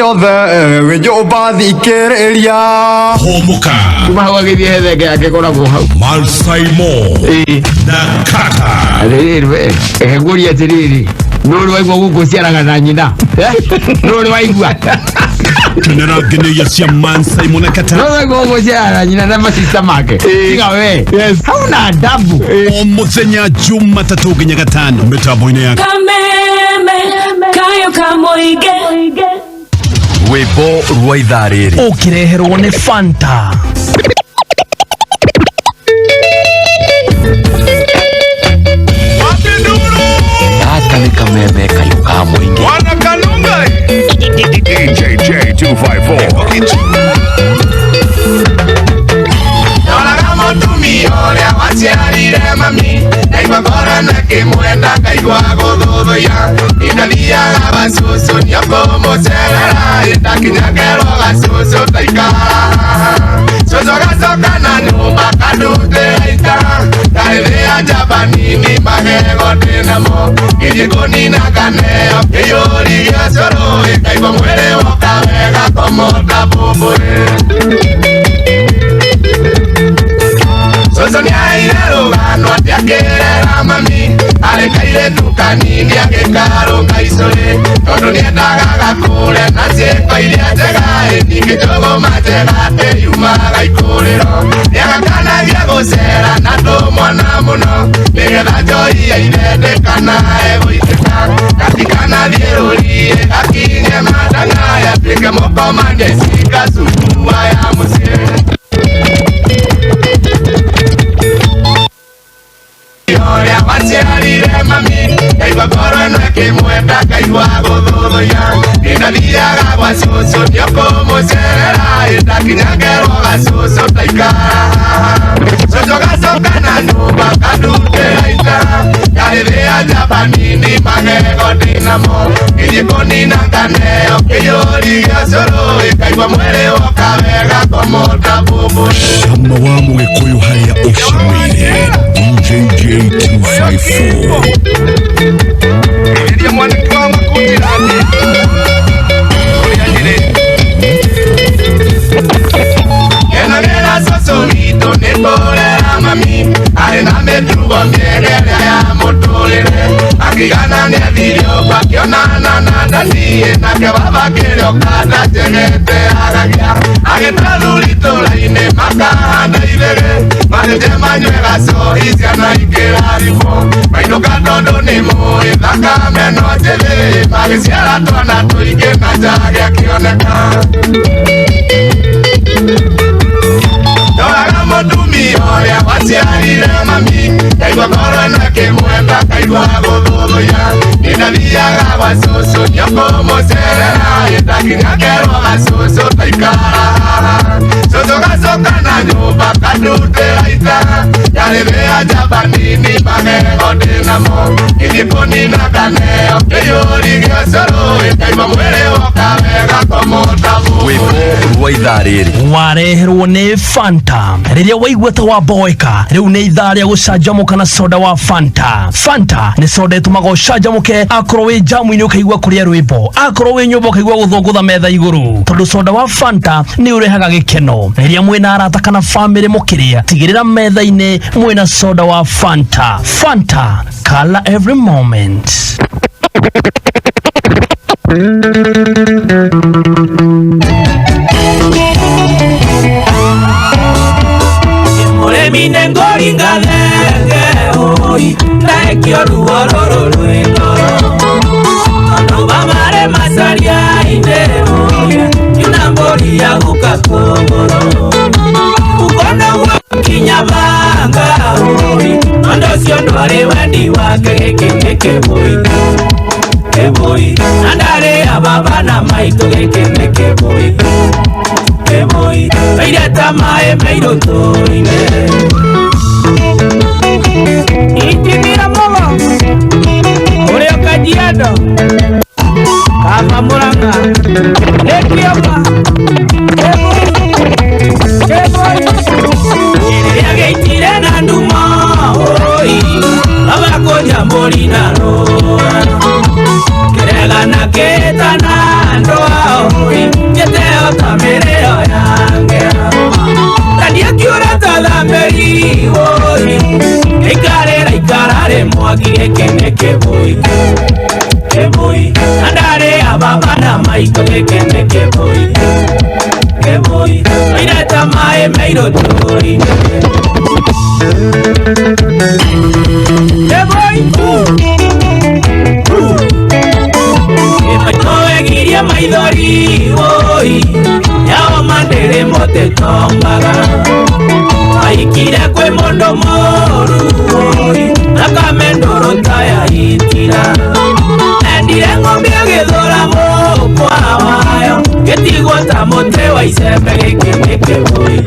ciothe wĩnyũmba thikĩrĩria Humuka Mahawagithia thege akikora muhau saimo na kata nguria tiriri nuri waigua gukuciaraga na nyina nuri waigua Kinara gene ya cia saimo na kata nuri waigua gukuciaraga na nyina na masista make tiga we hauna adabu muthenya Jumatatu nginya Gatano mitambo-ini ya Kameme kayo kamoige rwĩmbo rwa ithaa rĩrĩ ukireherwo ni Fanta. Aka nĩ kameme kayo ka mũingĩ Wana Kalunga DJ J254 Nolaga mũtumia ũrĩa waciarire mami Naigua ngoro na kĩmwenda ngaigua gũthũthũia Indathiaga gacũcũ nĩakũmũcerera Ĩtakinyagerwo gacũcũ taikara Cũcũ gacoka na nyũmba kandutĩra ita Ndarĩrĩa njamba nini magego ndĩnamo Gĩthiĩ kũnina kaneo kĩiyũri gĩa cũrũ Ĩkaigua mwĩrĩ woka wega kũmũnda mbũmbũĩ Cũcũ nĩaire rũgano atĩ akĩrera mami Arĩ kairĩtu kanini agĩkarũnga icũrĩ Tondũ nĩendaga gakũre na ciĩko iria njega Ningĩ njũgũma njega atĩ yumaga ikũrĩro Nĩagakanagia gũcera na ndũmwana mũno Nĩgetha njoi ya irendekana egũitĩka Gatikanathiĩ rũriĩ gakinye mandanga Yatuĩke mũkomande cika cukua ya mũciĩ Oria waciarire mami Ngaigua ngoro ĩno ĩkĩmwenda ngaigua gũthũthũia Indathiaga gwa cũcũ nĩakũmũcerera Ĩtakinyagerwo gacũcũ taikara Cũcũ gacoka na nyũmba kandutĩra ita Ndarĩrĩa njamba nini magego ndĩnamo Gĩthiĩ kũnina kaneo kĩiyũri gĩa cũrũ Ĩkaigua mwĩrĩ woka wega kũmũnda mbũmbũĩ Shama wa Mũgĩkũyũ harĩa ũcamĩire DJ J254 Iria mwaniki wa makundirani Uria nyiri Kenagera cũcũ witũ nĩkũrera mami Arĩ na mĩtugo mĩega ĩrĩa ya mũtũrĩre Akĩgana nĩathirio akĩonana na ndanie Nake baba kĩrĩoka ndanjegete agagia Agĩta thuri tũra-inĩ makahanda ithĩgĩ Marĩnje manyue gacohi ciana ikĩrathimwo Mainũka tondũ nĩ mũĩ thakame no njĩthĩ Magĩciara twana tũingĩ na njage akĩoneka Ndoraga mũtumia ũrĩa waciarire mami Ngaigua ngoro ĩno ĩkĩmwenda ngaigua gũthũthũia Indathiaga gwa cũcũ nĩakũmũcerera Ĩtakinyagerwo gacũcũ taikara Cũcũ gacoka na nyũmba kandutĩra ita Ndarĩrĩa njamba nini magego ndĩnamo Gĩthiĩ kũnina kaneo kĩiyũri gĩa cũrũ Ĩkaigua mwĩrĩ woka wega kũmũnda mbũmbũĩ rwĩmbo rwa ithaa rĩrĩ wareherwo ni Fanta. Riria waigua ta waboeka riu ni ithaa ria gucanjamuka na soda wa Fanta. Fanta ni soda itumaga ucanjamuke akorwo wi jamu-ini ukaigua kuria rwimbo, akorwo wi nyumba ukaigua guthungutha metha iguru, tondu soda wa Fanta ni urehaga gikeno. Riria mwina arata kana family mukiria, tigirira metha-ini mwina soda wa Fanta. Fanta, color every moment. Mine ngoringa thenge oi Ndaekio ruo rũrũ rwĩngoro Tondũ bamare macaria ine oi Yuna mbori ya guka kũngũrũ Ukona wakinya banga oi Tondũ ũcio ndwarĩ wendi wake gĩkĩ kĩbũi Kĩbũi Na ndarĩ baba na maitũ gĩkĩ nĩ kĩbũi Kĩbũi Kaire ta maĩ mairũtũ-inĩ Itimira mogo Ũrĩa Kajiado Kama Murang'a Ekioba Kĩbũi Rĩrĩa gĩitire na nduma oi Baba kũnja mbũri na rũa Kĩrega na kĩtana ndoa oi maito gekene keboi keboi oireta mae meiro tori keboi emaitoegirie maithori oi yao mandere mote tombaga aikire kwe mondo moru oi nakamendoro taya itira endire ngombe agethora mokwa wayo getigota mote wa isembe gekene keboi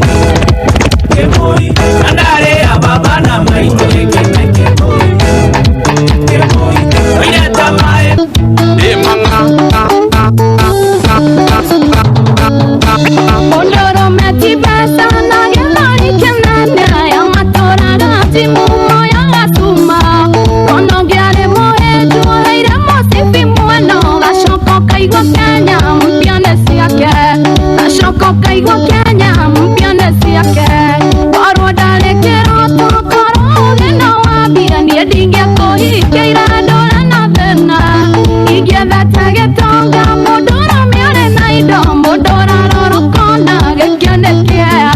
keboi andare ya baba na maito gekene keboi keboi oireta mae Ondoro meti basa na gemari kenana ya matora gati mumo ya gatuma Ono giare moe juaira mosifi muano Gashoko kaigo Kenya mpiane siake Gashoko kaigo Kenya mpiane siake Waro dale kero tokoro gena wabia Nye dinge kohi keira dola na vena Igie vete getonga modoro miare na ido Modora roro kona gekende kia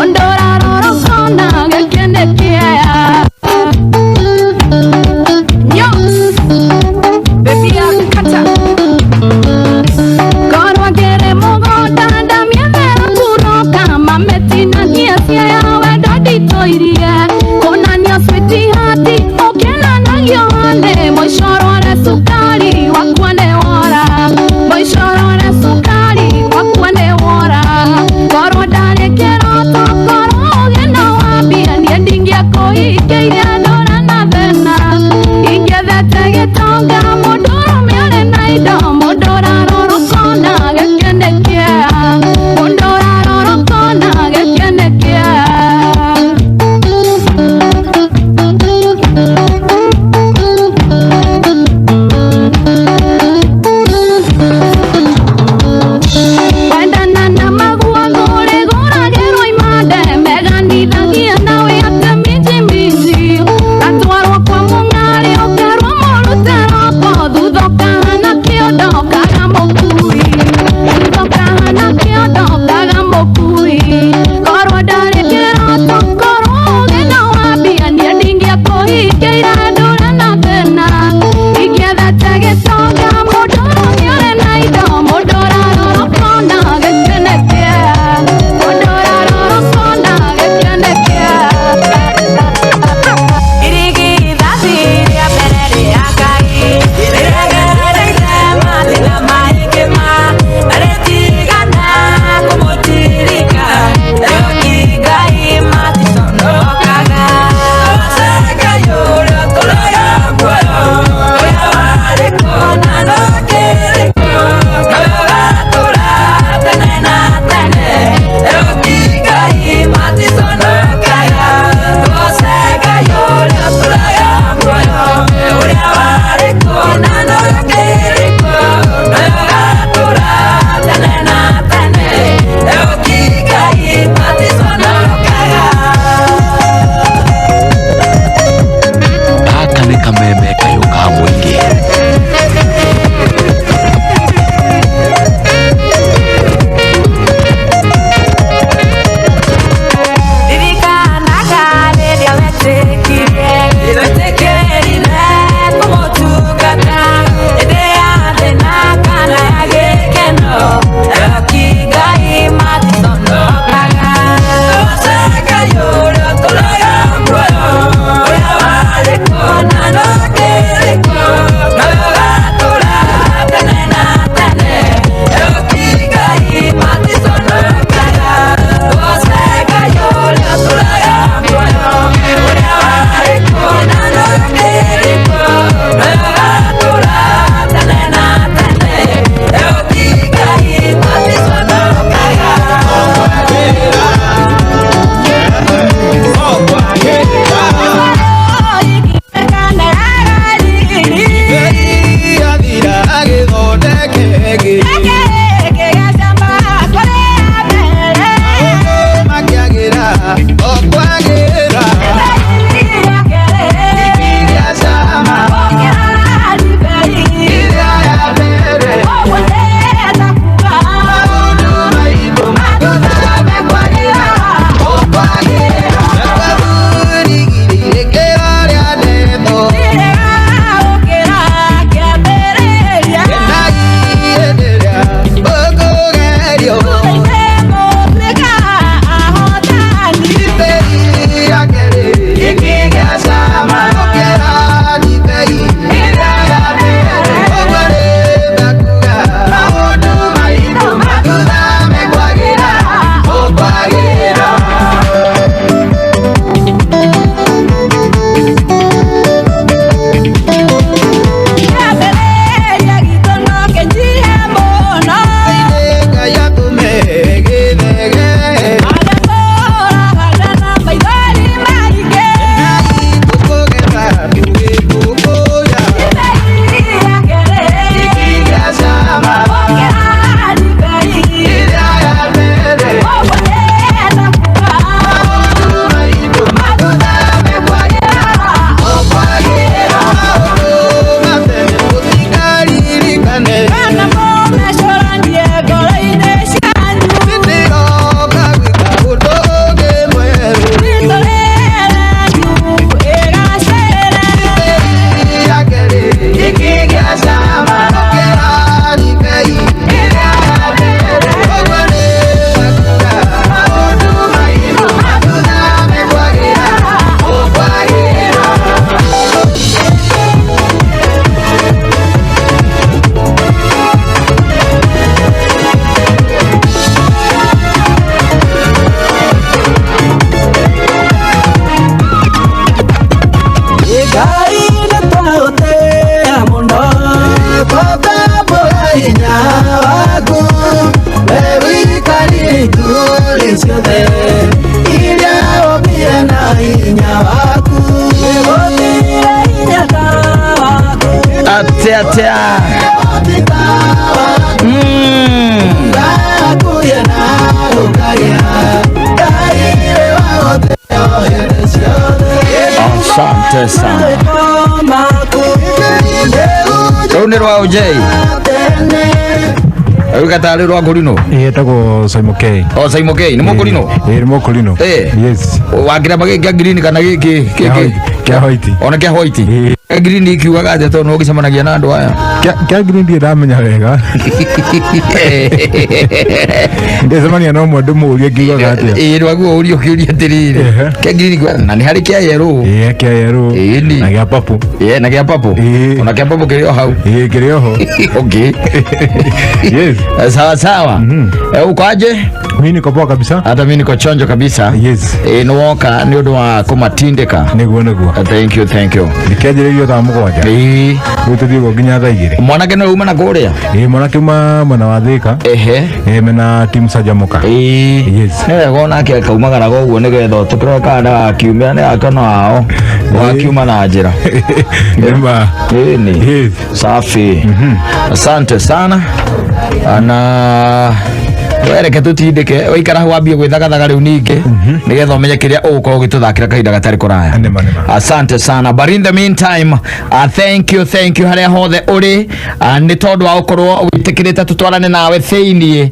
Ondora roro kona gekende kia Nyos Baby kata Korwa gere mogo danda mievera ciothe iria ũmbire na hinya waku ũmbire hinya ta waku atia ngakuye na ũkagĩa kaire wagote ohere ciothe asante sana Rune rwa OJ Kata rwa Ngorino yetagwo saimo K. Oh saimo K ni Ngorino Ni Ngorino yes wagira magike green kana giki kia white ona kia white green ikiugaga ate to no gicemanagia na andu aya kia green ndi ramenya wega ndezemania no mundu murie ngiugaga ate rwaguo urio kiuria tirire kia green na ni hari kia yellow kia yellow na kia purple na kia purple ona kia purple kirio hau kirio ho okay yes sawa ukoaje mimi niko poa kabisa hata mimi niko chonjo kabisa yes noka ni undu wa kumatindika niguo thank you ndikejererio tha mugwanja gututhigo nginya tha igiri mwanake no uma na kuria mwanake mwana wa Thika mena team sajamuka yes ne gona ke kaumagara goguo ni getho tukira kana kiumia ne akana ao wakiuma na njira Nima ni safi asante sana ana wereke tutindike waikara wambie gwithagathaga riu ningi nigetha umenye kiria ugukorwo gituthakira kahinda gatari kuraya asante sana but in the meantime thank you haria hothe uri ni tondu wa ukorwo witikirite tutwarane nawe thiini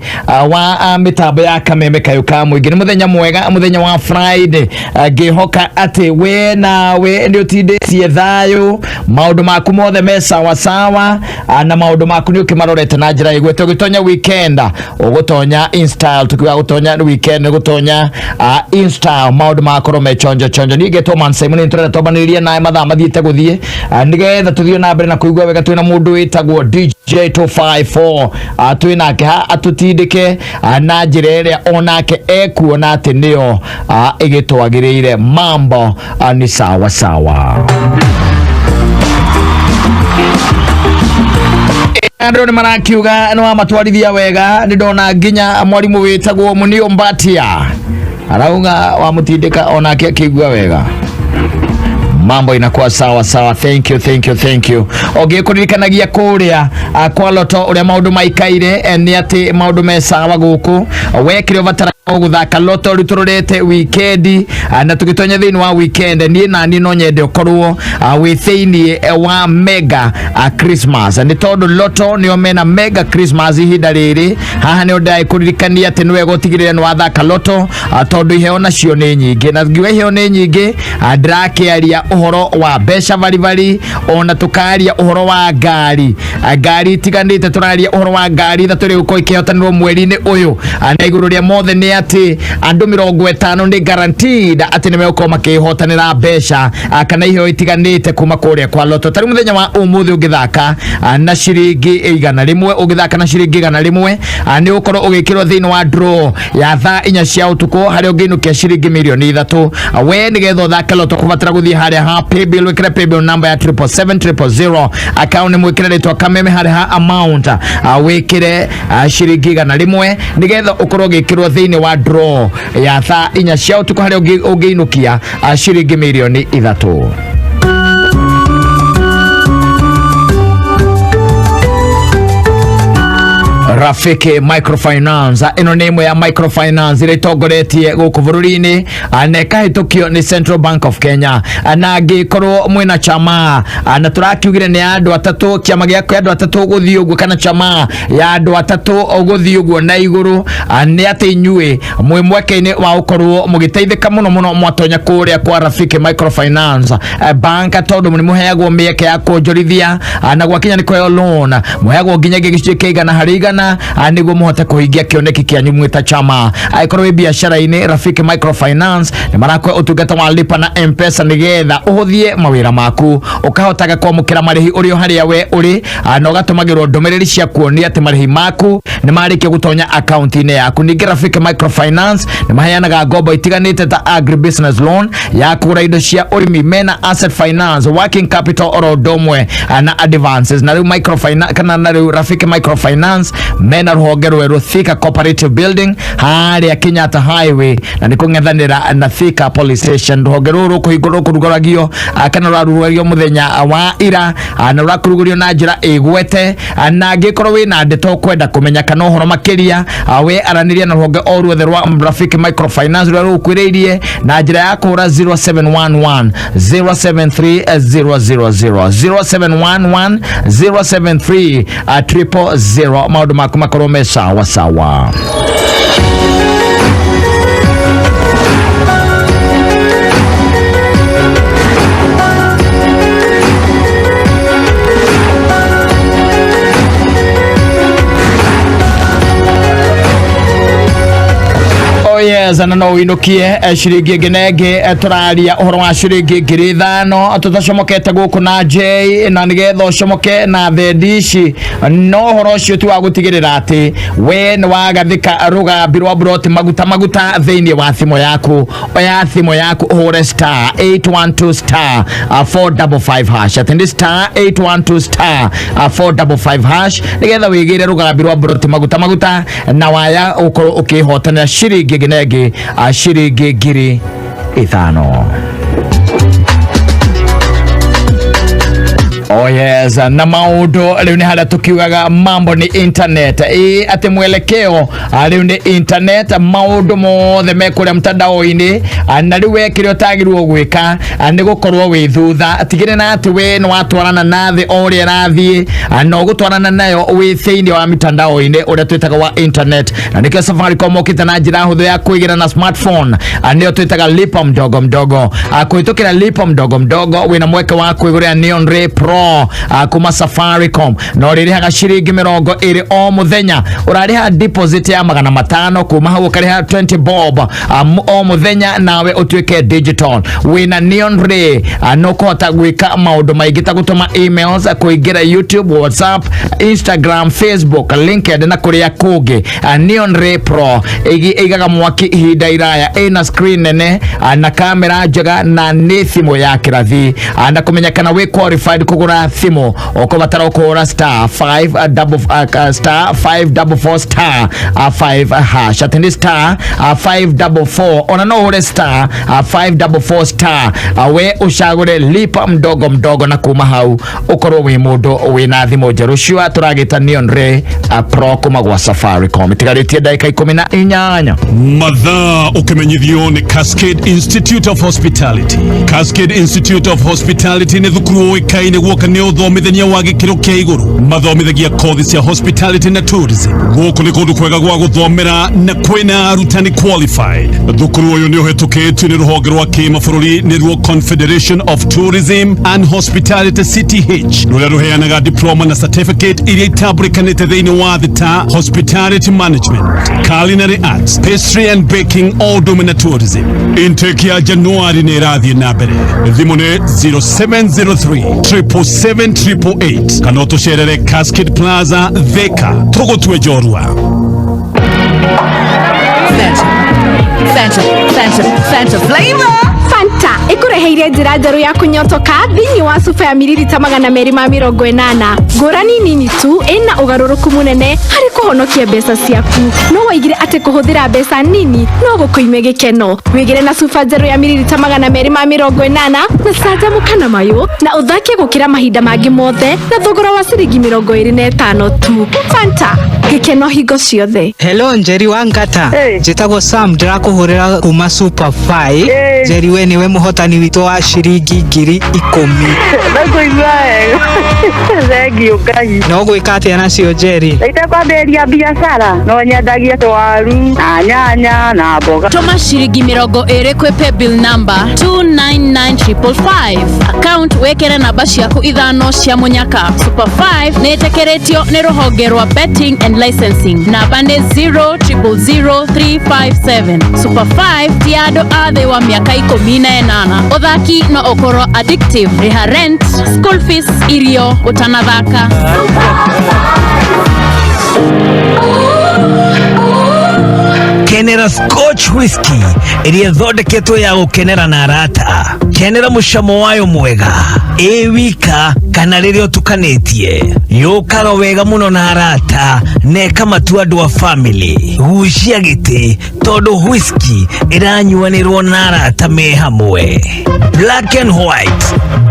wa mitambo ya kameme kayuka mwingi ni muthenya mwega muthenya wa Friday ngihoka ati we nawe ni utindicie thayu maundu maku mothe me sawa na maundu maku ni ukimarorete na njira igwete gitonya weekend ugutonya install tukiwa gutonya weekend gutonya install maundu makoro me chonjo ni geto man saimo ni nturera tobaniria nae mathaa mathiite guthie nigetha tuthio na mbere na kuigwa wega twina mundu witagwo DJ 254 twina ke ha atutindike na njira iria onake ekuona ati nio igitwagiriire mambo ni sawa Andro ni marakiuga no amatwarithia wega ndona nginya mwalimu witagwo Munio Mbatia arauga wa mutindika onake akigwa wega mambo inakuwa sawa thank you okay kuririkanagia kuria kwa loto uria maundu maikaire ni ati maundu me sawa guku wekire batara guthaka loto ritururete weekend na tugitonya thini wa weekend ni nani no nyende ukorwo withiini wa mega Christmas ni tondu loto ni omena mega Christmas ihinda riri haha ni ndai kuririkania ati niwe gotigirira ni wathaka loto tondu iheo nacio ni nyingi na ngiwe iheo ni nyingi ndakiaria uhoro wa besha bari ona tukaria uhoro wa ngari tiganite turaria uhoro wa ngari tha turi uko ikihotanirwo mweri-ini uyu na iguru ria mothe ni ati andu 50 ni guaranteed ati ni meko makihotanira besha kana iheo itiganite kuma kuria kwa loto tari muthenya wa umuthi ugithaka na shiringi 100 ugithaka na shiringi 100 ni ukorwo ugikirwo thini wa draw ya thaa 4 cia utuku hari unginukia shiringi milioni 3 we ni getho thaka loto kubatara guthie haria paybill wekira paybill number ya 77700 account mwikire ritwa kameme hari amount wekire shiringi 100 nigetha ukorwo gikirwo thini wa draw ya thaa 4 cia utuku hari ungiinukia shiringi milioni 3 Rafiki Microfinance ino ni imwe ya microfinance ire togoretie guku bururi-ini na kahitukio ni Central Bank of Kenya na ngikorwo mwina chama na turakiugire ni andu atatu kiama giako andu atatu guthii uguo kana chama ya andu atatu guthii uguo na iguru ni ati inyue mwe mweke-ini wa ukorwo mugiteithika muno mwatonya kuria kwa Rafiki Microfinance bank tondu ni muheagwo mieke ya kuonjorithia na gwakinya ni kuheo loan muheagwo nginya gicunjĩ kia 100 harĩ 100 niguo muhote kuhingia kioneki kia nyumwita chama aikorwo biashara-ini Rafiki Microfinance ni marakwe utungata wa lipa na M-Pesa nigetha uhuthie mawira maku ukahotaga kwamukira marihi urio haria we uri na ugatumagirwo ndumiriri cia kuonia ati marihi maku ni marike gutonya account-ini yaku ningi Rafiki Microfinance ni maheanaga ngombo itiganite ta agribusiness loan ya kugura indo cia urimi mena asset finance working capital oro domwe na advances na riu microfinance kana na riu Rafiki Microfinance mena ruhonge rweru Thika Cooperative Building haria Kenyatta Highway na nikung'ethanira na Thika Police Station. Ruhonge ruru kuhingurwo kurugoragio kana rurugoragio muthenya wa ira na rurakurugurio na njira igwete na ngikorwo wina ndeto kwenda kumenya kana uhoro makiria we araniria na ruhonge o ruothe rwa Rafiki Microfinance rwa rukwiririe na njira ya kura 0711 073000 0711 073 000. Maundu maku makorwo me sawa sawa. Yes, and no inukie shiringi ngenege turaria uhoro wa shiringi ngiri 5 tutacomokete guku na J na nigetho comoke na thedici no uhoro cio tu wa gutigirira ati we ni wagathika rugambi rwa broti maguta thiini wa thimo yaku oya thimo yaku uhure star 812 star 455 hash atendi star 812 star 455 hash nigetha wigire rugambi rwa broti maguta na waya ukihotana shiringi nege shiringi ngiri 5. Oh yes, na maundu riu ni haria tukiugaga mambo ni internet ati mwelekeo riu ni internet maundu mothe mekuria mtandao-ini na riu wekire utagirwo gwika ni gukorwo wi thutha tigire na ati we ni watwarana na thi oria rathie no gutwarana nayo wi thiini wa mitandao-ini uria twitaga wa internet na nikio Safaricom okite na njira huthu ya kuigira na smartphone nio twitaga lipa mdogo mdogo kuitukira lipa mdogo mdogo wina mweke wa kuiguria Neon Ray Pro kuma Safaricom no ririhaga shiringi 20 o muthenya urariha deposit ya 500 kuma hau ukariha 20 bob o muthenya nawe utuike digital wina Neon Ray no kuhota gwika maundu maingi ta gutuma emails kuingira YouTube, WhatsApp, Instagram, Facebook, LinkedIn na kuria kungi. Neon Ray Pro igaga mwaki ihinda iraya ina screen nene na kamera njega na ni thimo ya kirathi na kumenyekana we qualified kugura thimo okubatara okora star 544 star 5 hash atendi star 544 ona no ure star 544 star we ushagure lipa mdogo mdogo na kuma hau ukorwo wi mundu wina thimo njeru cio turagita Neon Ray Pro kuma gwa Safaricom tigaritie dakika 18 mathaa ukimenyithio ni Cascade Institute of Hospitality. Cascade Institute of Hospitality ni thukuru ikaine gwoka ni uthomithania wa gikiro kia iguru mathomithagia kothi cia hospitality na tourism gwoku ni kundu kwega gwa guthomera na kwina arutani qualified. Thukuru uyu ni uhetukitwe ni ruhonge rwa kimabũrũri ni ruo Confederation of Tourism and Hospitality CTH ruria ruheanaga diploma na certificate iria itambulikanite thiini wa thita hospitality management, culinary arts, pastry and baking, all domina tourism. Intake ya Januari ni irathie na mbere. Thimu ni 0703 777 kana tucerere Cascade Plaza Thika tugutwe jorua. Fanta flavor. Fanta ikureheire njira njeru ya kunyotoka thini wa supa ya mililita 280 ngurani nini tu ina ugaruruku munene hari kuhonokia mbeca ciaku no waigire ati kuhuthira mbeca nini no gukuime gikeno wigire na supa njeru ya mililita 280 na canjamuka na mayo na uthake gukira mahinda mangi mothe na thogora wa ciringi 25 tu. Fanta gikeno hingo ciothe. Hello Njeri wa Ngata. Njitagwo Sam ndirakuhurira kuma Super 5. Njeri we niwe muhotani witu wa shiringi 10,000. Nakuigua wega. Thengi ukai. No gwika atia nacio Njeri? Itakwambiria biashara no nyendagia twaru na nyanya na mboga. Tuma shiringi 20 kwi paybill number 299555 account wekere namba ciaku ithano cia munyaka. Super 5 netekeretio ni ruhonge rwa betting and licensing namba ni 000357. Super 5 ti andu athi wa miaka 18 uthaki no okoro addictive riha rent school fees irio utanathaka. Kenera Scotch whisky iria thondeketwo ya gukenera na arata. Kenera mucamo wayo mwega wika kana riria utukanetie, yukaga wega muno na arata neka matu andu a family. Gucia giti tondu whisky iranyuanirwo na arata me hamwe. Black and White,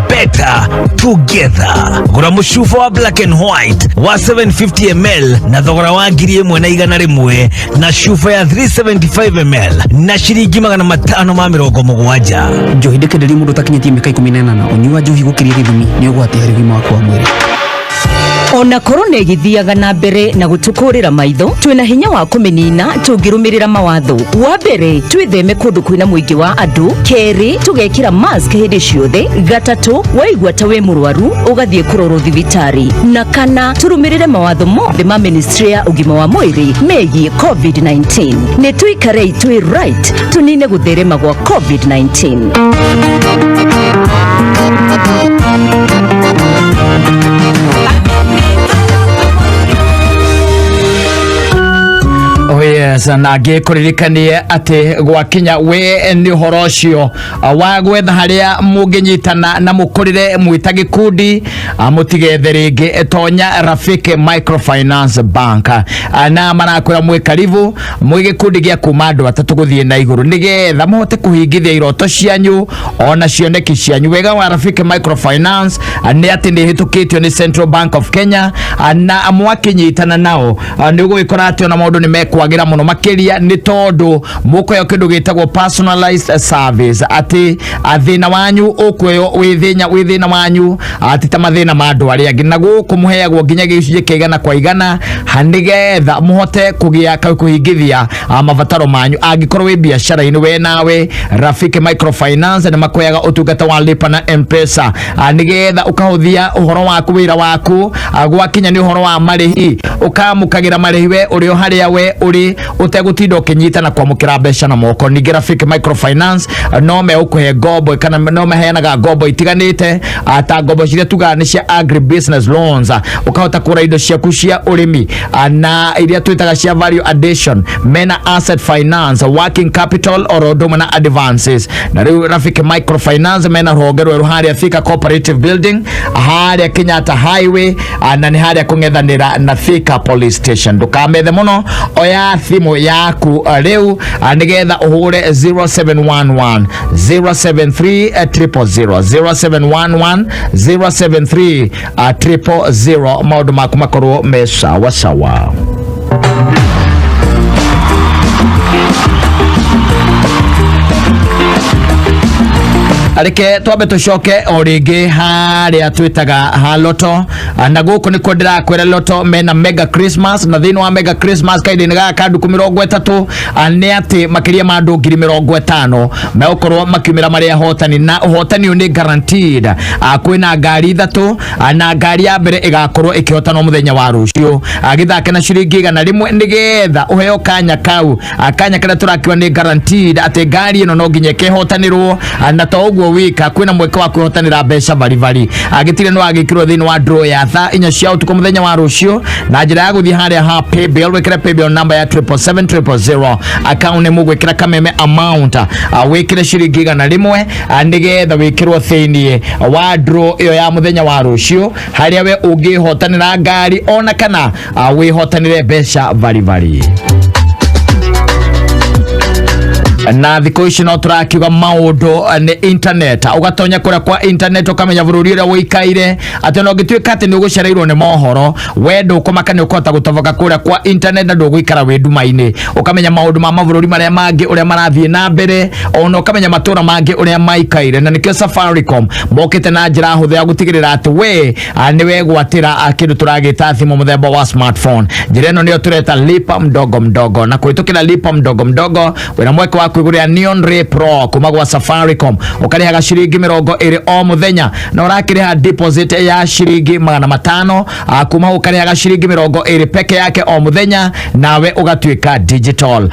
better together. Gura mucuba wa Black and White wa 750 ml na thogora wa 1,100 na cuba ya 375 ml na ciringi 570. Njohi ndikenderi mundu takinyetie mĩaka 18 unyua njohi gukiria githimi ni ugwati harĩ ũgima waku wa mwĩrĩ. Ona korona igithiaga na mbere na gutukurira maitho, twina hinya wa kumenina tungirumirira mawatho. Wa mbere, twitheme kundu kwina muingi wa andu. Keri, tugekira mask hindi ciothe. Gatatu, waigua ta we murwaru ugathie kurorwo thibitari. Na kana, turumirire mawatho mothe ma ministry ya ugima wa mwiri megie COVID-19. Ni tuikarei twi right, tunine gutherema gwa COVID-19. Yes, na ngikuririkanie ati gwakinya we ni horo cio wa gwetha haria munginyitana na mukurire mwita gikundi mutigethe ringi tonya Rafiki Microfinance Bank na marakwira mwe karibu mwe gikundi gia kuma andu atatu guthie na iguru nigetha muhote kuhingithia iroto cianyu ona cioneki cianyu. Wega wa Rafiki Microfinance ni ati ni hitukitio ni Central Bank of Kenya na mwakinyitana nao ni gwikora ati ona maundu ni mekwagira muno makiria ni tondu mukoyo kindu gitagwo personalized service ati athina wanyu ukweyo withina wanyu ati ta mathina ma andu aria angi na guku muheagwo nginya gicunje kigana kwa igana hanigetha muhote kugia kuhingithia mabataro manyu. Angikorwo wi biashara ini we nawe Rafiki Microfinance ni makoyaga utungata wa lipa na M-Pesa nigetha ukahuthia uhoro waku wira waku gwakinya ni uhoro wa marihi ukamukagira marihi we urio haria we uri utegutinda ukinyitana kwa mukira mbeca na moko. Ni Rafiki Microfinance no me ukuhe ngombo kana no meheanaga ngombo itiganite ata ngombo ciria tugaga ni cia agri business loans ukahota kura indo ciaku cia urimi na iria twitaga cia value addition, mena asset finance, working capital or domina advances. Na riu Rafiki Microfinance mena rogerwe ruharia Thika Cooperative Building haria Kenyatta Highway na ni haria kungethanira na Thika Police Station. Ndukamethe muno oya thimu yaku riu nigetha uhure 0711 073 000 0711 073 000 maundu maku makorwo me sawa sawa. Arike twabe tucoke o ringi haria twitaga ha loto na guku ni kwendera kwera loto mena mega Christmas na thini wa mega Christmas kaide ni ga kandu 30 ni ati makiria ma andu 50 meokorwo makiumira maria hotani na hotani ni guaranteed. Kwina ngari 3 na ngari ya mbere igakorwo ikihotana muthenya wa rucio agithake na ciringi 100 nigetha uheo kanya kau akanya kana turakiwa ni guaranteed ati ngari ino no nginye kehotanirwo na to wika kwina mweka wa kuhotanira mbeca bari agitire no agikirwo thini wa draw ya tha inya cia utuko muthenya wa rucio na njira ya guthii haria ha paybill wekira paybill number ya 77700 account nemu gwikira kameme amount wekire ciringi 100 nigetha wikirwo thini wa draw iyo ya muthenya wa rucio haria we ungihotanira ngari ona kana wihotanire mbeca bari na thiko ici no turakiuga maundu ni internet ugatonya kuria kwa internet ukamenya bururi ria wikaire ati no gituika ati ni ugucereirwo ni mohoro wendo ukomaka ni ukota gutoboka kuria kwa internet na ndugwikara wi ndumaini ukamenya maundu ma mabururi maria mangi uria marathie na mbere ona ukamenya matura mangi uria maikaire na nikio Safaricom mokete na njira huthe ya gutigirira ati we ni we gwatira kindu turagita thimu muthemba wa smartphone. Njira ino nio tureta lipa mdogo mdogo na kuitukira lipa mdogo mdogo wina mweke wa kwiguria Neon Ray Pro kuma gwa Safaricom ukariha ciringi 20 o muthenya na urakiriha deposit ya ciringi 500 kuma ukariha ciringi 20 peke yake o muthenya nawe ugatuika digital.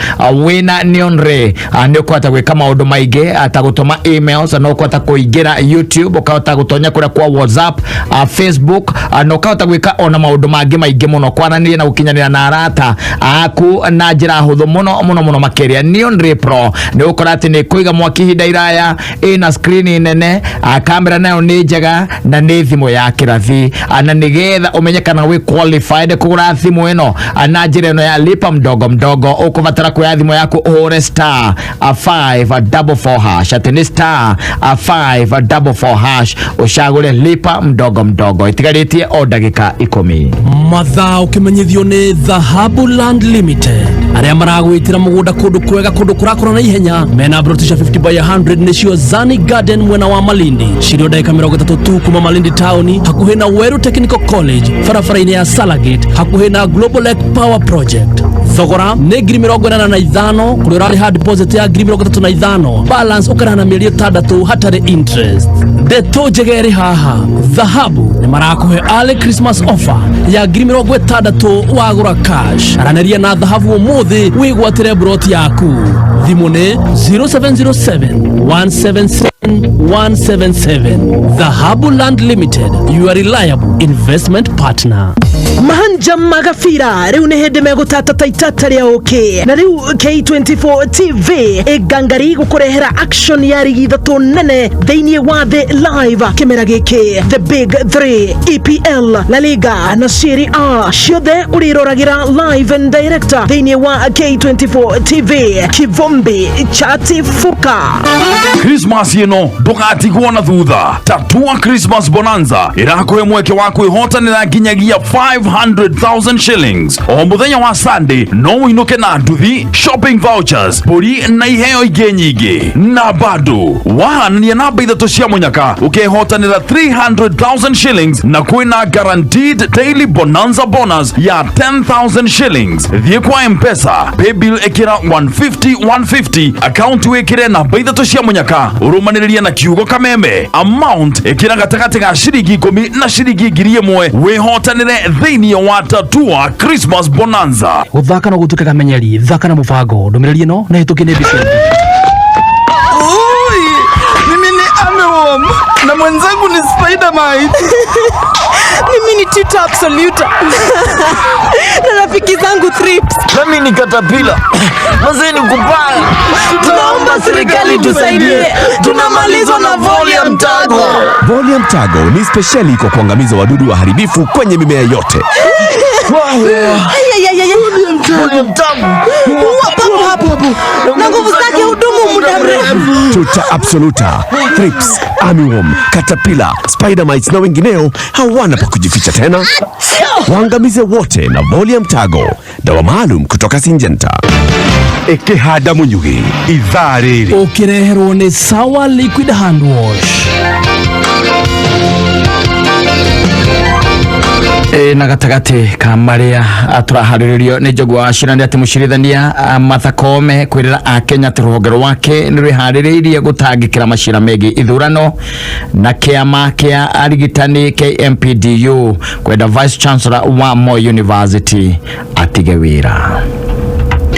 Wina Neon Ray ni ukwata gwika maundu maingi atagutuma emails no ukwata kuingira YouTube ukahota gutonya kuria kwa WhatsApp, Facebook no ukahota gwika ona maundu mangi maingi muno kwaraniria na gukinyanira na arata aku na njira huthu muno makiria. Neon Ray Pro ni ukora ati ni kuiga mwaki hinda iraya ina screen nene, kamera nayo ni njega na ni thimu ya kirathi na nigetha umenyekana we qualified kugura thimu ino na njira ino ya lipa mdogo ukuvatara kuya thimu yaku ure star 544 hash atini star 544 hash ushagure lipa mdogo itigaritie o dagika 10 mathaa ukimenyithio ni Dhahabu Land Limited aria maragwitira mugunda kundu kwega kundu kurakora na ihenya mena brotisha 50 by 100 nicio Zani Garden mwena wa Malindi shirio dakika 30 tu kuma Malindi town hakuhe na Weru Technical College farafaraini ya Salagate hakuhe na Global Lake Power Project. Thogora ni ngiri 85 kuri urari hard deposit ya ngiri 35 balance ukarana mieri 6 hatari interest. Deto jegeri haha Dhahabu ni marakuhe early Christmas offer ya ngiri 60 wagura cash araneria na Dhahabu umuthi wigwatire broti yaku thimu ni 0707 177 177. Dhahabu Land Limited, your reliable investment partner. Mahanja magafira riu ni hindi megutata taitata ria oke na riu K24 TV igangari gukurehera action ya rigi thatu nene theinie wa the live kimera giki the big 3 EPL La Liga na Serie A ciothe uriroragira live and director theinie wa K24 TV kivombi chati fuka. Christmas yeno ndugatigwo na thutha tatua Christmas bonanza irakuhe mweke waku ihotanira nginyagia 500,000 shillings o muthenya wa Sunday no inuke na nduthi shopping vouchers buri na iheo ingi nyingi na bado wahanania namba ithatu cia munyaka ukehotanira 300,000 shillings na kwina guaranteed daily bonanza bonus ya 10,000 shillings. Thie kwa M-Pesa paybill ekira 150 account wekire namba ithatu cia munyaka urumaniriria na kiugo kameme amount ekira gatagati ga shiringi 10 na shiringi 1,000 wehotanire thini wa tatua Christmas bonanza. Uthaka no gutuke kamenyeri thaka na mubango ndumiriri no na hituki ni bisi. Mimi ni Amewom na mwenzangu ni Spider-Man. Mimi ni Tita Absolute na rafiki zangu Trips. Mimi ni Caterpillar. Mazeni kupanga. Tunaomba serikali tusaidie. Tunamalizwa na Volume Tago. Volume Tago ni speciali kwa kuangamiza wadudu waharibifu kwenye mimea yote. Volume Tago. Hapo. Na nguvu zake hudumu muda mrefu. Tuta Absoluta, Trips, Armyworm, Caterpillar, Spider-Mites na wengineo hawana pa kujificha tena. Waangamize wote na Volume Tago, dawa maalum kutoka Syngenta. Ekehada munyugi idhariri ukireherwo ni Sawa Liquid Hand Wash. Na gatagati kamaria aturaharirio ni Njogwa ashirani ati mushirithania Martha Koome kwirira akenya ati ruhonge rwake ni rwiharirie gutangikira mashira megi ithurano na kiama kia arigitani KMPDU kwenda Vice Chancellor wa Moi University atige wira.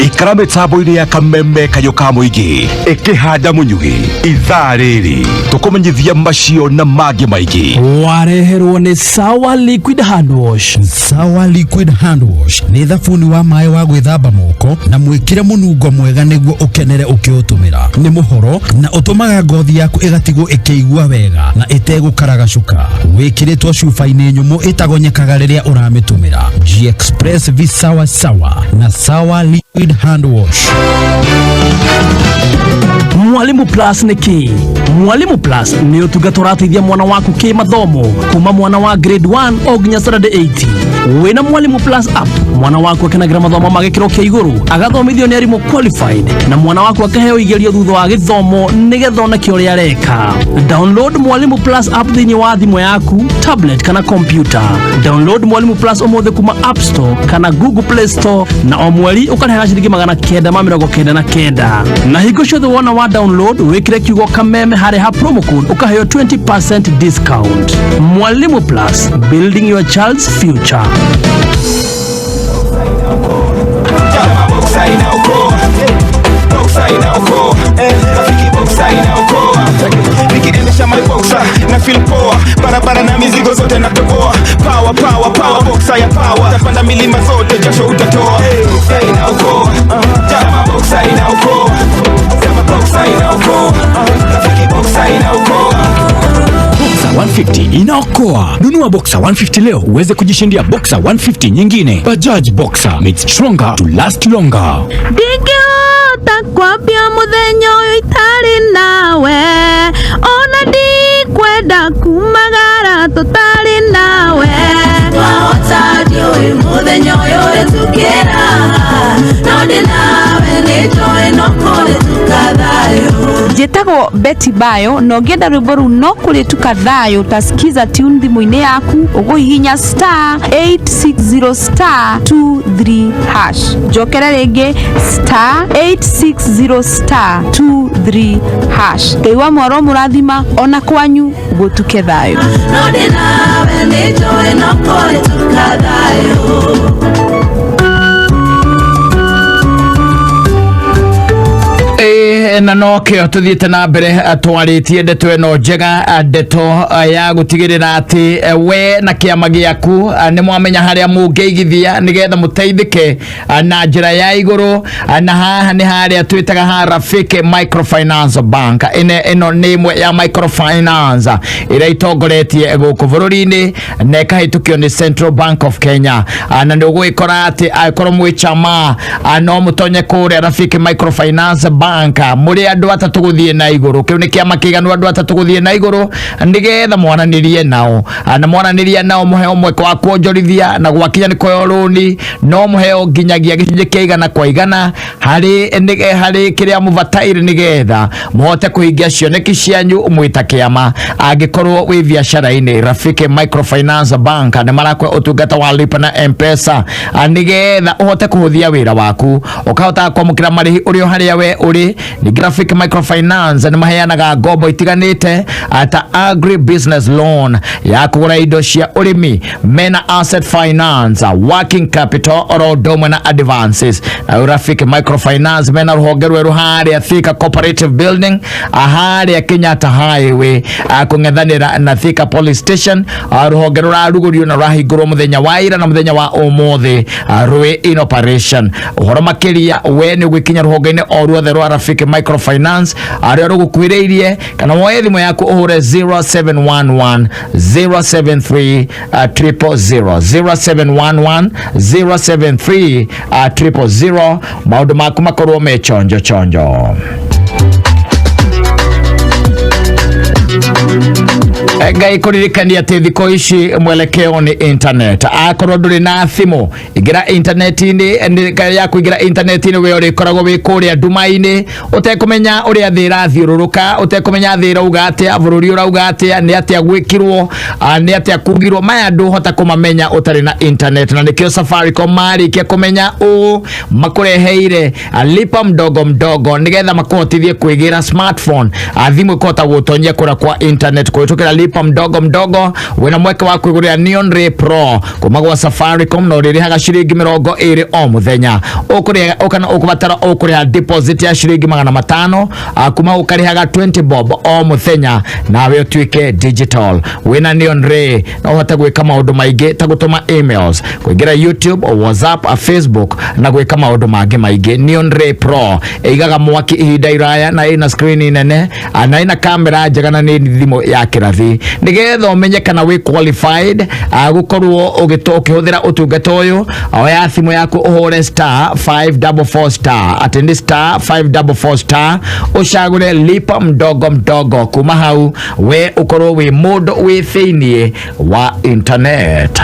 Ikarame tabo ile ya Kameme kayoka muigi ekehada munyugi idhariri tukumenyithia macio na magi maigi wareherwo ni Sawa Liquid Hand Wash. Sawa Liquid Hand Wash ni thabuni wa mai wa gwithamba moko na mwikire munungo mwega niguo ukenere ukiutumira ni muhoro na utumaga ngothi yaku igatigwo ikiigua wega na itegukaraga cuka wikiritwo cuba-ini nyumu itagonyekaga riria uramitumira. G-Express Visawa Sawa na Sawa Liquid Hand Wash. Mwalimu Plus ni ki? Mwalimu Plus ni utungata urateithia mwana waku ki mathomo kuma mwana wa grade 1 o nginya standard 8. wina Mwalimu Plus app mwana wako akinagira mathomo magikiro kia iguru agathomithio ni arimũ qualified na mwana wako akaheo igerio thutha wa githomo nigetha ona kio ria reka. Download Mwalimu Plus app thini wa thimũ yaku, tablet kana computer. Download Mwalimu Plus umuthi kuma App Store kana Google Play Store na o mweri ukarĩha ciringi 999. Na hingo ciothe wona wa download wikire kiugo kameme harĩ ha promo code ukaheo 20% discount. Mwalimu Plus, building your child's future. Nikiendesha my boxer na feel poa, barabara na mizigo zote natoboa. Power, power, power, boxer ya power. Tapanda milima zote, jasho utatoa. Boxer inaokoa, jama boxer inaokoa, jama boxer inaokoa, rafiki boxer inaokoa. Boxer 150 inaokoa. Nunua Boxer 150 leo uweze kujishindia Boxer 150 nyingine. Bajaj Boxer, made stronger to last longer. Takwambia muthenya uyu itari nawe, ona ndikwenda kumagara tutari nawe. Twahota ndiũĩ muthenya ũyũ ũtukĩra, no ndĩ nawe nĩnjũĩ no kũrĩtuka thayũ. Njĩtagwo Betty Bayo na ũngĩenda rwĩmbo rũu no kũrĩtuka thayũ, tasikiza tune thimũ-inĩ yaku ũgũhihinya *860*23#. Njokera rĩngĩ *860*23#. Ngai wa mwaro mũrathima ona kwanyu gũtuke thayũ. No ndĩ nawe nĩnjũĩ no kũrĩtuka thayũ. Na no kĩo tuthiĩte na mbere twarĩtie ndeto ĩno njega, ndeto ya gũtigĩrĩra atĩ we na kĩama gĩaku nĩ mwamenya harĩa mũngĩigithia nĩgetha mũteithĩke na njĩra ya igũrũ, na haha nĩ harĩa twĩtaga ha Rafiki Microfinance Bank. Ĩno nĩ ĩmwe ya microfinance ĩrĩa itongoretie gũkũ bũrũri-inĩ na ĩkahĩtũkio nĩ Central Bank of Kenya, na nĩ ũgwĩkora atĩ angĩkorwo mwĩ chama no mũtonye kũrĩa Rafiki Microfinance Bank muri andu atatu guthie na iguru. Kiu ni kiama kiganu andu atatu guthie na iguru nigetha mwananirie nao, na mwananirie nao muheo mweke wa kuonjorithia na gwakinya ni koyo runi, no muheo nginyagia gicunje kia igana kwa igana hari kiria mubataire nigetha muhote kuhingia cioneki cianyu mwita kiama. Angikorwo wi biacara-ini, Rafiki Microfinance Bank ni marakwe utungata wa lipa na M-Pesa nigetha uhote kuhuthia wira waku, ukahota kwamukira marihi uri haria we uri. Ni Rafiki Microfinance ni maheanaga ngombo itiganite ata agri business loan ya kugura indo cia urimi, mena asset finance, working capital oro domwe na advances. Rafiki Microfinance mena ruhonge rweru haria Thika Cooperative Building, haria Kenyatta Highway, kung'ethanira na Thika Police Station. Ruhonge rurarugurio na rahingurwo muthenya wa ira na muthenya wa umuthi rwe in operation. Uhoro makiria we ni gwikinya ruhonge-ini o ruothe rwa Rafiki Microfinance aria rugukwiriirie, kana woe thimu yaku uhure 0711 073 000 0711 073 000. Maundu maku makorwo me chonjo chonjo. Ngai kuririkania ati thiko ici mwelekeo ni internet. Akorwo nduri na thimu igira internet-ini ya kuigira internet-ini we uri koragwo wi kuria nduma-ini utekumenya uria thira thiururuka, utekumenya thira ugatia bururi urauga atia ni atia gwikirwo ni atia kugirwo maya ndu hota kumamenya utari na internet. Na nikio Safaricom marikia kumenya makureheire lipa mdogo mdogo nigetha makuhotithie kuigira smartphone thimu ikota gutonyia kura kwa internet kuitukira lipa mdogo mdogo. Wena mweke wa kuiguria Neon Ray Pro kuma gwa Safaricom no ririhaga ciringi 20 o muthenya. Ukuria ukana ukubatara ukuria deposit ya ciringi 500 kuma ukarihaga 20 bob o muthenya nawe utuike digital. Wena Neon Ray no hota gwika maundu maingi ta gutuma emails, kuingira YouTube o WhatsApp, Facebook na gwika maundu mangi maingi. Neon Ray Pro igaga mwaki ihinda iraya na ina screen nene na ina kamera njega na ni thimu ya kirathi nigetha umenye kana we qualified gukorwo ukihũthĩra ũtungata ũyũ. Oya thimu yaku uhure *544* atendi *544* ucagure lipa mdogo mdogo. Kuma hau we ukorwo we mũndũ we thĩinĩ wa internet.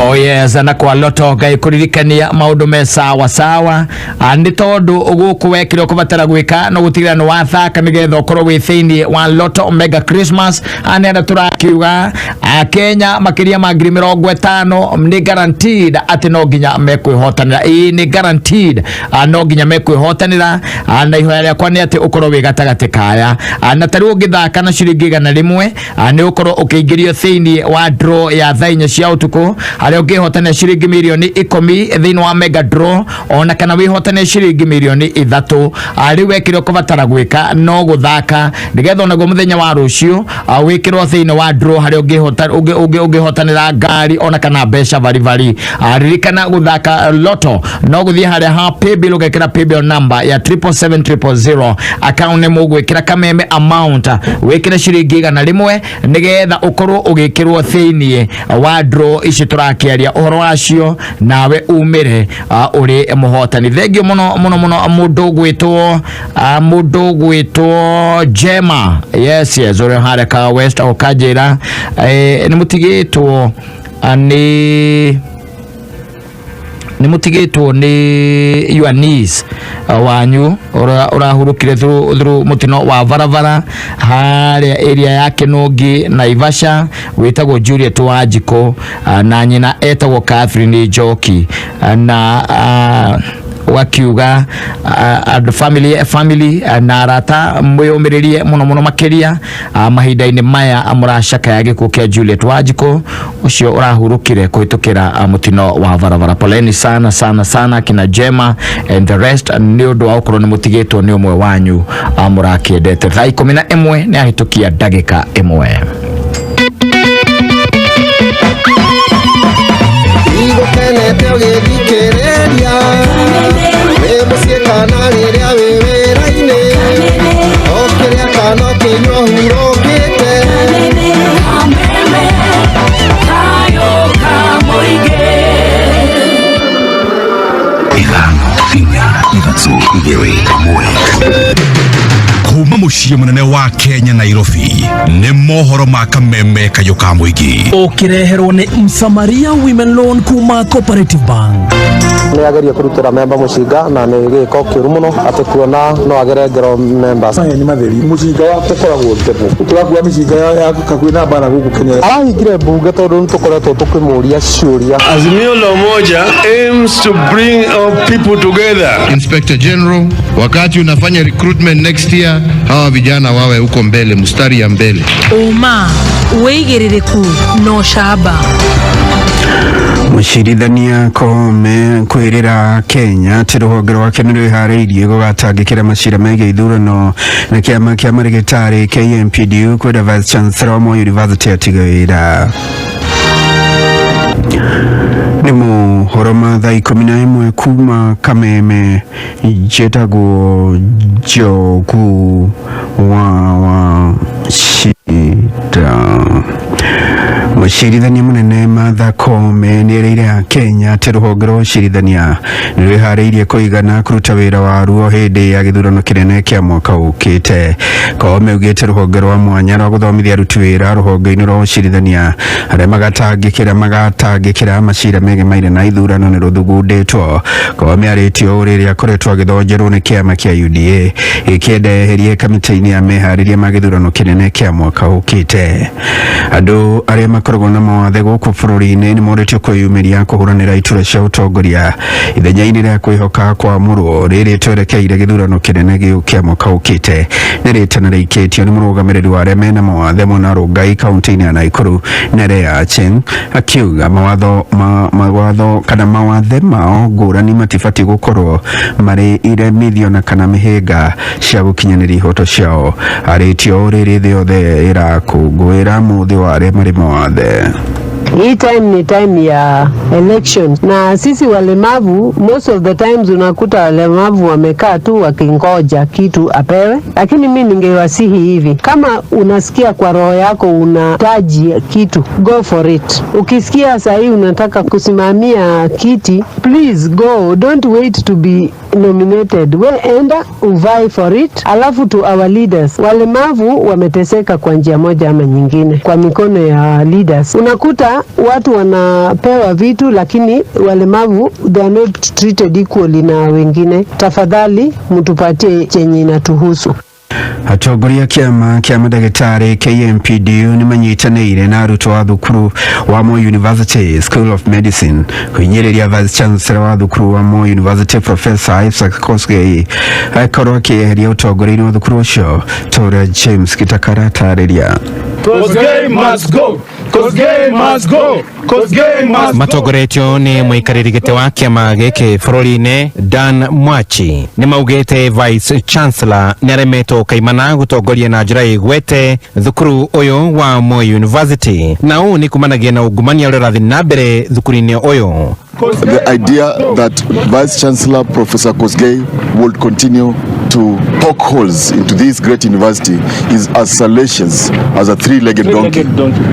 Oh yes, na kwa loto gai kuririkania maundu me sawa sawa andi tondu guku wekire kubatara gwika no gutigira no wathaka nigetha ukorwo wi thiini wa loto mega Christmas ane turakiuga Kenya makiria ma 50 ni guaranteed ati no nginya mekwihotanira ni guaranteed no nginya mekwihotanira na ihoya riakwa ni ati ukorwo wi gatagati kaya na tari ungithaka na ciringi 100 ni ukorwo ukiingirio thiini wa draw ya thainya cia utuku ari ungihotana ciringi milioni 10 thiini wa mega draw ona kana wihotane ciringi milioni 3 ari wekire kubatara gwika no guthaka nigetha ona go muthenya wa rucio wikirwo thiini wa draw hari ungihotanira ngari ona kana besha vari aririkana guthaka loto no guthie hari ha paybill ugekira paybill number ya 77700 account ni mugwikira kameme amount wikira ciringi 100 nigetha ukorwo ugikirwo thiini wa draw ici turakiaria uhoro wacio nawe umire uri muhotani. Thengio muno mundu gwitwo Jema. Yes uri hareka west okajira ni mutigitwo ni mutigitwo ni Yuanis wanyu urahurukire through mutino wa varavara haria area yake Nungi na Ivasha witagwo Juliet Wanjiko na nyina etagwo Catherine Njoki na wakiuga family na arata mwiyumiririe muno makiria mahinda-ini maya amurashaka ya gikuo kia Juliet Wanjiko ucio urahurukire kuhitukira mutino wa varavara. Poleni sana kina Jema and the rest ni undu wa ukorwo ni mutigitwo ni umwe wanyu amurakiendete. Thaa 11 ni ahitukia ndagika 1 Igokenete ugithikiriria wimucie kana riria wiwira-ini okiria kana kinywa hurukite Kameme kayo kamuige Ithano inya ithatũ igĩrĩ mwe kuma muciĩ munene wa Kenya Nairobi ni mohoro ma Kameme kayo ka muigi ukireherwo ni Msamaria Women Loan kuma Cooperative Bank. Ni ageria kurutira member mucinga na ni giko kiuru muno ati kuona no agere ngero members ni matheri mucinga wa gukoragwo tepo turakuwa micinga ya kakwina bana guku Kenya arahingire bunge tondu nitukoretwo tukimuria ciuria. Azimio la Umoja aims to bring our people together. Inspector General, wakati unafanya recruitment next year, hawa vijana wawe huko mbele, mstari ya mbele. Uma weigiririku no shaba Mucirithania Koome kwirira Kenya ati ruhonge rwake ni rwihariirie gugatangikira macira megie ithurano na kiama kia marigitari KMPDU kwira Vice Chancellor wa University atiga wira. Ni mohoro ma thaa 11 kuma Kameme jetagwo Njogu wa Shida. Mucirithania munene Martha Koome ni ereire Kenya ati ruhonge rwa ucirithania ni rwihariirie kuigana kuruta wira waruo hindi ya githurano kinene kia mwaka ukite. Koome ugite ruhonge rwa mwanya rwa guthomithia aruti wira ruhonge-ini rwa ucirithania aria magatangikira macira mege maire na ithurano ni ruthugunditwo. Koome aritio uriria akoretwo agithonjerwo ni kiama kia UDA ikienda eherie kamiti-ini ya mehariria ma githurano kinene kia mwaka ukite. Andu aria makoragwo na mawathe guku bururi-ini ni moritio kwiyumiria kuhuranira itura cia utongoria ithenya-ini ria kwihoka kwa murwo riri twerekeire githurano kinene kia mwaka ukite. Ni ritana riikitio ni murugamiriri wa aria mena mawathe Mona Rongai kaunti-ini ya Nakuru Nerea Acheng akiuga mawathe mao ngurani matibati gukorwo mari iremithio na kana mihinga cia gukinyaniria ihoto ciao. Aritio riri thi yothe irakungwira muthi wa aria mari mawathe. Hii time ni time ya election, na sisi walemavu most of the times unakuta walemavu wamekaa tu wakingoja kitu apewe. Lakini mimi ningewasihi hivi, kama unasikia kwa roho yako unahitaji kitu, go for it. Ukisikia saa hii unataka kusimamia kiti, please go, don't wait to be nominated. We enda uvai for it. Alafu to our leaders, walemavu wameteseka kwa njia moja ama nyingine kwa mikono ya leaders. Unakuta watu wanapewa vitu lakini walemavu they are not treated equally na wengine. Tafadhali mtupatie chenye inatuhusu. Atongoria kiama kia madagitari KMPDU ni manyitanĩire na arutwo a thukuru wa Moi University School of Medicine kuhinyĩrĩria Vice Chancellor wa thukuru wa Moi University Professor Isaac Kosgei akorwo akĩeheria ũtongoria-inĩ wa thukuru ũcio. Tora James Kitakara tarĩria. Kosgei must go. Kosgei must go. Kosgei must go. Matongoretio ni muikarĩri gĩtĩ wa kĩama gĩkĩ bũrũri-inĩ Dan Mwachi ni maugĩte Vice Chancellor nĩ aremetwo kaimana gutongoria na njĩra ĩgwete thukuru ũyũ wa Moi University, na ũũ ni kumanagia na ungumania ũrĩa ũrathiĩ na mbere thukuru-inĩ ũyũ. The idea that Vice Chancellor Professor Kosgei would continue to poke holes into this great university is as salacious as a three-legged donkey.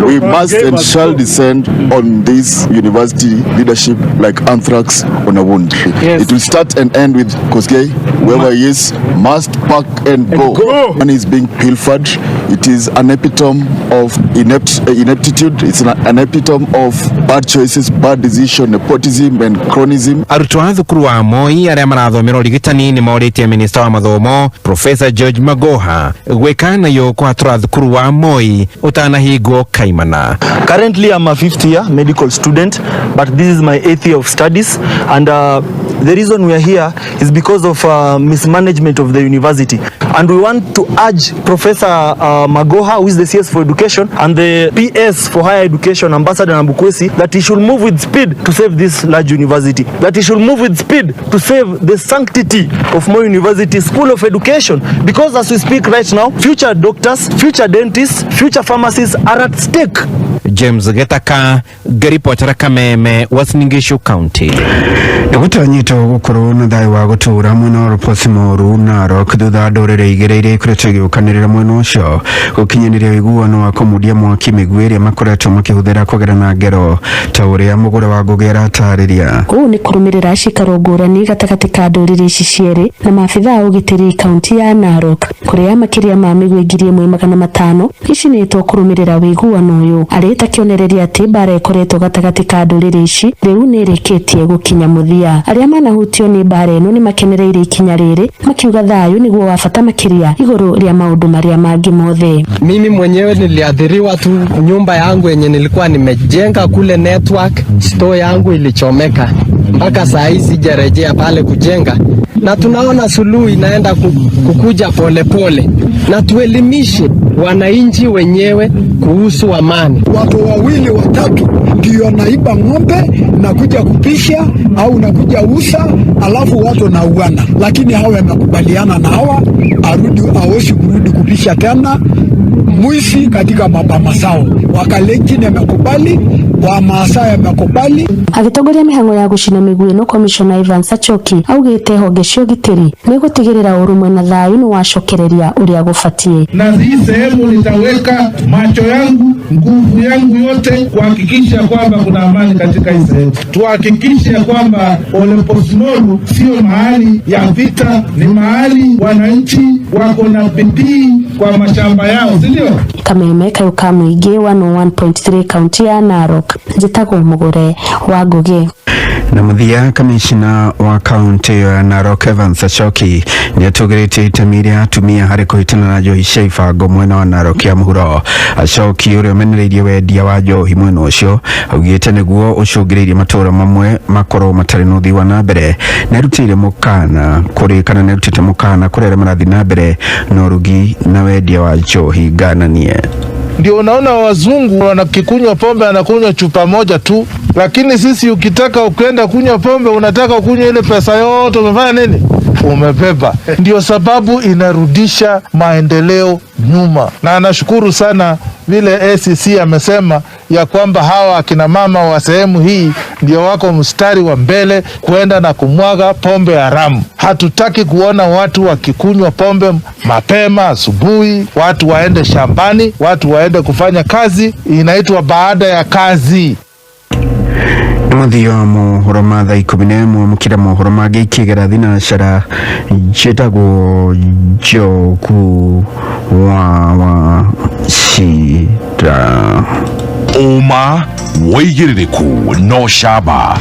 We must and shall descend on this university leadership like anthrax on a wound. Yes. It will start and end with Kosgei. Whoever he is must pack and go. Money is being pilfered. It is an epitome of ineptitude. It's an epitome of bad choices, bad decision, nepotism and chronism. Arutwo a thukuru wa Moi arĩa marathomera ũrigitani nĩ morĩtie Minister wa mathomo Professor George Magoha gwĩka nayo kwatũra thukuru wa Moi ũtanahingwo kaimana. Currently I'm a 5th year medical student, but this is my 8th year of studies, and the reason we are here is because of mismanagement of the university, and we want to urge Professor Magoha, who is the CS for education, and the PS for higher education, Ambassador Nambukwesi, that he should move with speed to save this large university, that he should move with speed to save the sanctity of Moi University School of Education, because as we speak right now, future doctors, future dentists, future pharmacists are at stake. James Getaka, Garipotera Kameme, Uasin Gishu County. Gutanyitwo gukorwo na thayũ wa gũtũũra mwena wa Ruposi Moru Narok thutha ndũrĩrĩ igĩrĩire ĩkoretwo igĩũkanĩrĩra mwena ũcio gũkinyanĩria ũiguano wa kũmudia mwaki mĩguĩ ĩrĩa makoretwo makĩhũthĩra kũgerana ngero ta ũrĩa mũgũre wa Ngũgĩ aratarĩria. Ũũ nĩ kũrũmĩrĩra cikaro ngũrani gatagatĩ ka ndũrĩrĩ ici cierĩ na maabithaa a ũgitĩri kaunti ya Narok kũrĩa makĩria ma mĩguĩ 1,500 icinĩtwo kũrũmĩrĩra ũiguano ũyũ. Arĩta kĩonereria atĩ mbara ĩkoretwo gatagatĩ ka ndũrĩrĩ ici rĩu nĩ ĩrĩkĩtie gũkinya mũthia. Arĩa manahutio nĩ mbara ĩno nĩ makenereire ikinya rĩrĩ makiuga thayũ nĩguo wa bata makĩria igũrũ rĩa maũndũ marĩa mangĩ mothe. Mimi mwenyewe niliathiriwa tu, nyumba yangu yenye nilikuwa nimejenga kule network, store yangu ilichomeka. Mpaka saa hii sijarejea pale kujenga. Na tunaona suluhu inaenda kukuja polepole. Na tuelimishe wananchi wenyewe kuhusu amani. Watu wawili watatu ndio naiba ng'ombe na kuja kupisha au nakuja usa, alafu watu na uwana, lakini hawa wamekubaliana na hawa arudi aoshi kurudi kupisha tena mwisi katika mabama sao. Wakalenjin yamekubali, wa Maasai yamekubali. Agĩtongoria mĩhang'o ya gũcina mĩguĩ no Commissioner Ivan Sachoki augĩte honge cia ũgitĩri nĩ gũtigĩrĩra ũrũmwe na thayũ nĩ wacokereria ũrĩa gũbatiĩ. Na hii sehemu nitaweka macho yangu, nguvu yangu yote kuhakikisha kwamba kuna amani katika hii sehemu. Tuhakikishe kwamba Ole Posmoru sio mahali ya vita, ni mahali wananchi wako na bidii kwa mashamba yao, si ndio? Kameme kayuka muingĩ 101.3 kaunti ya Narok. Njĩtagwo Mũgũre wa Ngũgĩ. Na muthia kamishina wa kaunti ya Narok Evan Sachoki nĩ atũgĩrĩtie itemi rĩa atumia harĩ kũhĩtana na njohi cia ibango mwena wa Narok ya mũhuro. Achoki ũrĩa ũmenereirie wendia wa njohi mwena ũcio augĩte nĩguo ũcũngĩrĩirie matũũra mamwe makorwo matarĩ na ũthii wa na mbere, na erutĩire mũkana kũrĩ kana nĩ erutĩte mũkana kũrĩ arĩa marathiĩ na mbere na ũrugi na wendia wa njohi ngananie. Ndio unaona wazungu wanakikunywa pombe anakunywa chupa moja tu, lakini sisi ukitaka ukienda kunywa pombe unataka ukunywa ile pesa yote. Umefanya nini? umebeba. Ndio sababu inarudisha maendeleo nyuma, na nashukuru sana vile ACC amesema ya kwamba hawa akina mama wa sehemu hii ndio wako mstari wa mbele kuenda na kumwaga pombe haramu. Hatutaki kuona watu wakikunywa pombe mapema asubuhi, watu waende shambani, watu waende kufanya kazi, inaitwa baada ya kazi. Muthio mohoro ma thaa 11 mukira mohoro mangĩ ikĩgera thinacara njĩtagwo Njogu wa Cira. Uma woigĩrĩrĩku no camba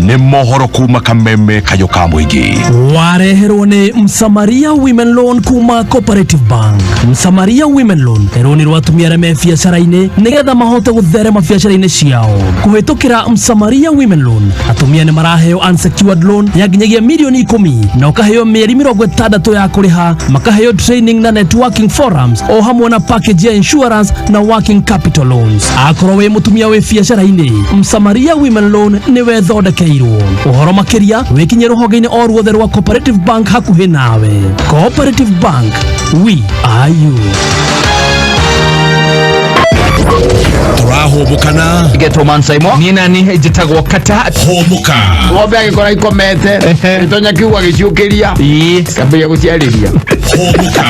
nĩ mohoro kuma Kameme kayo ka mũingĩ. Wareherwo nĩ Msamaria Women Loan kuma Cooperative Bank. Msamaria Women Loan rũni rwa atumia arĩa me biacara-inĩ nĩgetha mahote gũtherema biacara-inĩ ciao. Kũhĩtũkĩra Msamaria Women Loan, atumia nĩ maraheo unsecured loan ya nginyagia milioni 10 na ũkaheo mĩeri 60 ya kũrĩha, makaheo training na networking forums o hamwe na package ya insurance na working capital loans. Akorwo wĩ mũtumia wĩ biacara-inĩ, Msamaria Women Loan nĩ wethondekeirwo. Ũhoro makĩria wĩkinye rũhonge-inĩ o ruothe rwa Cooperative Bank hakuhĩ nawe. Cooperative Bank, we are you. Turahũmũkana Gentleman saimo nina ni njĩtagwo kata hũmũka ng'ombe agĩkora ikomete itonya kiugua gĩciũkĩria kambia gũciarĩria hũmũka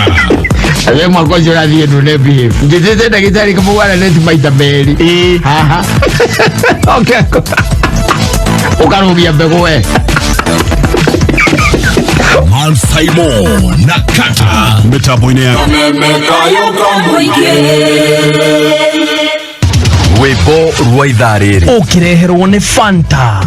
awe mwako ũcio ũrathiĩ ndune behave njĩtĩte ndagĩtarĩ kamũgwara neti maita merĩ haha okay ũkarũgia mbegũ we Man saimo na kata mitambo-inĩ ya Rwĩmbo rwa ithaa rĩrĩ ũkĩreherwo nĩ Fanta.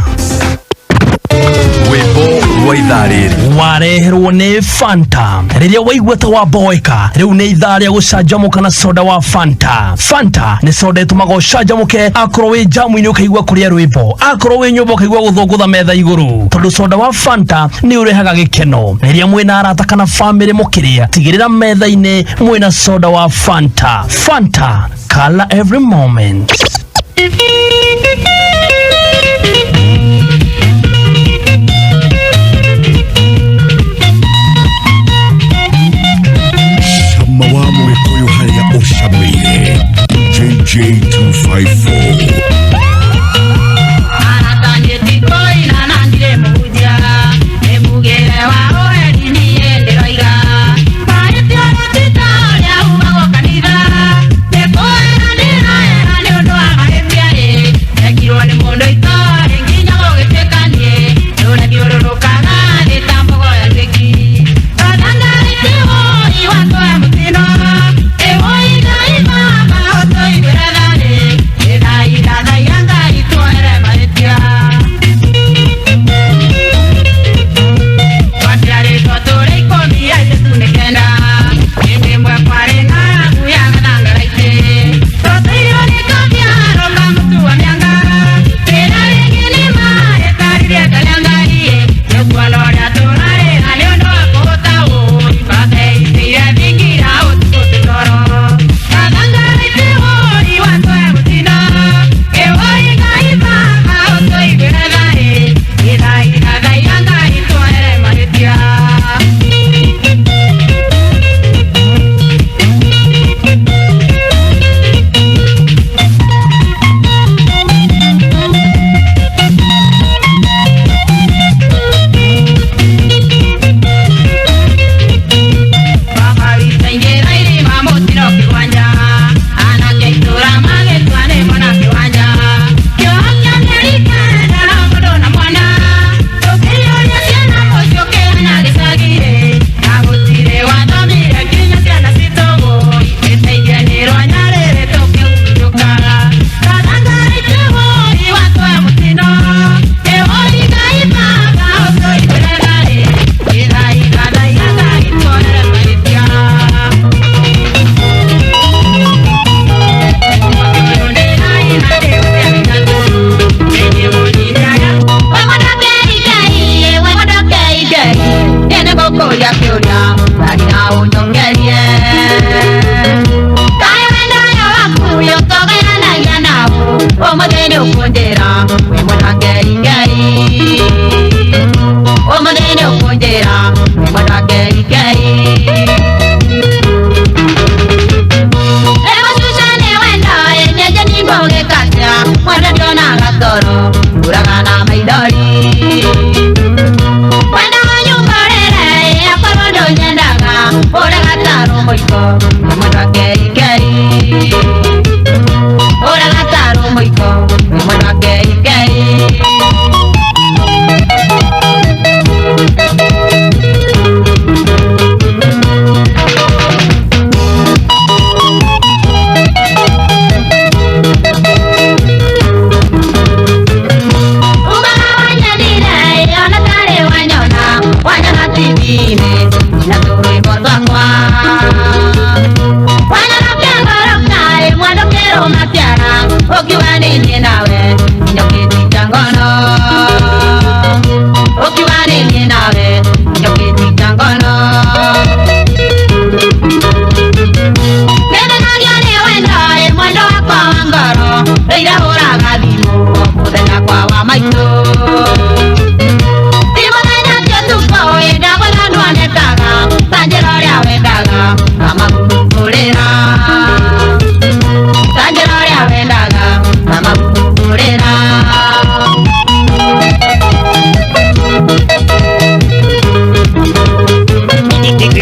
Rwĩmbo rwa ithaa rĩrĩ wareherwo nĩ Fanta. Rĩrĩa waigua ta waboeka, rĩu nĩ ithaa rĩa gũcanjamũka na soda wa Fanta. Fanta nĩ soda ĩtũmaga ũcanjamũke akorwo wĩ jamu-inĩ ũkaigua kũrĩa rwĩmbo, akorwo wĩ nyũmba ũkaigua gũthũngũtha metha igũrũ, tondũ soda wa Fanta nĩ ũrehaga gĩkeno. Rĩrĩa mwĩna arata kana famĩlĩ mũkĩrĩa, tigĩrĩra metha-inĩ mwĩna soda wa Fanta. Fanta, color every moment. JJ254 Ni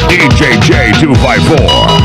DJ 254.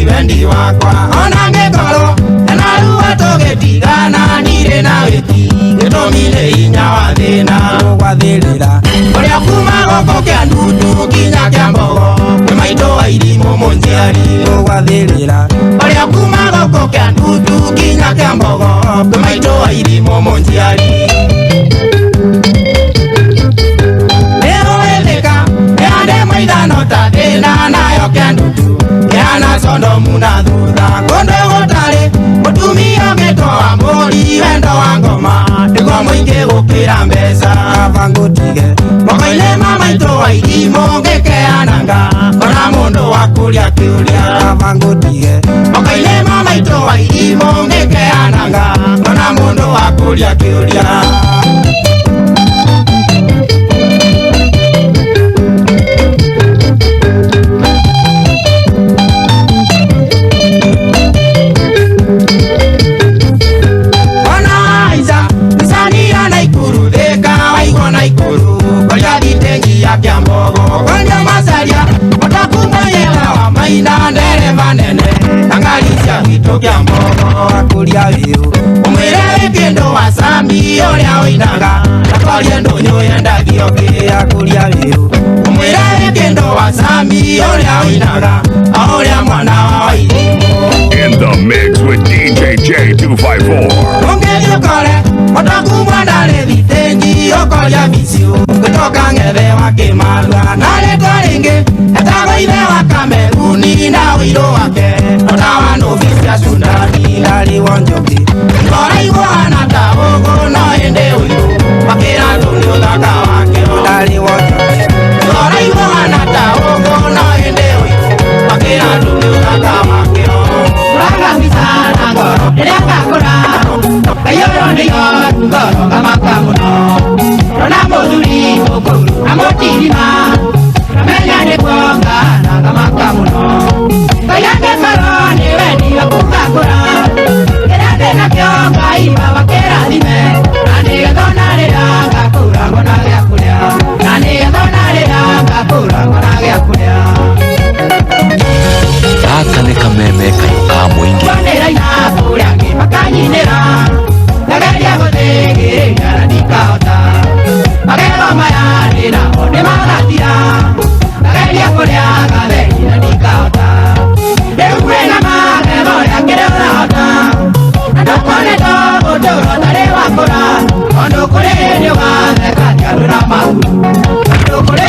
Wendi wakwa ona ngekoro na ruwa togetigana nire na wiki gitomire inya wa thina gwathirira uria kuma goko kia ndutu kinya kia mbogo kwi maito wa irimo munjiari gwathirira uria kuma goko kia ndutu kinya kia mbogo kwi maito wa irimo munjiari eoeleka eande maidano tadena nayo kia ndutu yana sondo muna dhudha kondo gotare mutumia geto wa mbori wendo wa ngoma ndiko mwingi gukira mbesa vangutige mokaile mama ito wa irimo ngekeananga kona mundu wa kuria kiuria vangutige mokaile mama ito wa irimo ngekeananga kona mundu wa kuria kiuria kia mbogo akuria wiu umwire kendo wasambi oria oinaga akoria ndonyo yendagio kia akuria wiu umwire kendo wasambi oria oinaga oria mwana wa irimo. In the mix with DJ J254. Ongeli okore otakumwa ndale vitengi okoria misio kutoka ngeve wa kimalwa nale koringe etago ile wa Kameruni na wilo wake otawa novisia sundani lali wanjoki ngora iguana taogo no ende wilo wakira tulio daka wake lali wanjoki ngora iguana taogo no ende wilo wakira tulio daka wake uraga misana ngoro ndireka kuraro kayoro ndiyo ngoro kama kamuno rona moduri okuru amotirima ramenya ne kwanga na kama kamuno kayake karone wedi akukakura kerade na kyonga iba wakera dime nani gadona le ranga kura gona ya kulia nani gadona le ranga kura gona ya kulia aka ne kameme ka mwingi wanera ina kulia kipakanyinera nagaria gotege gara dikaota magero mayani na one magatira nagaria kulia gabeni na dikaota dewe na magero ya kerota ndokone to odoro tare wakora ondo kore ni wa katia na mahu ondo kore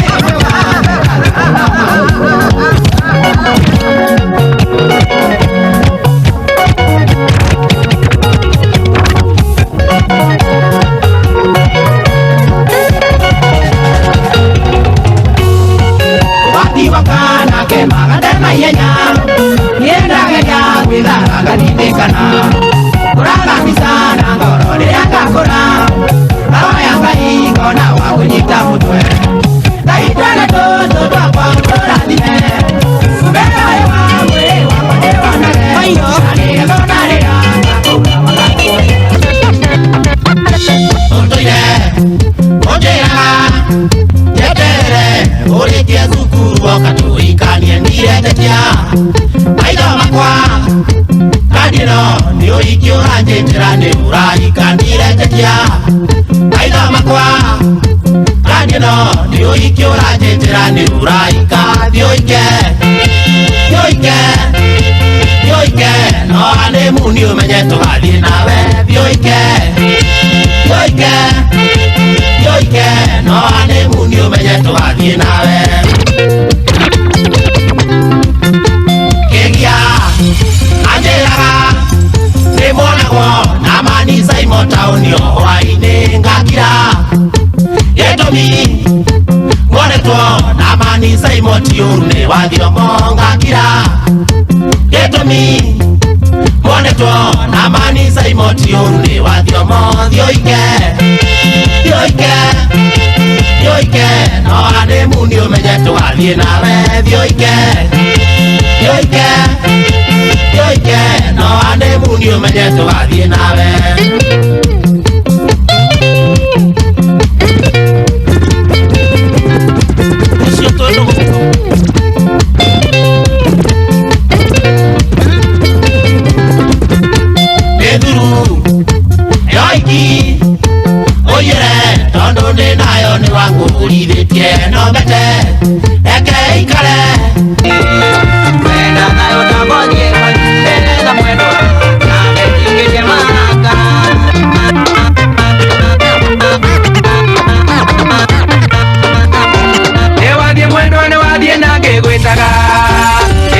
ni wakana ke magadema yenya yenda gaya widara ganidekana kuranga misana ngoro yakakora awa yangai kona wa kunyita mutwe kaitana toto kwa kutora dime kubera wa mwe wa Kadino ni oikio ranjitira ni urahikandire tetia aina makwa. Kadino ni oikio ranjitira ni urahika thioike no ane muni umenye tugathie nawe thioike no ane muni umenye tugathie nawe. Kegia anjeraga ni monagwo na mani saimo taunio hwaini ngakira yetomi monetwo na mani saimo tiune wathiomo ngakira yetomi monetwo na mani saimo tiune wathiomo thioike no ane muni umenye tugathie nawe thioike no ane muni umenye tugathie nawe. Peduru yoiki oyere tondo ni nayo ni wangu ulithetie no bete eke ikale wenda nayo tabonye wenda mwendo na metingeje maka ewadie mwendo ne wadie nage gwetaga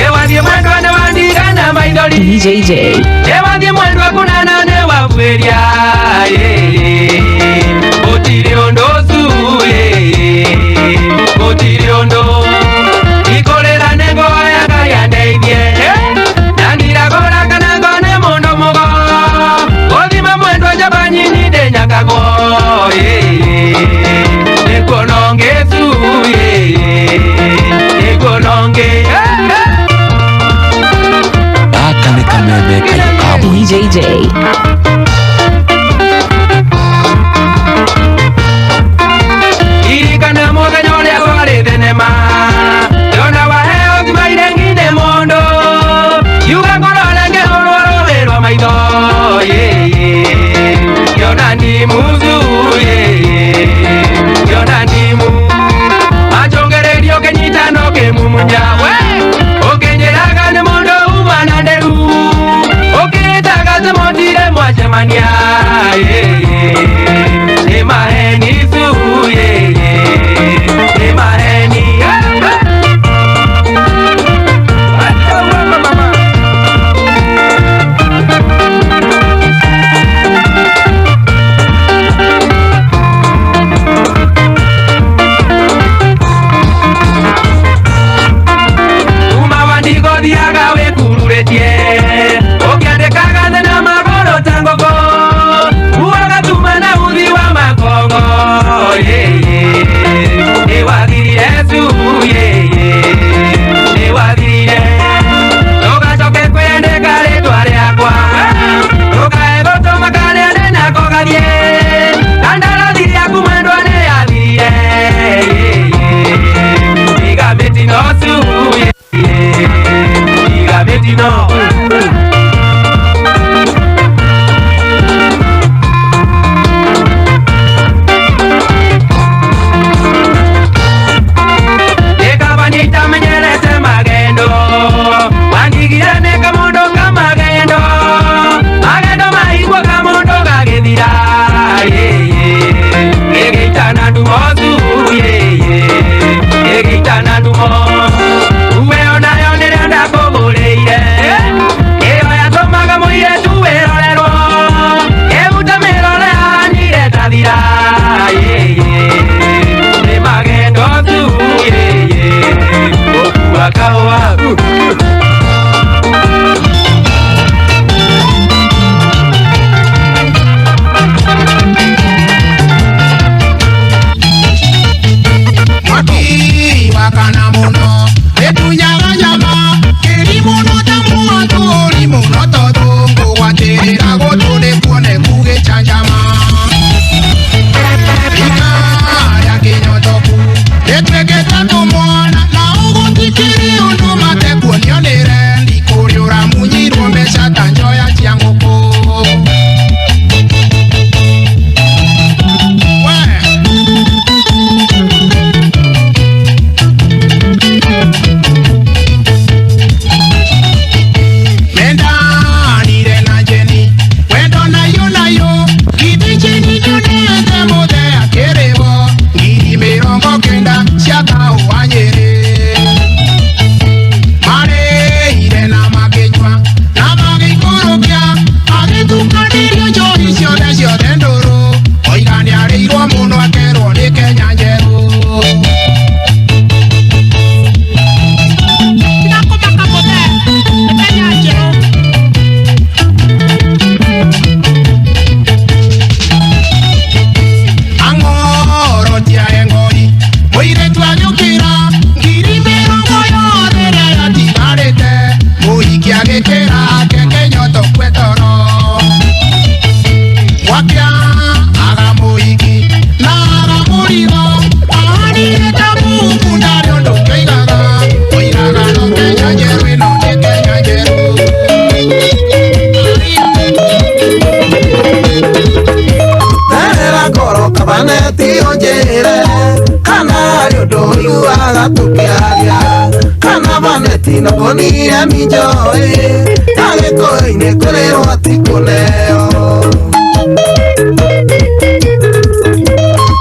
ewadie mwendo ne wandiga na maidoli DJJ ewadie mwendo kunana ne wafueria otiriondozu otiriondo ikolera nego yaga yandeithie nandiragora kana ngone mondo mogo othima mwendo jabanyini de nyakago ekonongezu ekononge Aka ni kameme kayo DJJ irikana moganyo ya gore denema yona waheo kimaire ngine mondo yuga ngorole nge hororo verwa maido yona ni muzu yona ni mu achongererio kenyitano ke mumunya we okenyeraga ne mondo umana nderu okitaga zemotire mwachemania emaheni suye emaheni umawandiko thiaga wekururetie okiandikaga thena magoro tangoko uagatuma na uthi wa makongo ewathirire su ewathirire ugacoke kwendeka ritwa riakwa ukaegotoma karia ndenako gathie kandarathi riaku mwendwa ni yathire iga mitino su iga mitino menyerete magendo wangigira neka mondo magendo maigwa kamondo gagithira egitana ndumozu egitana ndumo uwe onayo nirenda kugureire no koni ya mijoe Tage ko ine kore wati koleo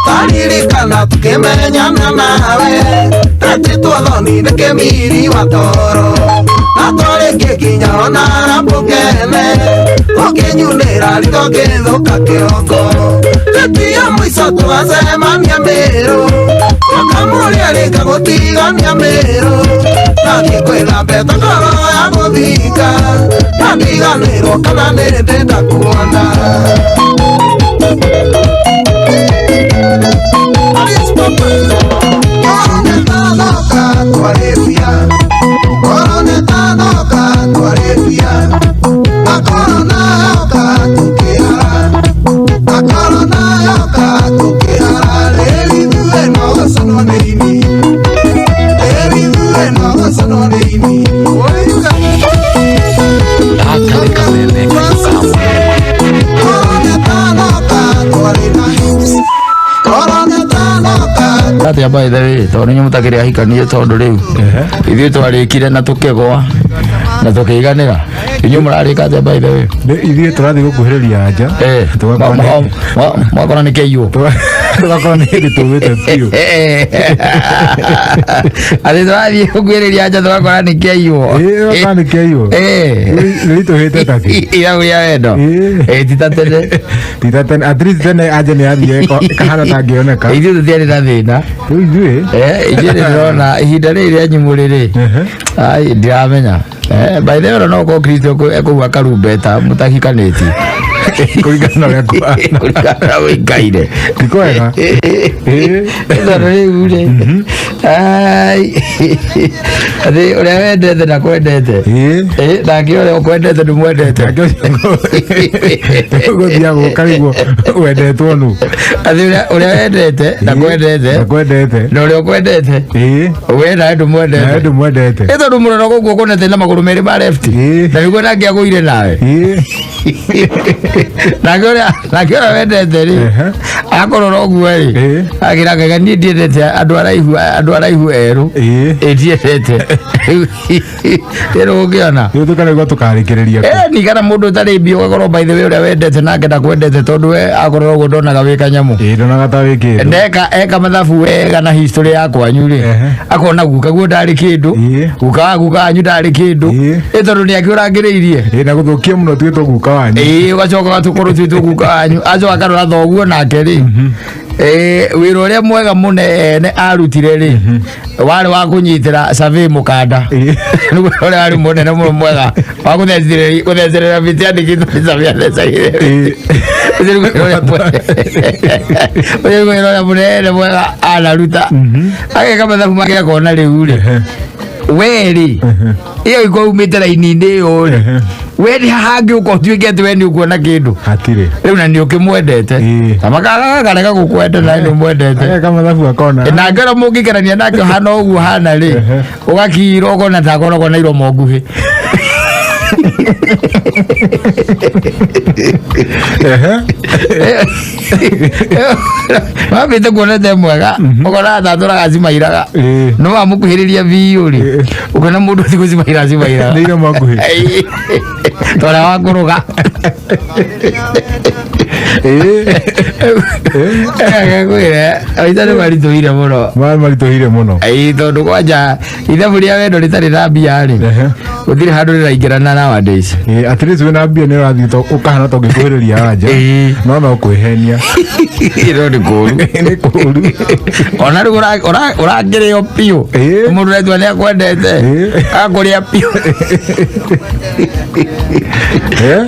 Taririkana tukimenyana nawe Tati tuoloni neke miri watoro Natore kikinya onara pokene Okenyunera liko kethoka kioko Tetia mwiso tuwasemania mero Wakamuria rika gutigania mero Nakikwela beta koro ya guthika Nakiganirwo kana nirindenda kuona Ati by the way to nyo mutakiri ahikanie tondu riu ithuĩ twarĩkire na tũkĩgwa na tũkĩiganĩra inyo mũrarĩka ati by the way ithuĩ tũrathiĩ gũkuhĩrĩria anja mwakora nĩ kĩiyũ tũgakorwo nĩ hĩndĩ tũgĩte biũ atĩ tũrathiĩ gũkuhĩrĩria anja tũgakora nĩ kĩiyũ ũgakora nĩ kĩiyũ rĩu tũhĩte takĩ irabu rĩa wendo tita tene at least tene anja nĩ yathire kahana tangĩoneka ithuĩ tũtiarĩ na thĩna ithuĩ ndĩrona ihinda rĩrĩ rĩa nyimũ rĩrĩ ndiramenya by the way no ko Kristo ekũgua karumbeta mũtahikanĩtie kũringana na kũringana wĩikaire ti kwega ĩthoro rĩu rĩ atĩ ũrĩa wendete na kwendete nake ũrĩa ũkwendete ndũmwendete gũthiaga gũkarigwo wendetwo nũ atĩ ũrĩa wendete na kwendete na ũrĩa ũkwendete we nawe ndũmwendete ĩ tondũ mũrono gũkũ ũkũnete na magũrũ merĩ ma left na nĩguo nake agũire nawe nake ũrĩa wendete rĩ akorora ũguo rĩ agĩrangaga niĩ ndiendete andũ araihu erũ ndiendete rĩu ũngĩona rĩu tũkarigwo tũkarĩkĩrĩria ni kana mũndũ ũtarĩ mbia ũgakorwo by the way ũrĩa wendete nake ndakwendete tondũ we akorora ũguo ndonaga wĩ kanyamũ ndonaga ta wĩ kĩndũ eka mathabu wega na history ya kwanyu rĩ akona guka guo ndarĩ kĩndũ guka wanyu ndarĩ kĩndũ ĩ tondũ nĩake ũrangĩrĩirie na gũthũkia mũno twĩtwo guka wanyu ũgacoka tũkorwo twĩtwo guka wanyu acoka akarora thoguo nake rĩ wĩra ũrĩa mwega mũnene arutire rĩ warĩ wa kũnyitĩra survey mũkanda nĩguo ũrĩa warĩ mũnene mũno mwega wa gũthecerera mĩtĩ andĩkĩtwo nĩ survey athecagĩre ũcio nĩguo wĩra ũrĩa mũnene mwega anaruta ageka mathabu make akona rĩu rĩ weri iyo ikaumĩte raini-inĩ ĩyo rĩ we nĩ hahangĩ ũko tuĩke atĩ we nĩ ũkuona kĩndũ hatirĩ rĩu na nĩ ũkĩmwendete kamakaga karega gũkwenda na nĩ ũmwendete kamathabu akona na ngero mũngĩkerania nake hana ũguo hana rĩ ũgakira ũkona ta akoragwo na iromo nguhĩ wambĩte kuonete mwega ũkona tatũraga cimairaga no wamũkuhĩrĩria biũ rĩ ũkona mũndũ ti gũcimaira cimairaga nĩ iromo nguhĩ tũrĩa wakũrũga agakwĩre aita nĩ maritũhire mũno maritũhire mũno tondũ kwanja ithabu rĩa wendo rĩtarĩ na mbia rĩ gũtirĩ handũ rĩraingĩrana nowadays at least wĩna mbia nĩ ũrathiĩ ũkahana ta ũngĩkuhĩrĩria anja no kwĩhenia ĩno nĩ kũũru nĩ kũũru ona rĩu ũrangĩrĩo biũ mũndũ ũretua nĩ akwendete agakũrĩa biũ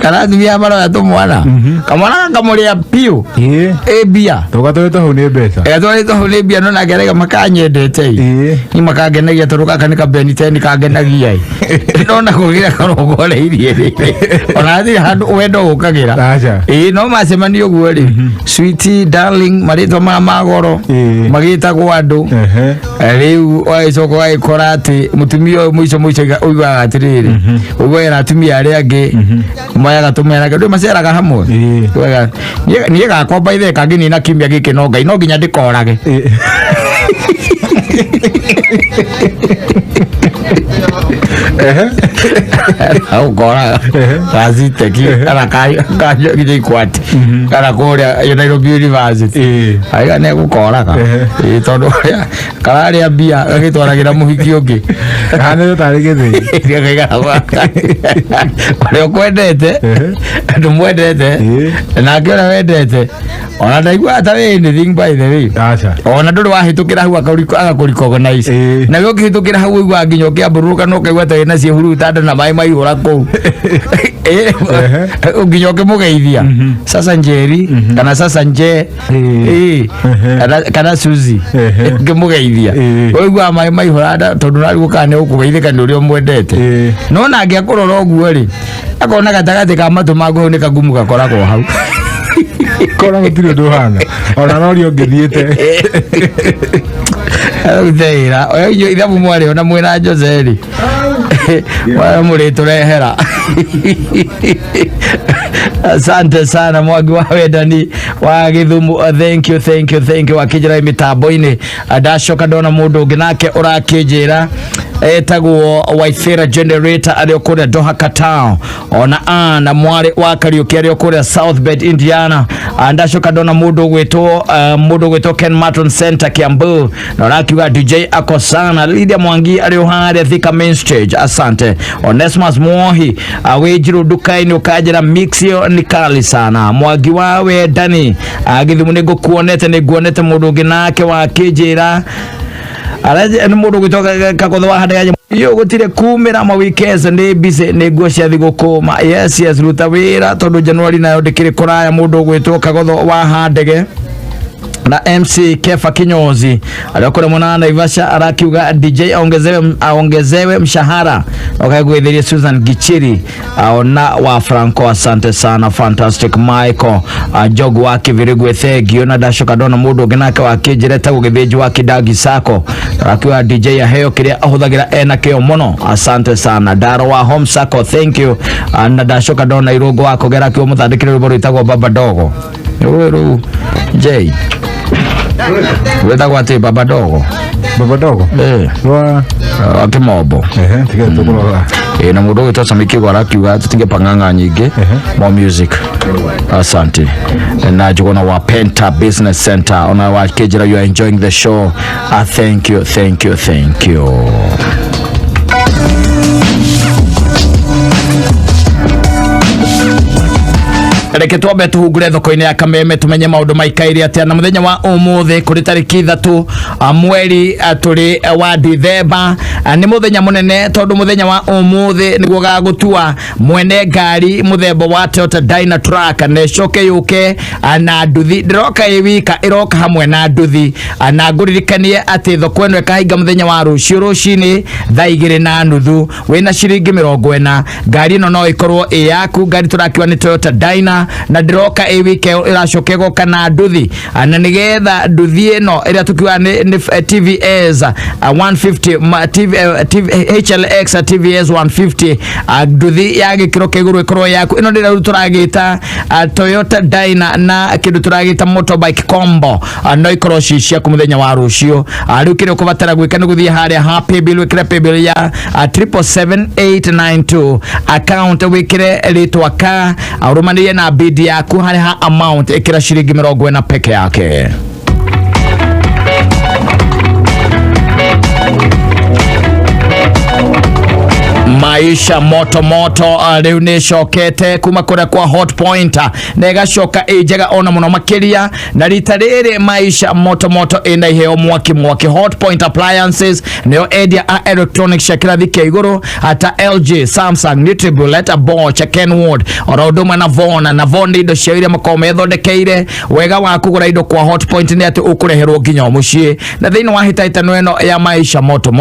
kana atumia maroya tũmwana kamwana gakamũrĩa biũ ĩ mbia tũgatwarĩtwo hau nĩ mbeca gatwarĩtwo hau nĩ mbia no nake arega makanyendete ni makangenagia tondũ gaka nĩ kabeni teni kangenagia ndona kũgĩra karongoreirie rĩ ona thĩ handũ wendo ũkagĩra no macemania ũguo rĩ sweetie darling marĩtwa maya magoro magĩtagwo andũ rĩu ũgagĩcoka ũgagĩkora atĩ mũtumia ũyũ mũico ũiguaga atĩrĩrĩ ũguoera atumia arĩa angĩ moyaga tũmena ndũĩ maceraga hamwe niĩ gakomba ithe kangĩnina kiumia gĩkĩ no Ngai no nginya ndĩkorage au kora kazi teki kana kajo gije kwati kana korea Nairobi University aiga ne gukora ka tondu karari abia agitwaragira muhiki ungi hane tari githii gaiga kwendete andu mwendete na ngiona wendete ona ndaigua ata we anything by the way acha ona nduri wahitukira hau agakuricognize na we ukihitukira hau igwa nginyo kiamburuka no kaigua ta ina cie hurutanda na mai mai ura ku nginyo kimugeithia sasa njeri kana sasa nje kana suzi ngimugeithia oigwa mai mai huranda tondu nari gukane ukugeithika ni urio mwendete no na ngiakurora oguo ri akona gatagati ka matu mago ni kagumu gakoragwo hau kora gutire nduhana ona no rio ngithiete Utheira oyo ithabu mwari ona mwira Joseri wala muri turehera asante sana Mwangi wa wendani wa Githumu thank you akijira mitambo-ini adashoka ndona mundu ungi nake urakijira etagwo Waithira generator ario kuria Doha Qatar ona na mwari wa Kariuki ario kuria South Bend Indiana andashoka ndona mundu gwetwo Ken Martin Center Kiambu na rakiwa DJ akosana Lydia Mwangi ario haria Thika Main Stage asante Onesmus Mwohi awejiru dukaini ukajira mixio ni kali sana Mwangi wa wendani Githumu ni nguonete mundu ungi nake wa kijira alaje ni mundu gwitoka kakotho wa hadaga yo gutire kumira ma weekends ni busy ni guo cia thigukuma yes ruta wira tondu January nayo ndikiri kuraya mundu gwitoka kakotho wa handege na MC Kefa Kinyozi aliyokora mwana Naivasha arakiuga DJ aongezewe mshahara wakagwethiria Susan Gichiri na wa Franco asante sana fantastic Michael jogu wake virigwe thegio na dashoka dona mundu ginaka wakijireta gugithiji wa Kidagi Sako arakiuga DJ aheo kiria ahuthagira ena kio muno asante sana Daro wa Home Sako thank you na dashoka dona irogo wako gerakio muthandikire ruboro itagwo Baba Dogo Uru J weta kwate Baba Dogo wa akimobo tige tukurola na mundu gwetwo Mikigwa arakiuga tutige panganga nyingi more music asante na jugona wa Penta Business Center ona wa kijira you are enjoying the show thank you reke twambe tuhungure thoko-ini ya Kameme tumenye maundu maikaire atia na muthenya wa umuthi kuri tariki 3 mweri turi wa Dithemba ni muthenya munene tondu muthenya wa umuthi niguo gagutua mwene ngari muthemba wa Toyota Dyna Truck ne coke yuke na nduthi ndiroka iwika iroka hamwe na nduthi na nguririkanie ati thoko eno ikahinga muthenya wa rucini thaa 2:30 wina ciringi 40 ngari ino no ikorwo yaku ngari turakiwa ni Toyota Dyna na ndiroka iwike iracoke goka na nduthi na nigetha nduthi ino iria tukiwa ni TVS 150 HLX TVS 150 nduthi ya gikiro kiguru ikorwo yaku ino ndira turagita Toyota Dyna na kindu turagita motorbike combo no ikorwo ciccia ku muthenya wa rucio riu kire kubatara gwika ni guthie haria happy bill wikire paybill ya 77892 account wikire ritwa ka arumaniye na bid yaku hari ha amount ikira ciringi 40 peke yake. Maisha moto riu ni cokete kuma kuria kwa hot point na igacoka ijega ona muno makiria na rita riri maisha moto ina iheo mwaki hot point appliances neo edia electronics shakira thike iguru ata LG Samsung Nutribullet Bosch Kenwood orodoma na Von indo ciaire makome thondekeire wega wa kugura indo kwa hot point ni ati ukureherwo nginya mucii na thiini wa hitaitano eno ya maisha moto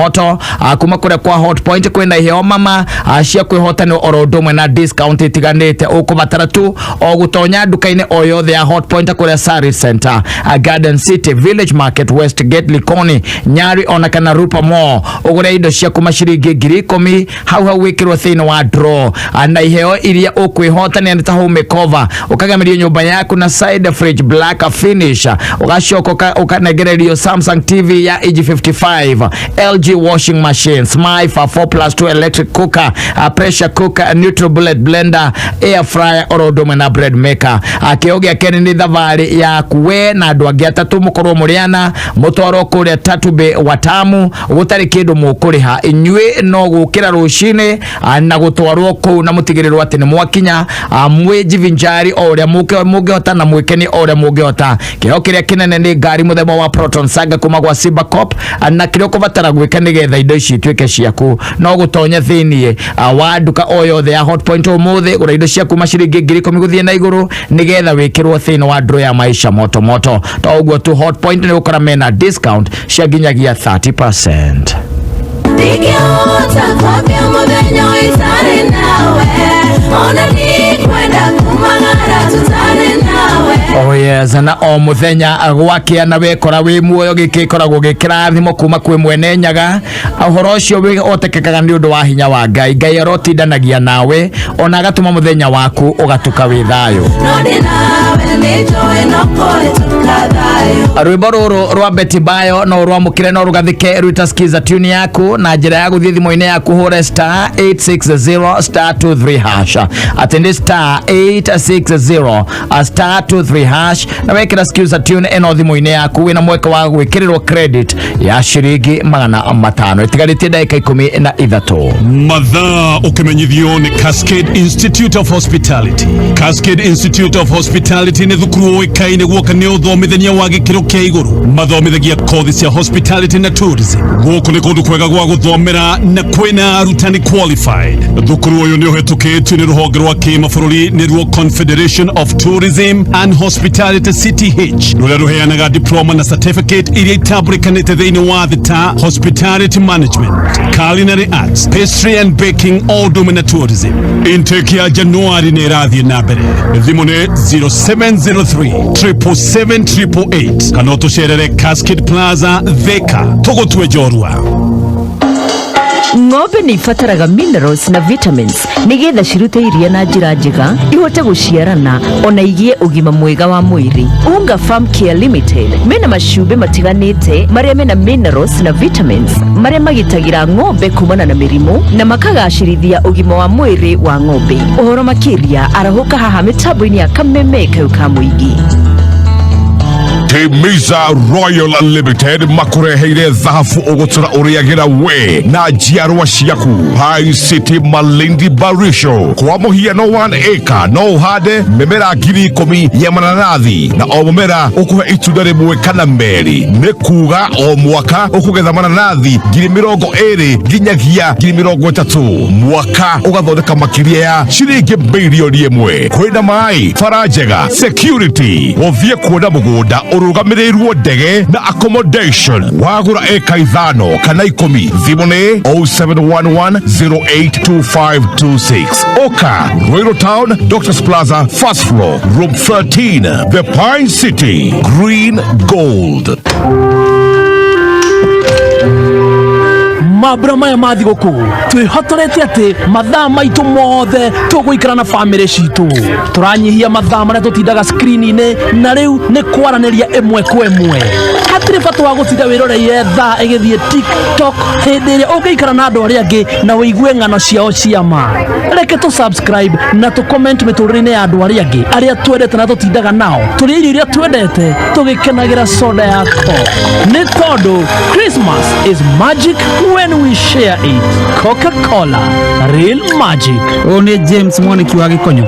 kuma kuria kwa hot point kwina iheo mama acia kwihotana orodumwe na discount itiganite ukubatara tu ogutonya duka-ini o yothe ya hot point kuria Sari Center Garden City Village Market Westgate Likoni Nyari ona kana Rupa Mall ugure indo cia kuma ciringi 10,000 hau wikirwo thiini wa draw na iheo iria ukwihotana ni ta home cover ukagamiria nyumba yaku na side fridge black finish ugacoka ukanegererio Samsung TV ya age 55 LG washing machine Smile 4+2 electric cooker, pressure cooker, neutral bullet blender, air fryer orodo na bread maker. Akioge akeni ni thavari ya kuwe na andu angi atatu mukorwo muriana mutwaro kuria Tatube Watamu gutari kindu mukuriha inywe no gukira rucine na gutwarwo ku na mutigirirwo ati ni mwakinya mweji vinjari oria mugehota na mwikeni oria mugehota. Kiro kiria kinene ni ngari muthemba wa Proton Saga kuma gwa Simba Cop na kirio kubatara gwika nigetha indo ici twike ciaku no gutonya thinie wa nduka oyothe ya Hotpoint umuthi gura indo ciaku maciringi 10,000 guthie na iguru nigetha wikirwo thini wa draw ya maisha moto moto. To uguo tu Hotpoint ni ukora mena discount cia ginyagia 30%. Oh yes, na o muthenya gwakia na wekora wi muoyo gikikoragwo gikirathimo kuma kwi mwene nyaga. Uhoro ucio wi otekekaga ni undu wa hinya wa Ngai. Ngai arotindanagia nawe ona agatuma muthenya waku ugatuka wi thayo. Rwimbo ruru rwa Betty Bayo no rwa mukire no rugathike rwitaskiza tune yaku na njira ya guthie thimo-ini yaku hore star 860 star 23 hash atende star 860 star 23 hash na wekira skiza tune eno thimo-ini yaku wina mweka wa gwikirirwo credit ya shiringi 500 itigarite dakika 13 mathaa ukimenyithio ni Cascade Institute of Hospitality. Cascade Institute of Hospitality ni thukuru oikaine gwoka ni uthomithania wa gikiro kia iguru mathomithagia kothi cia hospitality na tourism. Gwoku ni kundu kwega gwa guthomera na kwina arutani qualified. Thukuru uyu ni uhetukitio ni ruhonge rwa kimabũrũri ni ruo Confederation of Tourism and Hospitality CTH ruria ruheanaga diploma na certificate iria itambulikanite thiini wa thita hospitality management, culinary arts, pastry and baking, all domain tourism. Intake ya Januari ni irathie na mbere. Thimu ni 0703 777 kana utucerere Cascade Plaza Thika tugutwe Jorua. Ng'ombe ni ibataraga minerals na vitamins nigetha cirute iria na njira njega ihote guciarana ona igie ugima mwega wa mwiri. Unga Farm Care Limited mena macumbi matiganite maria mena minerals na vitamins maria magitagira ng'ombe kumana na mirimu na makagacirithia ugima wa mwiri wa ng'ombe. Uhoro makiria arahuka haha mitambo-ini ya Kameme ka muigi. Timiza Royal Unlimited makureheire thahabu ugutura uriagira we na njiarwa ciaku. Pine City Malindi Barisho kwa muhiano 1 acre no uhande mimera 10,000 ya mananathi na o mumera ukuhe itunda rimwe kana meri. Ni kuga o mwaka ukugetha mananathi 20 nginyagia 30 mwaka ugathondeka makiria ya ciringi bilioni 1. Kwina mai farajega security othie kuona mugunda urugamirirwo ndege na accommodation. Wagura eka 5 kana 10 thimu ni 0711082526. Oka Royal Town Doctors Plaza first floor room 13 The Pine City Green Gold. mabura maya mathi guku twihotorete ati mathaa maitu mothe tuguikara na family citu turanyihia mathaa maria tutindaga screen-ini na riu ni kwaraniria imwe kwa imwe hatire bata wa gutinda wiroreire thaa igithie TikTok hindi iria ungiikara na andu aria angi na wigue ng'ano ciao cia ma. Reke tu subscribe na tu comment miturire-ini ya andu aria angi aria twendete na tutindaga nao turi irio iria twendete tugikenagira soda yako ni tondu Christmas is magic when we share it. Coca-Cola, real magic. One James mwaniki wa Gikonyo.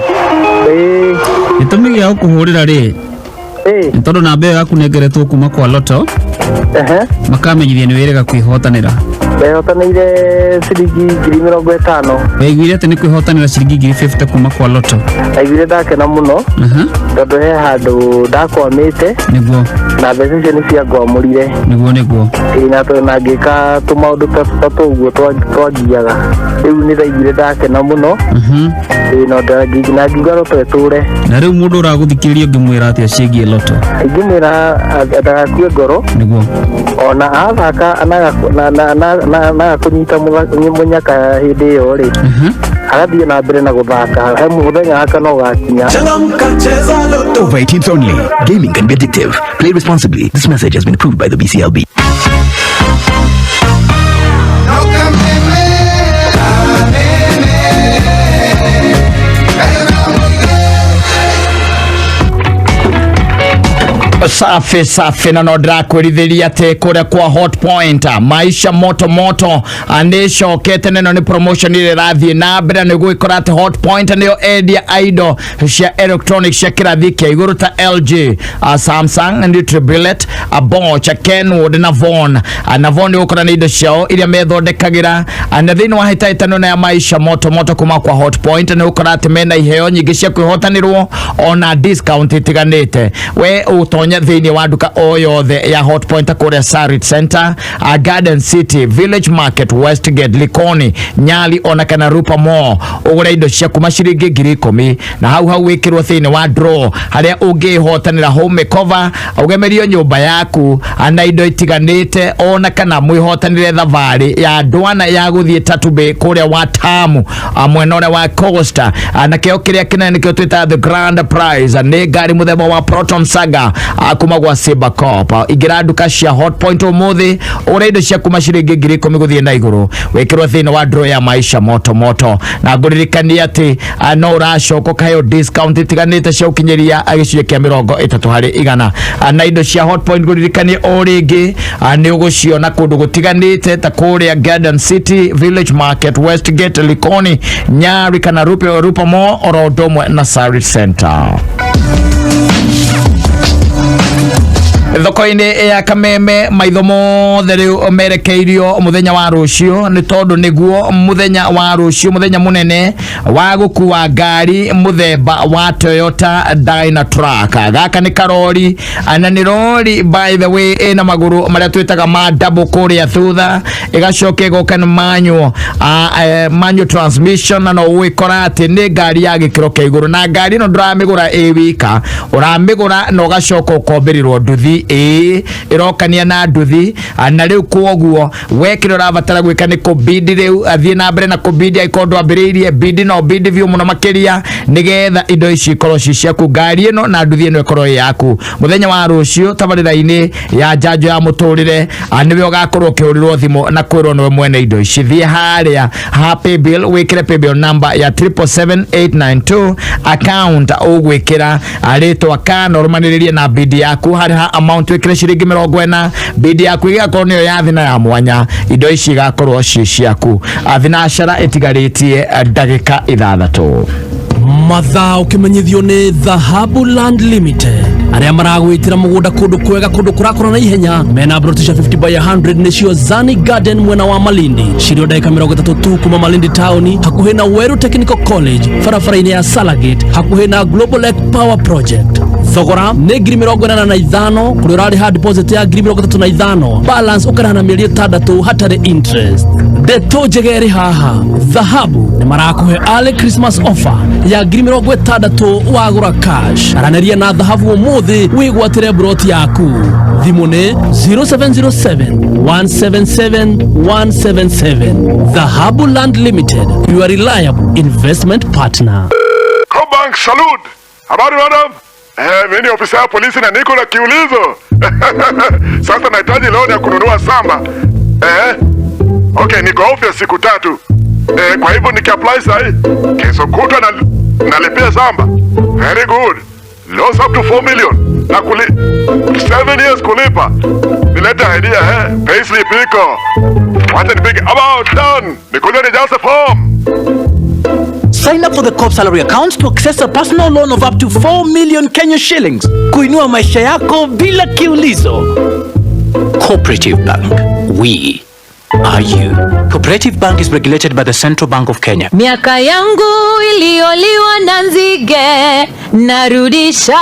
Nitumigia ukuhurira ri. Ntondo na mbeo yaku nengeretwo kuma kwa Lotto. Makamenyithia ni wirega kwihotanira. Behotanire ciringi 50,000. Weiguire ati ni kwihotanira ciringi 50 kuma kwa Lotto. Aiguire ndakena muno. Tondu he handu ndakwamite. Niguo. Na mbeca icio ni cia ngwamurire. Niguo. Na to na ngika tumaundu tatu uguo twangiaga. Riu ni ndaiguire ndakena muno. No na ngiuga Lotto eture. Na riu mundu uraguthikiriria ngimwira ati aciengie Lotto. Ngimwira atagakue ngoro. Niguo. Ona athaka na kunyita munyaka hindi iyo ri agathie na mbere na guthaka he muthenya haka no gakinya. Over 18s only. Gaming can be addictive. Play responsibly. This message has been approved by the BCLB. Safi safi na nodra kurithiria te kuria kwa hot point maisha moto moto andisho kete neno ni promotion ile rathi na mbere ni guikorate hot point niyo edia ido cia electronic cia kirathi kia iguru ta LG Samsung and Tribullet Bosch Kenwood na Von ni ukora ni ido ciao iria methondekagira na thini wa hitaitano na maisha moto moto kuma kwa hot point ni ukorate mena iheo nyingi cia kwihotanirwo ona discount itiganite we utonya thini wa duka oyothe ya hot point kuria Sarit Center Garden City Village Market Westgate Likoni Nyali ona kana Rupa Mall ugura indo cia kuma ciringi 10,000 na hau wikirwo thini wa draw haria ungihotanira home makeover ugemerio nyumba yaku na indo itiganite ona kana mwihotanire thavari ya ndwana ya guthie Tatube kuria wa Tamu mwena wa Costa na kio kiria kinene kio twita the grand prize ni gari muthemba wa Proton Saga kuma gwa Saber Corp igira duka cia hot point umuthi ura indo cia kuma ciringi 10,000 guthie na iguru wikirwo thini wa draw ya maisha moto moto na nguririkania ati no uracoko kayo discount itiganite cia ukinyeria agicuje kia 30% na indo cia hot point nguririkania o ringi ni uguciona kundu gutiganite ta kuria Garden City Village Market Westgate Likoni Nyari kana Rupa Mall orodomwe na Sarit Center. Thoko-ini ya Kameme maitho mothe riu merekeirio muthenya wa rucio ni tondu niguo muthenya wa rucio muthenya munene wa gukua ngari muthemba wa Toyota Dyna-Truck gaka ni karori na ni rori by the way ina maguru maria twitaga ma double kuria thutha igacoke goka ni manual transmission na no wikora ati ni ngari ya gikiro kia iguru na ngari no ndramigura wika uramigura no gacoka ukomberirwo nduthi irokania na nduthi na riu koguo wekiro rabatara gwika ni kubidi riu athie na mbere na kubidi ikondo ambiririe bidi no bidi vyo muno makiria nigetha indo ici ikorwo ciaku ngari ino na nduthi ino ikorwo yaku muthenya wa rucio tabarira-ini ya njanjo ya muturire niwe ugakorwo kiurirwo thimu na kwirwo no mwene indo ici thie haria happy bill wikire pay bill number ya 77892 account ugwikira aritwa kana rumaniririe na bidi yaku haria amount wikire ciringi 40 bidi yaku igakorwo niyo ya thina ya mwanya indo ici igakorwo ciaku thinashara itigaritie ndagika 6 mathaa ukimenyithio ni Dhahabu Land Limited aria maragwitira mugunda kundu kwega kundu kurakora na ihenya mena brotisha 50/100 nicio Zani Garden mwena wa Malindi cirio dakika 30 tu kuma Malindi town hakuhi na Weru Technical College farafara-ini ya Salagate hakuhi na Global Lake Power Project thogora ni 45,000 kuri urari ha deposit ya 35,000 balance ukara na mieri 6 hatari interest deto jegeri haha Dhahabu ni marakuhe early Christmas offer ya 60,000 wagura cash araneria na Dhahabu umuthi wigwatire broti yaku thimu ni 0707-177-177 Dhahabu Land Limited, your reliable investment partner. Bank salute. Habari madam? Mimi ni ofisa ya polisi na niko na kiulizo. Sasa nahitaji loan ya kununua samba. Okay, niko office siku 3. Kwa hivyo nikiapply sahi, kesho kutwa nalipia samba. Very good. Loans up to 4 million. Na 7 years kulipa. Nilete idea payslip iko. Wacha nipige about done. Nikuja nijaze form. Sign up for the COP salary account to access a personal loan of up to 4 million Kenya shillings. Kuinua maisha yako bila kiulizo. Cooperative Bank. We are you. Cooperative Bank is regulated by the Central Bank of Kenya. Miaka yangu ilioliwa na nzige narudisha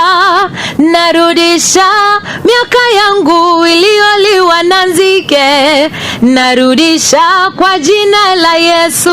miaka yangu ilioliwa na nzige narudisha kwa jina la Yesu.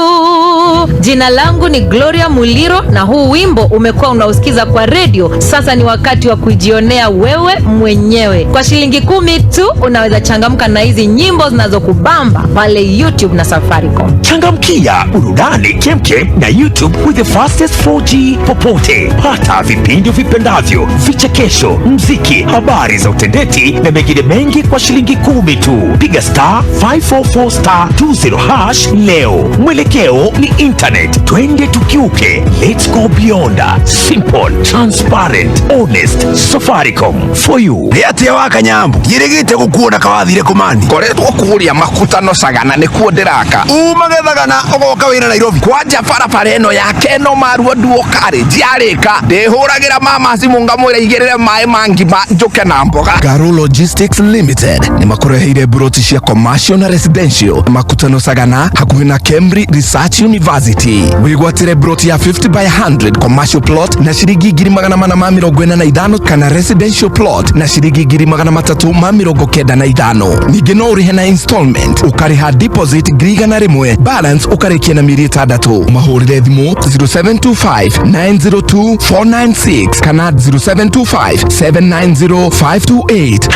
Jina langu ni Gloria Muliro na huu wimbo umekuwa unausikiza kwa radio. Sasa ni wakati wa kujionea wewe mwenyewe. Kwa shilingi 10 tu unaweza changamka na hizi nyimbo zinazokubamba pale YouTube na Safaricom. Changamkia burudani kemkem na YouTube with the fastest 4G popote. Pata vipindi vipendavyo, vichekesho, mziki, habari za utendeti na mengine mengi kwa shilingi 10 tu. Piga star 544 star 20 hash leo. Mwelekeo ni internet. Twende tukiuke. Let's go beyond. Simple, transparent, honest. Safaricom for you. Yate wa Kanyambu yirigite gukuona kawathire kumani koretwo kuria makutano sagana ni kuo ndiraka umagethaga ogoka wira Nairobi kwanja barabara eno yake no maruo nduokare jiarika ndihuragira mama simu ngamwira igirire mai mangi njuke na mboga. Garo Logistics Limited ni makureheire broti cia commercial na residential makutano sagana hakuhi na Cambridge Research University. Wigwatire broti ya 50 by 100 commercial plot na shiringi 445 kana residential plot na shiringi 395. Ningi no urihe na installment ukariha deposit grigana rimwe balance ukarikia na miri 6. Mahurire thimu 0725 902 496 kana 0725 790 528.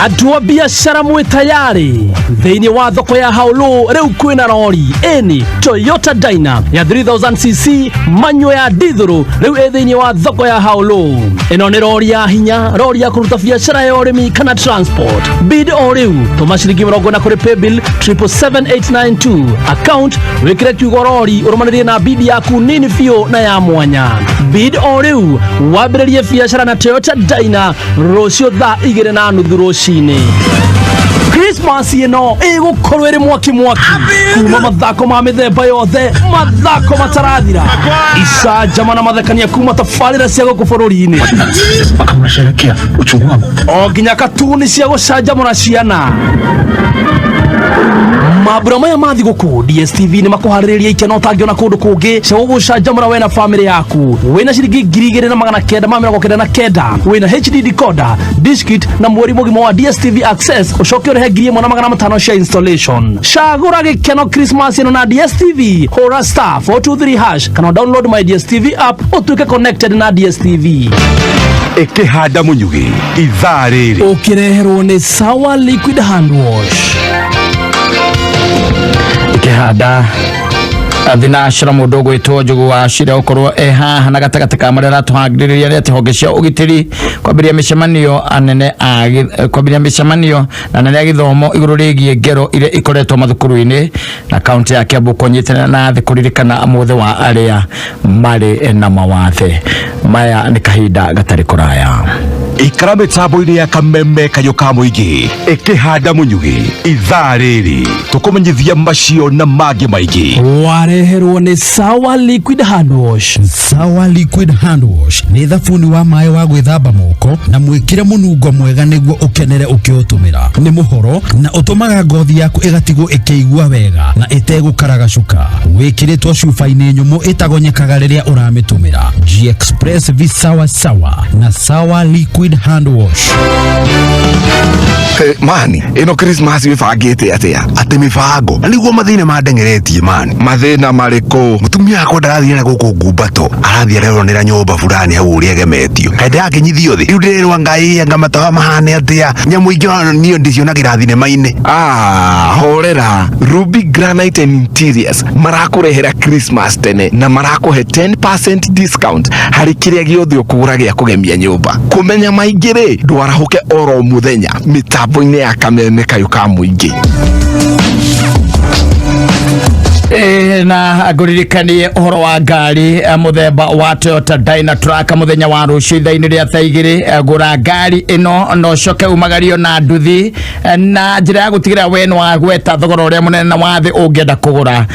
Andũ a biacara mwĩ tayari thĩinĩ wa thoko ya Haulu rĩu kwĩna rori eni Toyota Dyna ya 3000cc manyo ya dithũrũ rĩu thĩinĩ wa thoko ya Haulu. Ĩno nĩ rori ya hinya, rori ya kũruta biacara ya ũrĩmi kana transport. Bid o rĩu tũma ciringi 40 kũrĩ paybill 77892 account wĩkĩre kiugo rori ũrũmanĩrie na bid yaku nini biũ na ya mwanya. Bid o rĩu wambĩrĩrie biacara na Toyota Dyna rũciũ thaa 2:30 rũciinĩ. Christmas ino igukorwo iri mwaki kuma mathako ma mithemba yothe, mathako matarathira, icanjama na mathekania kuma tabarĩra cia gũkũ bũrũri-inĩ makamũcerekea uchungu wangu o nginya katuni cia gũcanjamũra ciana. Mabura maya ma thigũkũ DSTV nĩ makuharĩrĩria ikeno ũtangĩona kũndũ kũngĩ cia gũgũcanjamũra we na family yaku. Wĩna ciringi 2,999 wĩna HD decoder, dish kit na mweri mũgima wa DSTV access ũcoke ũrĩhe 1,500 cia installation. Cagũra gĩkeno Christmas ĩno na DSTV, hũra star 423 hash kana download my DSTV app ũtuĩke connected na DSTV. Ikihanda munyugi ithaa rĩrĩ ũkĩreherwo nĩ Sawa Liquid Hand Wash. Ikihanda athina shira mundu gwitwo Njugu wa Shira ukorwo haha na gatagati ka marera tuhagiriria rete honge cia ugitiri kwambiria mishemanio anene kwambiria mishemanio na anene githomo iguru rigie ngero ire ikoretwo mathukuru-ini na kaunti ya Kiambu konyitana na thikuririkana amothe wa aria mari na mawathe maya ni kahinda gatari kuraya. Ikara mitambo-ini ya Kameme kayuka muingi ikihanda munyugi ithaa rĩrĩ tukumenyithia macio na mangĩ maingĩ. Wareherwo nĩ Sawa Liquid Hand Wash. Sawa Liquid Hand Wash nĩ thabuni wa maĩ wa gwĩthamba moko na mwĩkĩre mũnungo mwega nĩguo ũkenere ũkĩũtũmĩra. Nĩ mũhoro na ũtũmaga ngothi yaku ĩgatigwo ĩkĩigua wega na ĩtegũkaraga cuka. Wĩkĩrĩtwo cuba-inĩ nyũmũ ĩtagonyekaga rĩrĩa ũramĩtũmĩra. G-Express vi Sawa Sawa na Sawa Liquid Hand Wash. Mani, ino Christmas wibangite atia ati mibango niguo mathina mandengeretie mani. Mathina mariko mutumia akwa ndarathie na guku ngumbato arathie areronera nyumba fulani hau uria gemetio kainde akinyithio thi riu ndirwa ngai anga matawa mahane atia nyamu ingi niyo ndicionagira thinema-ini. Horera Ruby Granite and Interiors marakurehera Christmas tene na marakuhe 10% discount hari kiria giothe ukugura gia kugemia nyumba. Kumenya maingi ri ndwarahuke oro muthenya mitambo-ini ya Kameme kayuka muingi. Na aguririkanie uhoro wa ngari muthemba wa Toyota Dyna Truck muthenya wa rucio ithaa-ini ria thaa 2 gura ngari ino no coke umagario na nduthi na njira ya gutigira we no agweta thogora uria munene na wathi ungienda kugura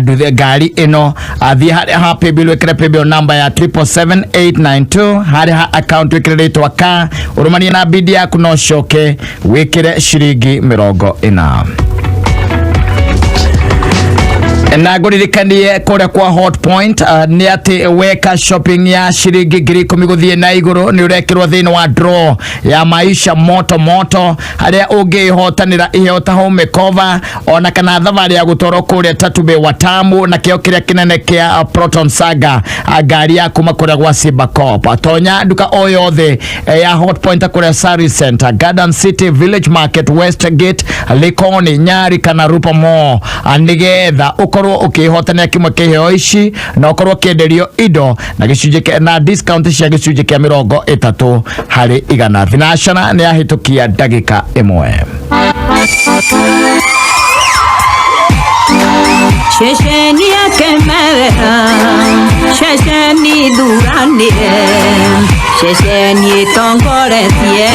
nduthi ngari ino athie ha paybill wekere paybill number ya 77892 hari ha account wekere ritwa ka urumania na bidi yaku no coke wekere ciringi 40. Na guririkanie kuria kwa Hot Point ni ati weka shopping ya shiringi 10,000 guthie na iguru ni urekirwo thiini wa draw ya maisha moto moto haria ungihotanira ihota home cover ona kana thavari ya gutoro kuria Tatube Watamu na kio kiria kinene kia Proton Saga ngari ya kuma kuria gwa Simba Corp. Tonya duka o yothe ya Hot Point kuria Sari Center, Garden City, Village Market, Westgate, Likoni, Nyari kana Rupa Mall nigetha uko ukorwo ukihotania kimwe kiheo ici na ukorwo kienderio indo na gicunje na discount cia gicunje kia 30 hari igana. Vinashana ni ahitukia dagika imwe. Shesheni ya KAMEME-FM, shesheni duranie, shesheni tongoretie,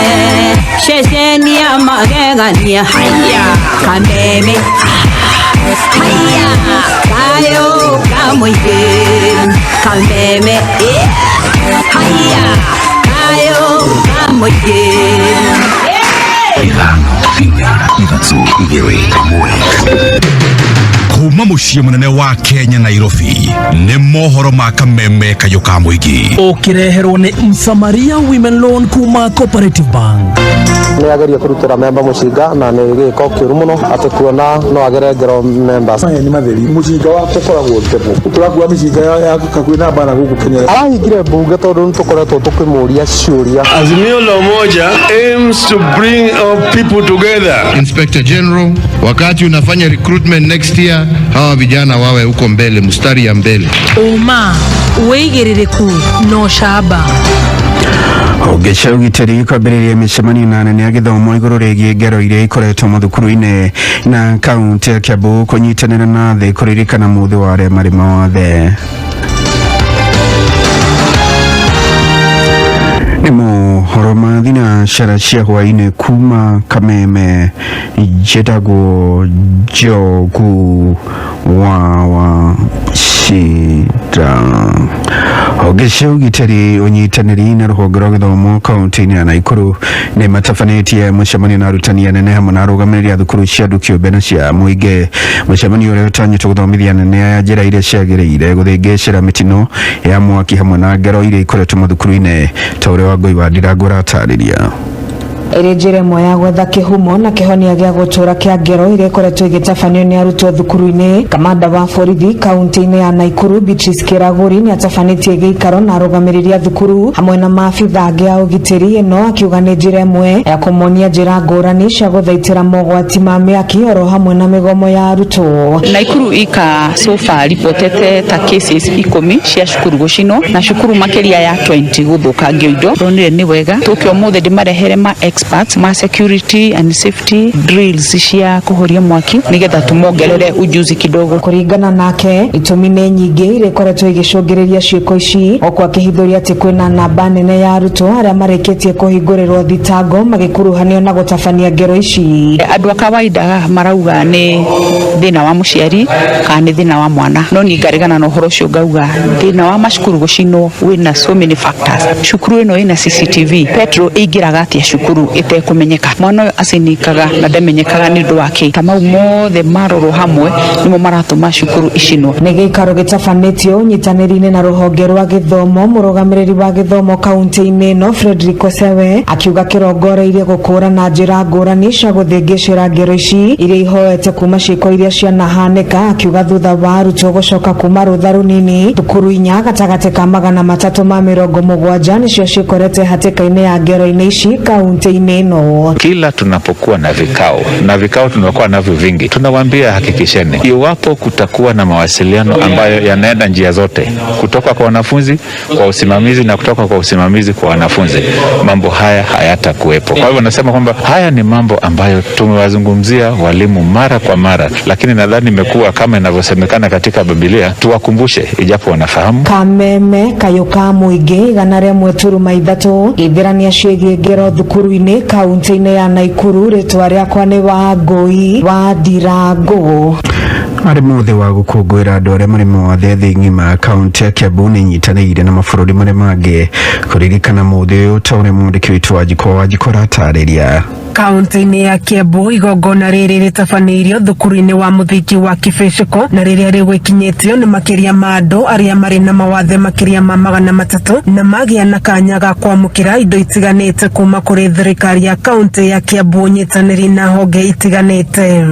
shesheni ya magegania. Haya KAMEME, haya kayo kamoye KAMEME, haya kayo kamoye. Kuma muciĩ munene wa Kenya Nairobi nĩ mohoro ma KAMEME kayo ka mũingĩ ukireherwo ni Msamaria Women Loan kuma Cooperative Bank. Nĩ ageria kurutira memba mucinga na nĩ gĩko kĩũru mũno atĩ kuona no agere ngero members. Aya nĩ matheri mucinga wa koragwo tepo turakuwa micinga ya kakwina bana guku Kenya. Arahingire bunge tondũ nĩtũkoretwo tũkĩmũria ciũria. Azimio la Umoja aims to bring our people together. Inspector General, wakati unafanya recruitment next year, hawa vijana wawe huko mbele, mstari ya mbele. Uma uigiririku no shaba. Ogesha ugitari kwambĩrĩria mĩcemanio na anene a gĩthomo igũrũ rĩgiĩ ngero iria ikoretwo mathukuru-inĩ na kaunti ya Kiambu kũnyitanĩra na thĩ kũririkana mũthĩ wa arĩa marĩ mawathe. Nĩ mohoro ma thinacara cia hwaĩ-inĩ kuma KAMEME njĩtagwo Njogu wa Shida. Ogesha ugitari unyitanĩri na rũhonge rwa gĩthomo kaunti-inĩ ya Naikuru nĩ matabanĩtie mũcemanio na arutani anene hamwe na arũgamĩrĩri a thukuru cia andũ kĩũmbe na cia mũingĩ. Mũcemanio ũrĩa ũtanyĩtwo gũthomithia anene aya njĩra iria ciagĩrĩire gũthĩngĩcĩra mĩtino ya mwaki hamwe na ngero iria ikoretwo mathukuru-inĩ ta ũrĩa Wangũi wa Ndirango aratarĩria. Ĩrĩ njĩra ĩmwe ya gwetha kĩhumo na kĩhonia gĩa gũtũra kĩa ngero iria ikoretwo igĩtabanio nĩ arutwo thukuru-inĩ. Kamanda wa borithi kaunti-inĩ ya Naikuru Beatrice Kĩragũri nĩ atabanĩtie gĩikaro na arũgamĩrĩri a thukuru hamwe na maabitha angĩ a ũgitĩri, ĩno akiuga nĩ njĩra ĩmwe ya kũmonia njĩra ngũrani cia gũthaitĩra mogwati ma mĩaki oro hamwe na mĩgomo ya arutwo. Naikuru ika so far ripotete ta cases 10 cia cukuru gũcinwo na cukuru makĩria ya 20 gũthũkangio indo. Ronire nĩ wega tũkĩ ũmũthĩ ndĩmarehere ma experts ma security and safety drills cia kuhoria mwaki nigetha tumongerere ujuzi kidogo. Kuringana nake itũmi nĩ nyingĩ iria ikoretwo igĩcũngĩrĩria ciĩko ici, o kwa kĩhithũria atĩ kwĩna namba nene ya arutwo arĩa marĩkĩtie kũhingũrĩrwo thitango magĩkuruhanio na gũtabania ngero ici. Andũ a kawaida marauga nĩ thĩna wa mũciari kana nĩ thĩna wa mwana, no niĩ ngaregana na ũhoro ũcio ngauga thĩna wa macukuru gũcinwo wĩna so many factors. Cukuru ĩno ĩna CCTV, petro ĩingĩraga atĩa cukuru ĩtekumenyeka, mwana ũyũ acinikaga na ndamenyekaga nĩ ũndũ wake. Tamau mothe marorwo hamwe nĩmo maratũma cukuru icinwo. Nĩ gĩikaro gĩtabanĩtio ũnyitanĩri-inĩ na rũhonge rwa gĩthomo. Mũrũgamĩrĩri wa gĩthomo kaunti-inĩ ĩno Frederick Osewe akiuga kĩrongoreirie gũkũra na njĩra ngũrani cia gũthĩngĩcĩra ngero ici iria ihoete kuma ciĩko iria cianahanĩka, akiuga thutha wa arutwo gũcoka kuma rũtha rũnini thukuru 4 gatagatĩ ka 370 nĩcio cikorete hatĩka-inĩ ya ngero-inĩ ici kaunti-inĩ ĩno. Kila tunapokuwa na vikao tunakuwa navyo vingi, tunawaambia hakikisheni iwapo kutakuwa na mawasiliano ambayo yanaenda njia zote, kutoka kwa wanafunzi kwa usimamizi na kutoka kwa usimamizi kwa wanafunzi, mambo haya hayatakuwepo. Kwa hivyo nasema kwamba haya ni mambo ambayo tumewazungumzia walimu mara kwa mara, lakini nadhani imekuwa kama inavyosemekana katika Biblia, tuwakumbushe ijapo wanafahamu. KAMEME kayo ka mũingĩ igana rĩmwe turuma ithatũ ithirania ciĩgiĩ ngero thukuru-inĩ kaunti-inĩ ya Naikuru. Rĩtwa rĩakwa nĩ Wangũi wa Ndirango. Arĩ mũthĩ wa gũkũngũĩra andũ arĩa marĩ mawathe thĩ ng'ima kaunti ya Kiambu nĩ inyitanĩire na mabũrũri marĩa mangĩ kũririkana mũthĩ ũyũ ta ũrĩa mwandĩki witũ Wanjikũ aratarĩria. Kaunti-inĩ ya Kiambu igongona rĩrĩ rĩtabanĩirio thukuru-inĩ wa mũthingi wa Kĩbĩcĩko na rĩrĩa rĩgwĩkinyĩtio nĩ makĩria ma andũ arĩa marĩ na mawathe makĩria ma 300 na magĩa na kanya ga kwamũkĩra indo itiganĩte kuma kũrĩ thirikari ya kaunti ya Kiambu nyitanĩri na honge itiganĩte.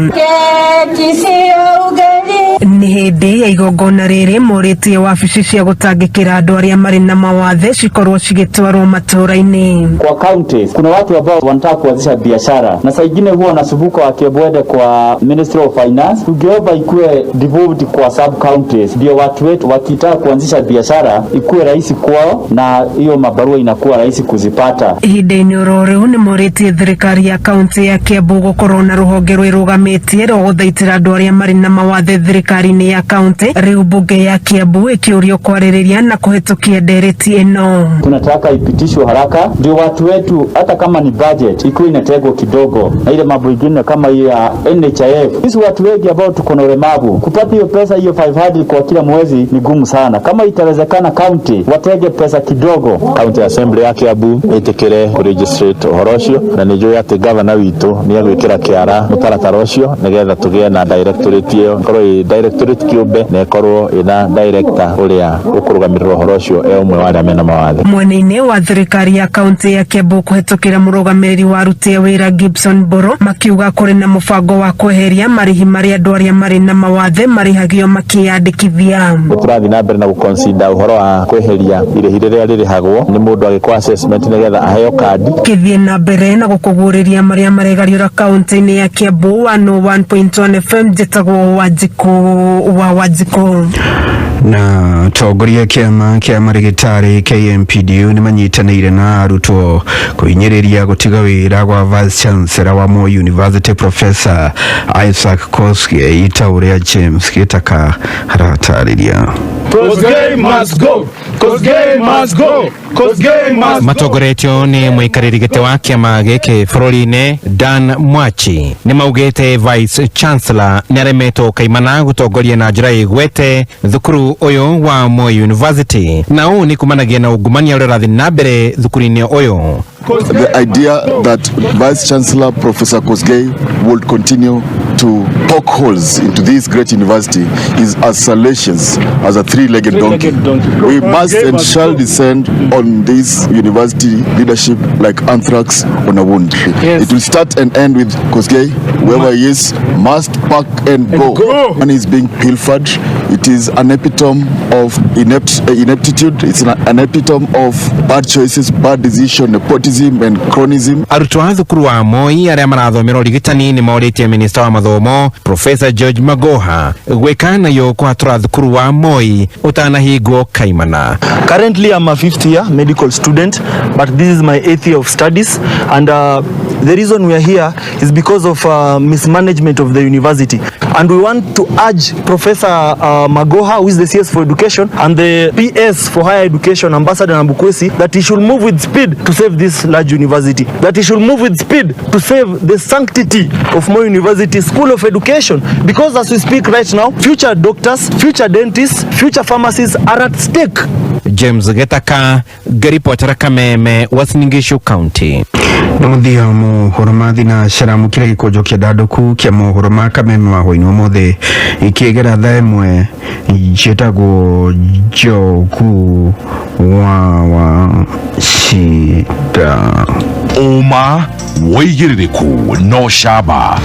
nĩ hĩndĩ ya igongona rĩrĩ morĩtie wabici cia gũtangĩkĩra andũ arĩa marĩ na mawathe cikorwo cigĩtwarwo matũra-inĩ. Kwa counties kuna watu ambao wanataka kuanzisha biashara na saa ingine huwa wanasumbuka wakiebwede kwa Ministry of Finance. Tungeomba ikuwe devolved kwa sub counties ndio watu wetu wakitaka kuanzisha biashara ikuwe rahisi kwao na hiyo mabarua inakuwa rahisi kuzipata. Ihinda-inĩ oro rĩu nĩ morĩtie thirikari ya kaunti ya Kiambu gũkorwo na rũhonge rwĩrũgamĩtie rwa gũthaitĩra andũ arĩa marĩ na mawathe thirikari-inĩ ya kaunti. Rĩu bunge ya Kiambu ĩkĩũrio kwarĩrĩria na kũhetũkia ndereti ĩno. Tunataka ipitishwe haraka ndio watu wetu hata kama ni budget ikuwe inategwa kidogo na ile mambo mengine kama hiyo ya NHIF. Sisi watu wengi ambao tuko na ulemavu kupata hiyo pesa hiyo 500 kwa kila mwezi ni gumu sana. Kama itawezekana county watege pesa kidogo. County Assembly ya Kiambu itikire registrate uhorocio na nijue ati governor witu ni agwikira kiara mutaratara ucio nigetha tugie na directorate iyo korwo directorate kiumbe na korwo ina director uria ukurugamirira uhorocio umwe wa aria mena mawathe. Mwena-inĩ wa thirikari ya kaunti ya Kiambu kũhetũkĩra mũrũgamĩrĩri wa aruti a wĩra Gibson Boro makiuga kũrĩ na mũbango wa kweheria marĩhi marĩa andũ arĩa marĩ na mawathe marĩhagio makĩyandĩkithia. Tũrathiĩ na mbere na gũconsider ũhoro wa kweheria irĩhi rĩrĩa rĩrĩhagwo nĩ mũndũ agĩkwo assessment nigetha aheo kandi. Kĩthiĩ na mbere na gũkũgũrĩria marĩa maregariũra kaunti-inĩ ya Kiambu 101.1 FM njĩtagwo Wanjikũ. Na tongoria kĩama kĩa marigitari KMPDU nĩ manyitanĩire na arutwo kũhinyĩrĩria gũtiga wĩra gwa Vice Chancellor wa Moi University Professor Isaac Koskei ta ũrĩa James Gĩtaka aratarĩria. Koskei must go! Koskei must go! Matongoretio nĩ mũikarĩri gĩtĩ wa kĩama gĩkĩ bũrũri-inĩ Dan Mwachi nĩ maugĩte Vice Chancellor nĩ aremetwo kaimana gũtongoria na njĩra ĩgwete thukuru ũyũ wa Moi University na ũũ nĩ kumanagia na ungumania ũrĩa ũrathiĩ na mbere thukuru-inĩ ũyũ. The idea that Vice Chancellor Professor Koskei would continue to poke holes into this great university is as salacious as a three-legged donkey. We must and shall descend on this university leadership like anthrax on a wound. Yes. It will start and end with Koskei. Whoever he is must pack and go. Money is being pilfered. It is an epitome of ineptitude. It's an epitome of bad choices, bad decision, nepotism and chronism. Arutwo a thukuru wa Moi arĩa marathomera ũrigitani nĩ morĩtie Minister wa mathomo Professor George Magoha gwĩka nayo kũhatũra thukuru wa Moi ũtanahingwo kaimana. Currently I'm a 5th year medical student, but this is my 8th year of studies, and the reason we are here is because of mismanagement of the university, and we want to urge Professor Magoha, who is the CS for education, and the PS for higher education, Ambassador Nambukwesi, that he should move with speed to save this large university, that he should move with speed to save the sanctity of Moi University School of Education, because as we speak right now, future doctors, future dentists, future pharmacists are at stake. James Gĩtaka, ngaripotera Kameme, Uasin Gishu County. Na muthia mohoro ma thinacara mukira gĩkũnjo kĩa ndanduku kĩa mohoro ma Kameme ma hwainĩ ũmũthĩ ikĩgera thaa ĩmwe njĩtagwo Njogu wa Shida. Uma wĩigĩrĩrĩku no camba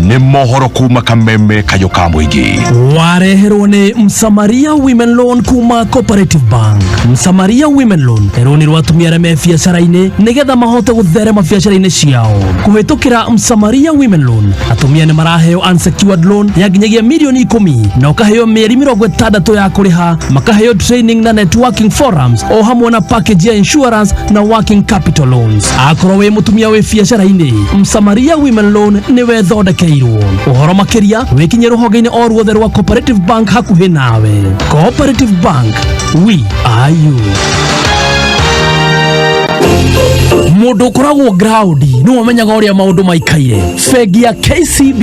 nĩ mohoro kuma Kameme kayo ka mũingĩ. Wareherwo nĩ Msamaria Women Loan kuma Cooperative Bank. Msamaria Women Loan ĩronirwo atumia arĩa me biacara-inĩ nĩgetha mahote gũtherema biacara-inĩ ciao. Kũhetũkĩra Msamaria Women Loan, atumia nĩ maraheo unsecured loan ya nginyagia milioni 10 na ũkaheo mĩeri 60 ya kũrĩha, makaheo training na networking forums o hamwe na package ya insurance na working capital loans. Akorwo wĩ mũtumia wĩ biacara-inĩ, Msamaria Women Loan nĩ wethondekeirwo. Ũhoro makĩria wĩkinye rũhonge-inĩ o ruothe rwa Cooperative Bank hakuhĩ nawe. Cooperative Bank, we are you. Mũndũ ũkoragwo ground nĩ ũmenyaga ũrĩa maũndũ maikaire. Bengi ya KCB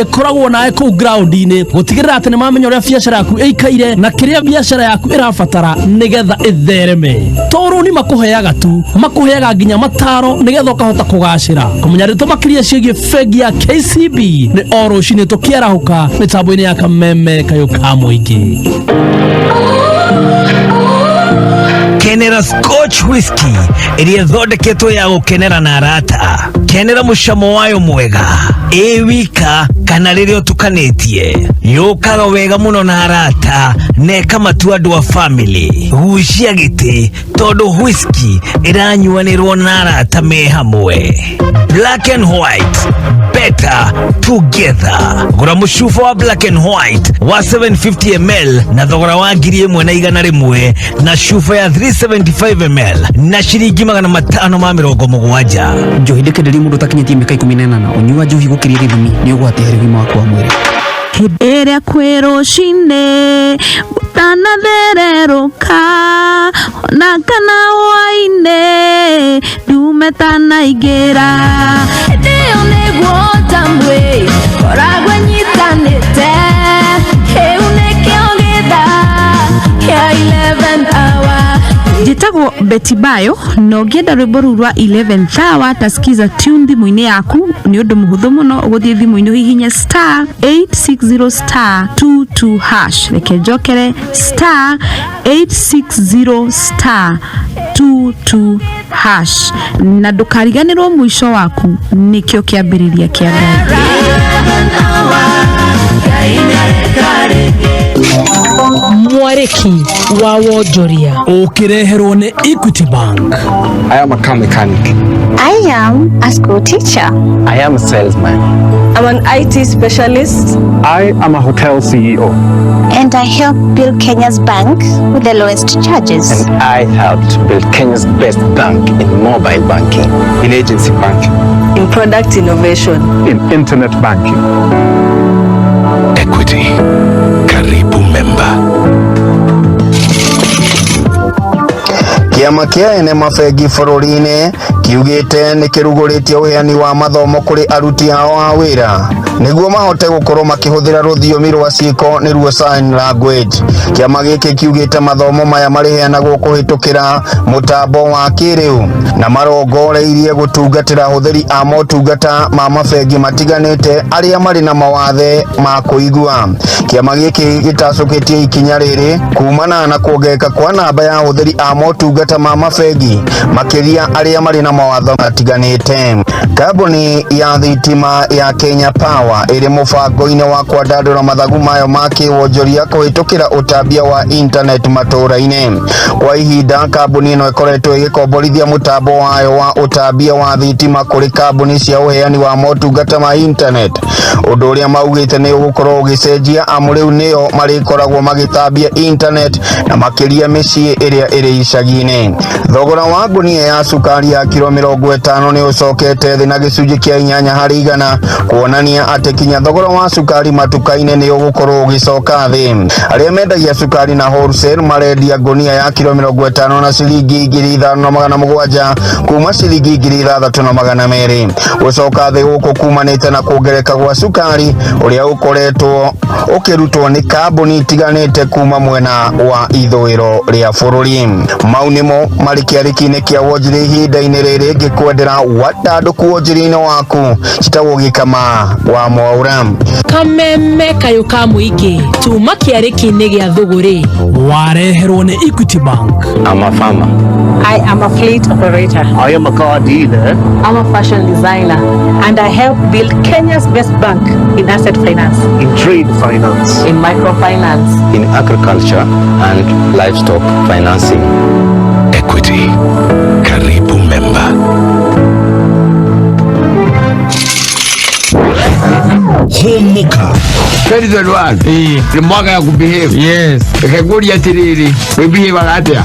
ĩkoragwo nawe kũu ground-inĩ gũtigĩrĩra atĩ nĩ mamenya ũrĩa biacara yaku ĩikaire na kĩrĩa biacara yaku ĩrabatara nĩgetha ĩthereme. Toro nĩ makũheaga tu, makũheaga nginya mataro nĩgetha ũkahota kũgacĩra. Kũmenya rĩtwa makĩria ciĩgiĩ bengi ya KCB nĩ o rũcinĩ tũkĩarahũka mĩtambo-inĩ ya Kameme kayo ka mũingĩ. Kenera kenera Scotch whisky ĩrĩa ĩthondeketwo ya gũkenera na arata. Kenera mũcamo wayo mwega wika kana rĩrĩa ũtukanĩtie. Yũkaga wega mũno na arata neka matua andũ a family. Gucia gĩtĩ tondũ whisky ĩranyuanĩrwo na arata me hamwe. Black and white, better together. Gura mũcuba wa Black and White wa 750 ml na thogora wa 1,100 na cuba ya 375 ml na ciringi 570. Njohi ndĩkenderia mũndũ ũtakinyĩtie mĩaka 18 ũnyua njohi gũkĩria gĩthimi nĩ ũgwati harĩ ũgima waku wa mwĩrĩ. Hĩndĩ ĩrĩa kwĩ rũcinĩ ũtanathererũka ona kana hwainĩ ndume tanaingĩra ndĩyo nĩguo tambwe koragwo nyitanĩte kĩu nĩkĩo gĩthaa kĩa 11th hour. Njĩtagwo Betty Bayo na ũngĩenda rwĩmbo rũu rwa 11th hour tasikiza tune thimũ-inĩ yaku nĩ ũndũ mũhũthũ mũno ũgũthiĩ thimũ-inĩ ũhihinye *860*22#. Reke njokere *860*22# na ndũkariganĩrwo mũico waku nĩkĩo kĩambĩrĩria kĩa ngari. Mwariki wa Wonjoria ukireherwo ni Equity Bank. I am a car mechanic. I am a school teacher. I am a salesman. I'm an IT specialist. I am a hotel CEO. And I help build Kenya's bank with the lowest charges. And I helped build Kenya's best bank in mobile banking, in agency banking, in product innovation, in internet banking. Equity. Karibu member. Kiama kia ene mabegi bũrũri-inĩ kiugĩte nĩ kĩrugũrĩtie ũheani wa mathomo kũrĩ aruti ao a wĩra nĩguo mahote gũkorwo makĩhũthĩra rũthiomi rwa ciĩko nĩruo sign language. Kiama gĩkĩ kiugĩte mathomo maya marĩheanagwo kũhĩtũkĩra mũtambo wa kĩrĩu na marongoreirie gũtungatĩra hũthĩri a motungata ma mabegi matiganĩte arĩa marĩ na mawathe ma kũigua. Kiama gĩkĩ gĩtacũkĩtie ikinya rĩrĩ kumana na kuongereka kwa namba ya hũthĩri a motungata ma mabegi makĩria arĩa marĩ na mawathe matiganĩte. Kambuni ya thitima ya Kenya Power ĩrĩ mũbango-inĩ wa kwandandũra mathagu mayo ma kĩwonjoria kũhĩtũkĩra ũtambia wa internet matũũra-inĩ. Kwa ihinda kambuni ĩno ĩkoretwo ĩgĩkomborithia mũtambo wayo wa ũtambia wa thitima kũrĩ kambuni cia ũheani wa motungata ma internet, ũndũ ũrĩa maugĩte nĩ ũgũkorwo ũgĩcenjia amu rĩu nĩo marĩkoragwo magĩtambia internet na makĩria mĩciĩ ĩrĩa ĩrĩ icagi-inĩ. Thogora wa ngunia ya cukari ya kilo 50 nĩ ũcokete thĩ na gĩcunjĩ kĩa 8%, kuonania atĩ kinya thogora wa cukari matuka-inĩ nĩ ũgũkorwo ũgĩcoka thĩ. Arĩa mendagia cukari na wholesale marendia ngunia ya kilo 50 na ciringi 5,700 kuma ciringi 3,200. Gũcoka thĩ gũkũ kumanĩte na kuongereka gwa cukari ũrĩa ũkoretwo ũkĩrutwo nĩ kambuni itiganĩte kuma mwena wa ithũĩro rĩa bũrũri. Mau nĩmo marĩ kĩarĩki-inĩ kĩa wonjoria ihinda-inĩ rĩrĩ ngĩkwendera watandũku wonjoria-inĩ waku chitagwo gĩkama wa Mwaura. Kameme kayo ka mũingĩ tuma kĩarĩki-inĩ gĩa thũgũrĩ wareherwo nĩ Equity Bank. I'm a farmer. I am a fleet operator. I am a car dealer. I'm a fashion designer. And I help build Kenya's best bank in asset finance, in trade finance, in microfinance, in agriculture and livestock financing. Equity. Karibu member. Humuka. Very good one. Ni mwaka ya kubehave. Yes. Kekuri ya tiriri. Webehave agatia.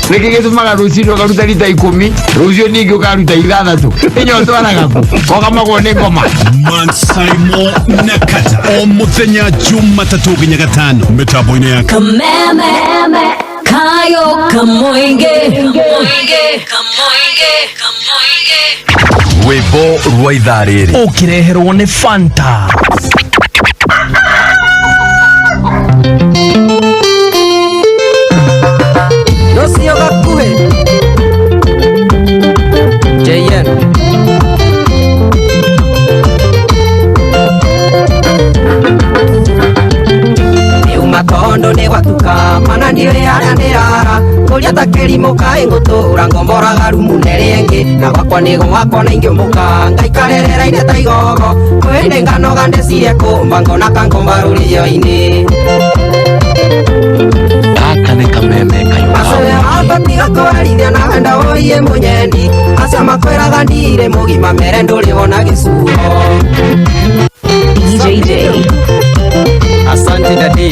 Nekegitumaga rucindo karuta rita 10. Rucio ningi ukaruta 6. Enyo twana gaku. Kokamagwo ni ngoma. Saimo na kata. O muthenya Jumatatu nginya Gatano. Mitambo-inĩ ya Kameme kayo kamoinge. Rwĩmbo rwa ithaa rĩrĩ ukireherwo ni Fanta. Docio gakuhe JN Neuma kondo ne watuka ona ndiwe haria ndirara kuria ta kirimo kai ngutura ngomboraga rumu neriengi na gwakwa nigo wakwa na ingĩũmbũka ngaikarĩrĩra-inĩ ta igogo kwĩndĩ nganoga ndĩcirie kũmba ngona kangomba rũrĩo-inĩ Gaka nĩ kameme kayũ abatiga kũherithia na wenda woiye mũnyendi acio makwĩraga ndirĩ mũgima mere ndũrĩ wona gĩcuho DJ Asante dadi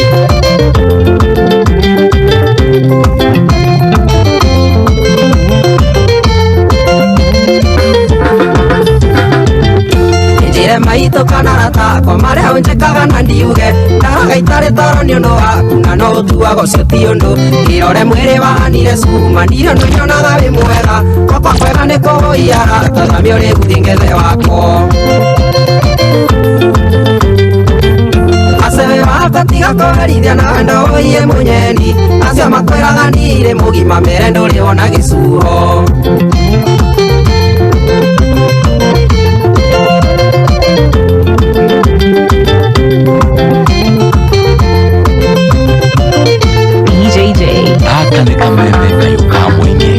njĩre maitũ kana ratakwa marĩa ũnjĩkaga na ndiuge ndaraga itarĩ toro nĩ ũndũ waku na no ũtuaga ũcio ti ũndũ kĩrore mwĩrĩ wahanire cuma ndirĩ nĩnyonaga wĩ mwega gwakwa kwega nĩ kũhũiara tathamia ũrĩ guthi ngethe wakwo asewe wakatiga kũherithia na wenda woiye mũnyendi acio makwĩraga ndirĩ mũgima mere ndũrĩ wona gĩcuho Gaka nĩ kameme kayũ ka mũingĩ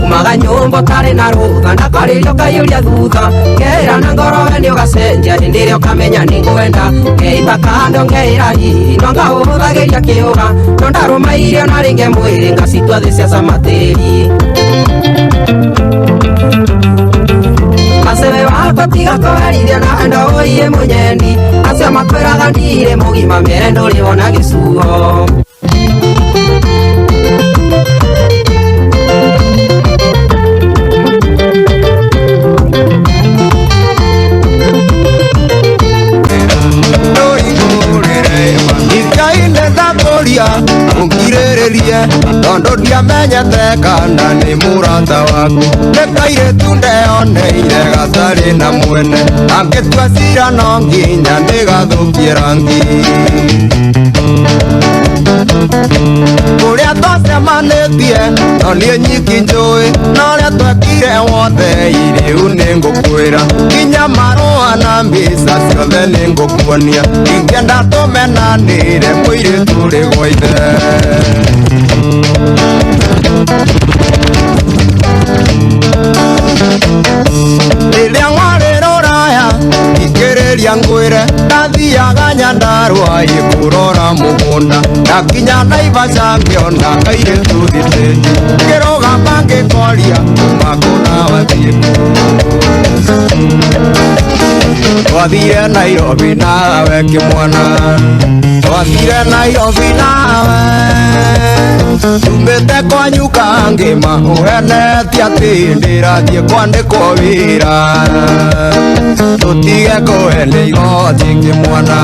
umaga nyũmba ũtarĩ na rũtha ndakarĩrio kayũria thutha ngera na ngorowe nĩ ũgacenjia hĩndĩ ĩrĩa ũkamenya nĩ ngwenda ngeita kando ngeira hihi no ngaũhũthagĩria kĩũga no ndarũmairio na rĩngĩ mwĩrĩ ngacitua thĩ cia camatĩri asewe wakwa tiga kũherithia na wenda woiye mũnyendi acio makwĩraga ndirĩ mũgima mere ndũrĩ wona gĩcuho ũngirĩrĩrie tondũ ndiamenyete kana nĩ mũrata waku nĩ kairĩtu ndeyoneire gatarĩ na mwene angĩtua cira no nginya ndĩgathũkie rangi kũrĩa twacemanĩtie no niĩ nyiki njũĩ na ũrĩa twekire wothe iriu nĩ ngũkwĩra nginya marũa na mbica ciothe nĩ ngũkuonia ingĩenda tũmenanĩre mũirĩtu rĩ gwa ithe rĩrĩa warĩ rũraya ikĩrĩria ngwĩre ndathiaga Nyandarua kũrora mũgũnda ndakinya Naivasha ngĩona kairĩtu thitĩnji ngĩrũgama ngĩkoria makũna wathiĩ twathire Nairobi nawe kĩmwana twathire Nairobi nawe tumĩte kwanyuka ngĩma ũhenetie atĩ ndĩrathiĩ kwandĩkwo wĩra tũtige kũhe nĩ igoti kĩmwana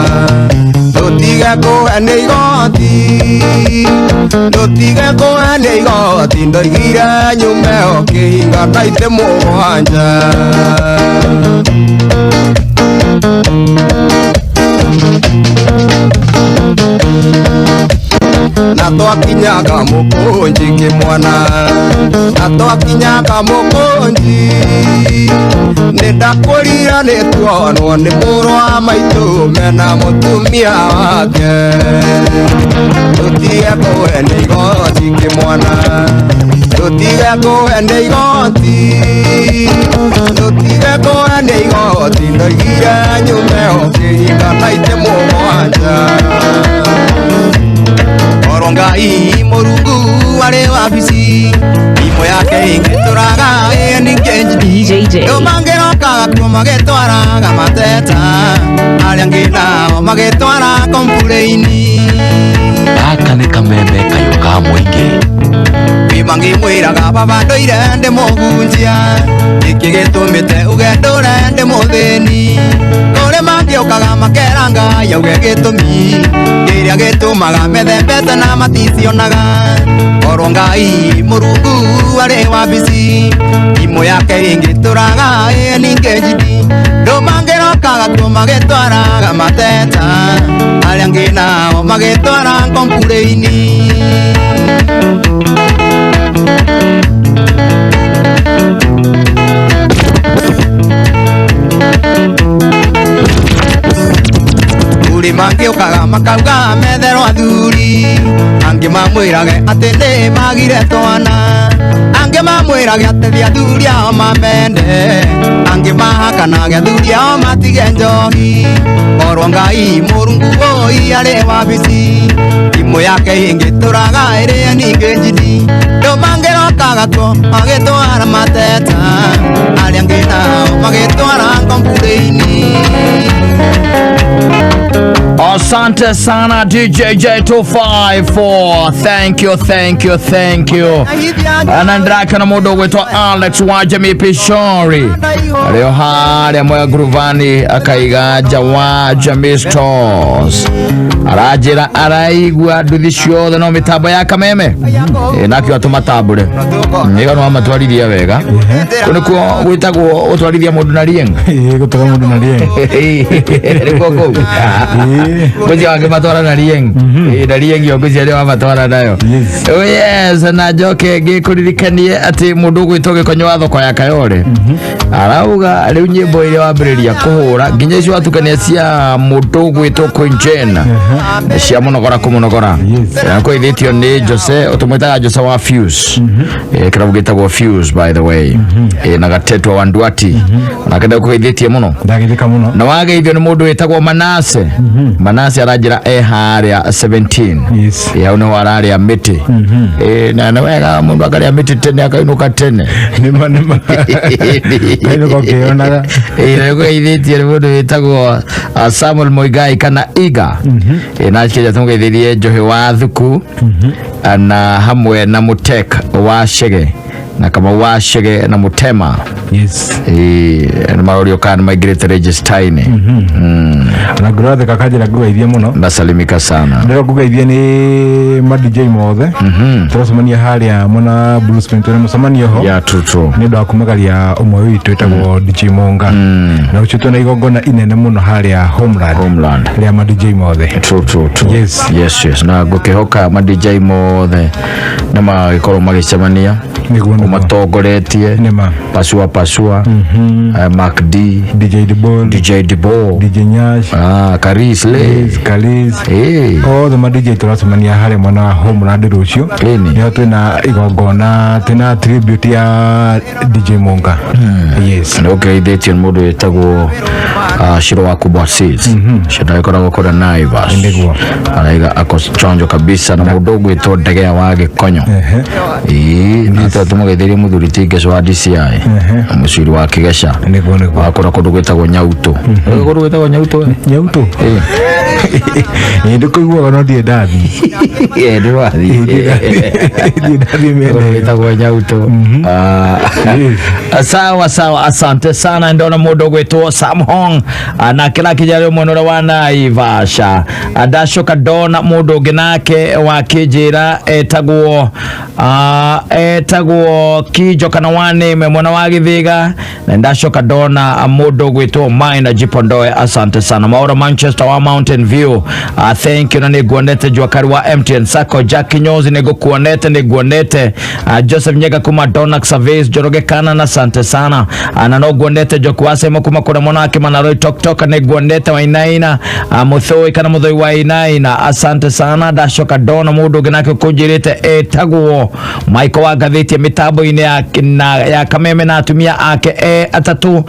tũtige kũhe nĩ igoti tũtige kũhe nĩ igoti ndoigire nyume o kĩhinga na itĩ mũgwanja na twakinyaga mũkũnji kĩmwana na twakinyaga mũkũnji nĩ ndakũrira nĩ tuonwo nĩ mũrũ wa maitũ mena mũtumia wake tũtige kũhe nĩ igoti kĩmwana tũtige kũhe nĩ igoti tũtige kũhe nĩ igoti ndoigire nyume o kĩhinga na itĩ mũgwanja Ngai Mũrungu arĩ wabici imo yake ingĩtũraga nĩ kenji ndũmangĩrokaga kuo magĩtwaraga mateta arĩa angĩ nao magĩtwara komburĩ-inĩ Gaka nĩ kameme kayũ ka mũingĩ ngĩmwĩraga baba ndũire ndĩmũhunjia gĩkĩ gĩtũmĩte uge ndũre ndĩmũthĩni kũrĩ mangĩũkaga makeranga yauge gĩtũmi kĩrĩa gĩtũmaga methembete na maticionaga korwo Ngai Mũrungu arĩ wabici imo yake ingĩtũraga ningĩ njidi ndũmangĩrokaga kuo magĩtwaraga mateta arĩa angĩ nao magĩtwara komburĩ-inĩ mangĩũkaga makauga metherwo athuri Ange mamwirage atende magire twana Ange mamwirage atethia thuria mamende Ange mahakanage thuria matige njohi Korwo Ngai Murungu woi are wabici Imo yake ingituraga ere ninge njini Ndo mangerokaga ko magitwara mateta Aria ngina magitwara ngombureini Asante sana DJ J254. Thank you. Anandraka na mudo wetu Alex Wajami Pishori. Leo hali ya moya gruvani akaigaja Wajami Stores. Arajira araigwa dudisho no mitabo ya Kameme. Naki watu matabule. Niga no amatwarithia wega. Kunikuo gwitagwo utwarithia mundu na rieng. Gutaka mundu na rieng. Rikoko. Kuzi wake matwara na rieng. Na rieng yo kuzi ale matwara nayo. Oh yes, na joke gikuririkanie ati mundu gwitoge konywa thoko ya Kayole. Arauga riu nyimbo ile wambiriria kuhura nginya icio atukania cia mundu gwito Quinjena. Cia munogora kumunogora. Ko ithitio ni Jose utumwitaga Jose wa Fuse. Kira bugitagwo Fuse by the way. Na gatetwa wa Ndwati. Na kenda ko ithitie muno. Ndagithika muno. Na wage ithio ni mundu witagwo Manase. Manase arajira haria 17. Yes. Ya uno araria miti. Na wega mundu akaria miti tene akainuka tene. Nima. Kainuka kionaga. Ko ithitie ni mundu witagwo Samuel Moigai kana Iga. Na kija tungeithirie Johe wa Thuku. Na hamwe na Mutek wa Shege. Na kama washege na Mutema. Yes. Na marorio kana migrate register-ini. Na grade kakajira gugaithia muno. Ndasalimika sana. Ndero gugaithia ni ma DJ mothe. Turasomania haria mona Blues Pentone musomanio ho. Ya true. Ni ndo kumagaria umwe witu etagwo DJ Monga. Na uchuto na igongona inene muno haria Homeland. Ria ma DJ mothe. True. Yes. Na gukihoka ma DJ mothe na magikoro magicemania. Umatogoretie pasua Mark D, DJ Debo, DJ Nyash, Karis all the DJ turasomania hare mwana Homeland rucio ni twina igongona twina tribute ya DJ Monga. Yes. Okay, ithitio mundu witagwo Shiro wa Kubwa Seeds. Shida ikoragwo kora Naivas. Ndigwo araiga akochonjo kabisa na mundu gwitwo Ndegea wa Gikonyo. Tumugetherie muthuri Tigeco wa DCI muciri wa Kigesha wakora kundu gwitagwo Nyauto. Kundu gwitagwo Nyauto. Ndikuiguaga no ndie ndathi. Gwitagwo Nyauto. Sawa, asante sana. Ndona mundu gwitwo Samhong na kila kijari mwanora wa Naivasha. Ndashoka ndona mundu nginake wa kijira etagwo Kijo kana wane mwana wa Githiga. Na ndashoka ndona mundu gwitwo Maina Jipondoe. Asante sana. Maura Manchester wa Mountain View. Thank you. Na niguonete Jwakari wa MTN Sako Jackie Nyozi niguonete Joseph Nyega kuma Donax Surveys Joroge Kana na asante sana. Na niguonete Jokuase kuma kuna mwana wake Manaroi Tok niguonete wa Inaina Muthoi kana Muthoi wa Inaina. Asante sana. Ndashoka ndona mundu ginake kunjirite etagwo Michael wa gatheti ya mitabo ine ya Kameme na atumia ake atatu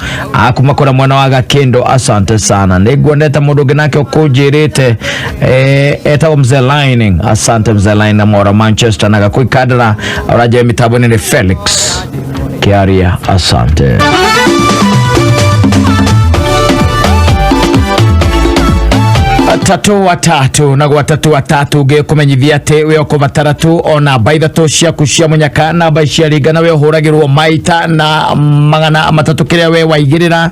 kuma kuna mwana wa Gakendo. Asante sana. Niguonete mundu ginake kunjirite etagwo Mzee Lining. Asante Mzee Lining na Mora Manchester na kuikadra raja ya mitabo ni Felix Kiaria. Asante. watatu na watatu ge kumenyithia te we okubatara tu ona baitha to cia kucia munyaka na bacia rigana we huragirwo maita na magana matatu kiria we waigirira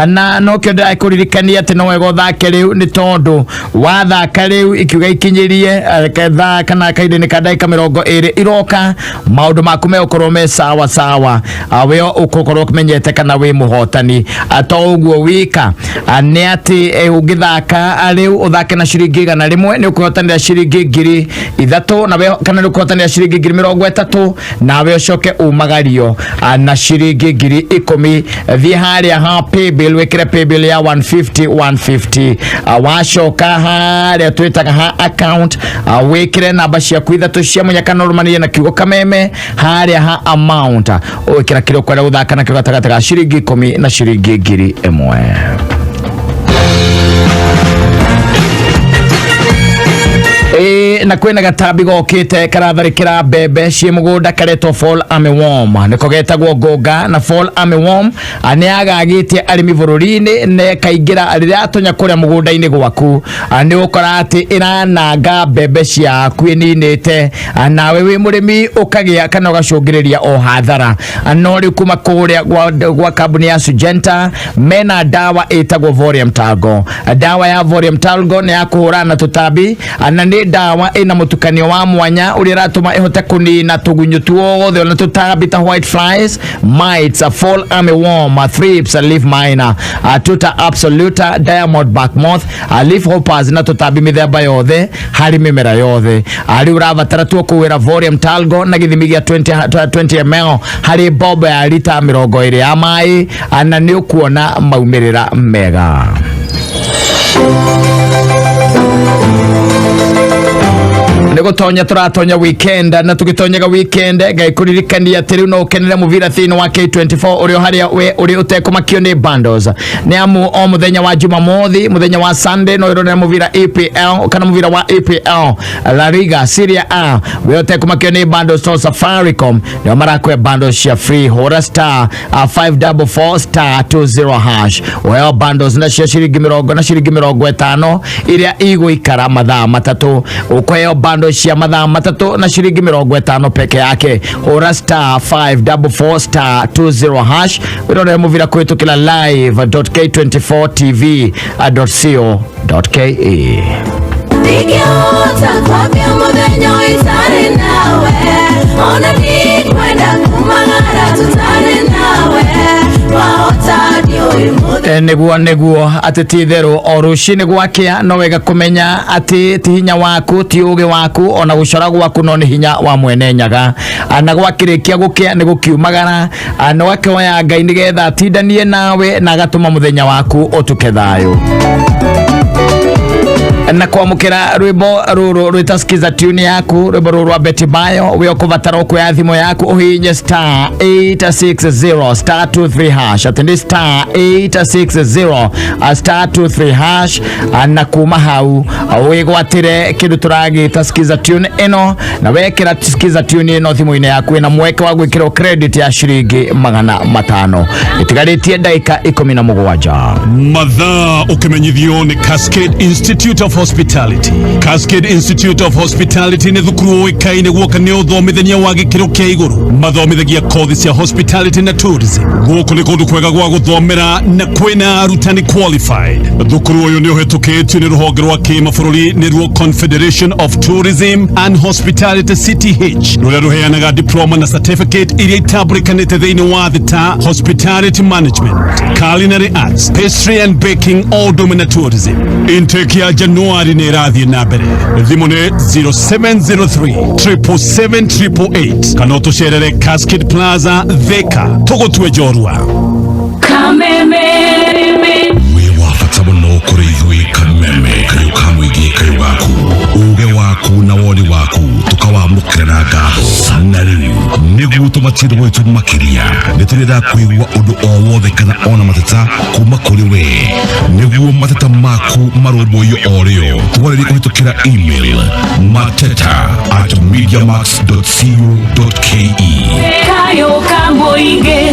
na no kyo ndai kuririkania ati no wego thake riu ni tondu wa thaka riu ikiuga ikinyirie ketha kana kaide ni kadai ka 20 iroka maundu maku me ukorwo me sawa we ukokorwo kumenyete kana we muhotani ato uguo wika ni ati ugithaka riu uthake na ciringi 100 ni ukuhotanira ciringi 3,000 nawe kana ni ukuhotanira ciringi 30,000 nawe ucoke umagario na ciringi 10,000 thi haria ha paybill wekire paybill ya 150 wacoka haria twitaga ha account wekire namba ciaku 3 cia munyakano rumanie na kiugo kameme haria ha amount wekira kiro kwenda uthaka na kiugo gatagataga ciringi 10 na ciringi 1,000. Na kwena gatambi gokite karatharikira mbembe cie mugunda karetwo fall armyworm niko getagwo ngunga na fall armyworm ane agagitie arimi bururi-ini ne kaingira riria atonya kuria mugunda-ini gwaku ni ukora ati irananga mbembe ciaku ininite nawe wi murimi ukagia kana ugacungiriria o hathara no ri kuma kuria gwa kambuni ya Syngenta mena dawa itagwo Vorium Talgo. Dawa ya Vorium Talgo ni ya kuhurana na tutambi na ni dawa ina mutukanio wa mwanya uri ratuma ihote kunina tugunyu tuothe na tutambi ta white flies, mites, fall armyworm, thrips, leaf miner, tuta absoluta, diamond back moth, leaf hoppers na tutambi mithemba yothe hari mimera yothe. Ari urabatara tu kuwira Vorium Talgo na githimi gia 20 ml hari bobo ya lita 20 ya mai na ni ukuona maumirira mega. Nego tonya turatonya weekend na tugitonyega weekend gaikuririkania tiri no kenera muvira thino wa K24 uri haria we uri utekumakio ni bundles ni amu o muthenya wa Jumamothi muthenya wa Sunday no irona muvira EPL kana muvira wa EPL La Liga Serie A we utekumakio ni bundles to Safaricom ni marakwe bundles cia free hora star 544 star 20 hash we bundles na cia ciringi 50 na ciringi 50 iria iguikara mathaa matatu ukoyo bundles cia mathaa matatu na ciringi 50 peke yake hora star 544 star 20 hash wirone muvira kwitukila live.k24tv.co.ke Nikiota kwa pia muthenya uitare nawe ona ni kwenda kumangara tutare nawe neguo atititherũ o rũcinĩ gwakia no wega kumenya ati ti hinya waku ti ugi waku ona gucora gwaku no ni hinya wa mwene nyaga na gwakirikia gukia ni gukiumagara no wakoya Ngai nigetha tindanie nawe na gatuma muthenya waku utuke thayo na kwamukira rwimbo ruru rwitasikiza tune yaku rwimbo ruru wa Betty Bayo we okuvatara okuya thimo yaku uhinye star 860 star 23 hash atende star 860 star 23 hash na kuma hau wigwatire kindu turagi tasikiza tune eno na wekira tasikiza tune eno thimo-ini yaku na mweke wa gwikira credit ya shiringi 500 itigaritie dakika 17 mathaa ukimenyithio ni Cascade Institute of Hospitality. Cascade Institute of Hospitality ni thukuru uikaine gwoka ni uthomithania wa gikiro kia iguru mathomithagia kothi cia hospitality na tourism gwoko ni kundu kwega gwa guthomera na kwina arutani qualified. Thukuru uyu ni uhetukitio ni ruhonge rwa kimabũrũri ni ruo Confederation of Tourism and Hospitality CTH ruria ruheanaga diploma na certificate iria itambulikanite thiini wa thita hospitality management, culinary arts, pastry and baking, all domain tourism. Intake ya Januari ni radhi na mbere. Thimu ni 0703 777 kana utusherere Cascade Plaza Thika tugutwe jorua Kameme we wafata muno kuri ithui Kameme kayo kamwigi kayo gaku uge waku na woni waku tukawamukira na ngabo na riu niguo tumatire gwitu makiria niturira kuigwa undu o wothe kana ona mateta kuma kuri we niguo mateta maku marumbuyo orio twariri kuhitukira email mateta@mediamax.co.ke kayo kamboige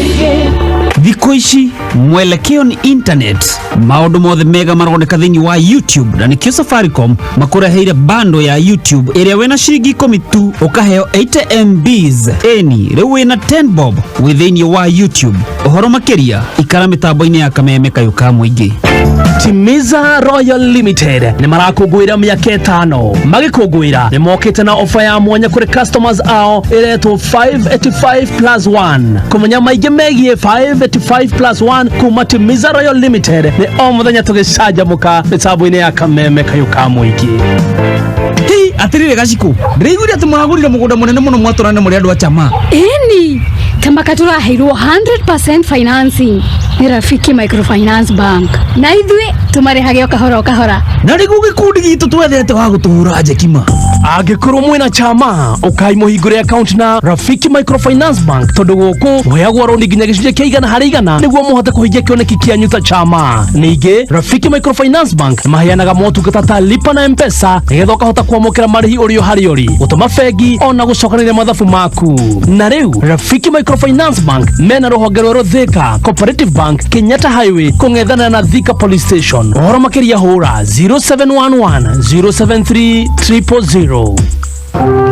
Thikũ ici mwelekeo ni internet, maundu mothe mega maroneka thiini wa YouTube na nikio Safaricom makureheire bando ya YouTube iria wena ciringi 10 tu ukaheo 80 MBs eni riu wina 10 bob withiini wa YouTube. Uhoro makiria ikara mitambo-ini ya Kameme kayo ka muingi. Timiza Royal Limited ni marakungwira miaka 5 magikungwira ni mokite na ofa ya mwanya kuri customers ao iretwo 585+1 kumenya maige megie 5 35+1 kuma Timiza Royal Limited ni omuthenya tugicanjamuka mitambo-ini ya Kameme kayuka muingi. Hii atirire gaciku ndiriguire ati muragurire mugunda munene muno mwaturane muri andu a chama. Eni kama katura hairwo 100% financing ni Rafiki Microfinance Bank na ithwe tumarehage kahora na rigu gikundi gitu twethete wa gutuhura njekima angikorwo mwina chama ukai muhingure account na Rafiki Microfinance Bank tondu guku muheagwo roni nginya gicunje kia 100 niguo muhote kuhingia kioneki kianyu ta chama. Ningi Rafiki Microfinance Bank maheanaga motungata ta lipa na M-Pesa nigetha ukahota kwamukira marihi urio hariori gutuma bengi ona gucokanĩrĩria mathabu maku. Na riu Rafiki Microfinance Bank mena ruhonge rweru Thika Cooperative Bank Kenyatta Highway kung'ethana na Thika Police Station. Ohoro makiria hura 0711 073 000.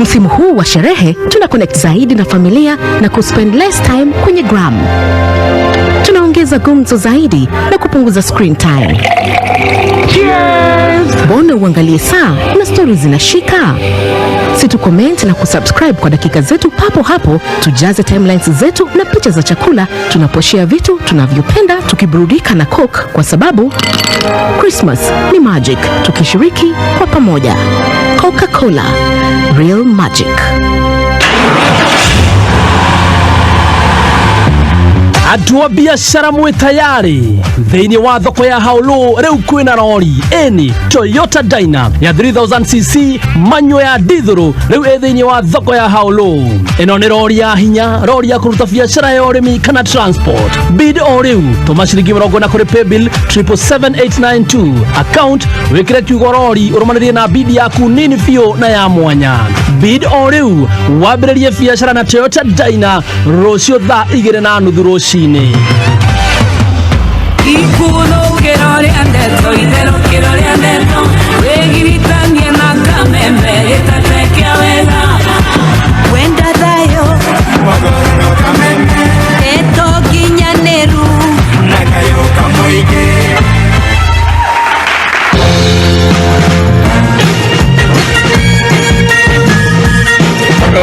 Msimu huu wa sherehe tuna connect zaidi na familia na kuspend less time kwenye gram. Tunaongeza gumzo zaidi na kupunguza screen time. Cheers! Mbona uangalie saa na stories zinashika? Si tu comment na kusubscribe kwa dakika zetu papo hapo, tujaze timelines zetu na picha za chakula tunaposhare vitu tunavyopenda tukiburudika na Coke, kwa sababu Christmas ni magic tukishiriki kwa pamoja. Coca-Cola, real magic. Andũ a biacara mwe tayari thĩinĩ wa thoko ya Haulu rĩu kwĩna rori eni Toyota Dyna ya 3000cc manyo ya dithuru rĩu thĩinĩ wa thoko ya Haulu. Ĩno nĩ rori ya hinya, rori ya kũruta biacara ya ũrĩmi kana transport. Bid o rĩu tũma ciringi 40 kũrĩ paybill 77892 account wĩkĩre kiugo rori ũrũmanĩrĩrie na bid yaku nini biũ na ya mwanya. Bid o rĩu wambĩrĩrie biacara na Toyota Dyna rũciũ thaa 2:30 rũcinĩ. Ikuno kerore andeto idero kerore andeto wegiritania na Kameme itatekia wega wenda dayo magoro Kameme eto kinyaneru nakayo kamoige.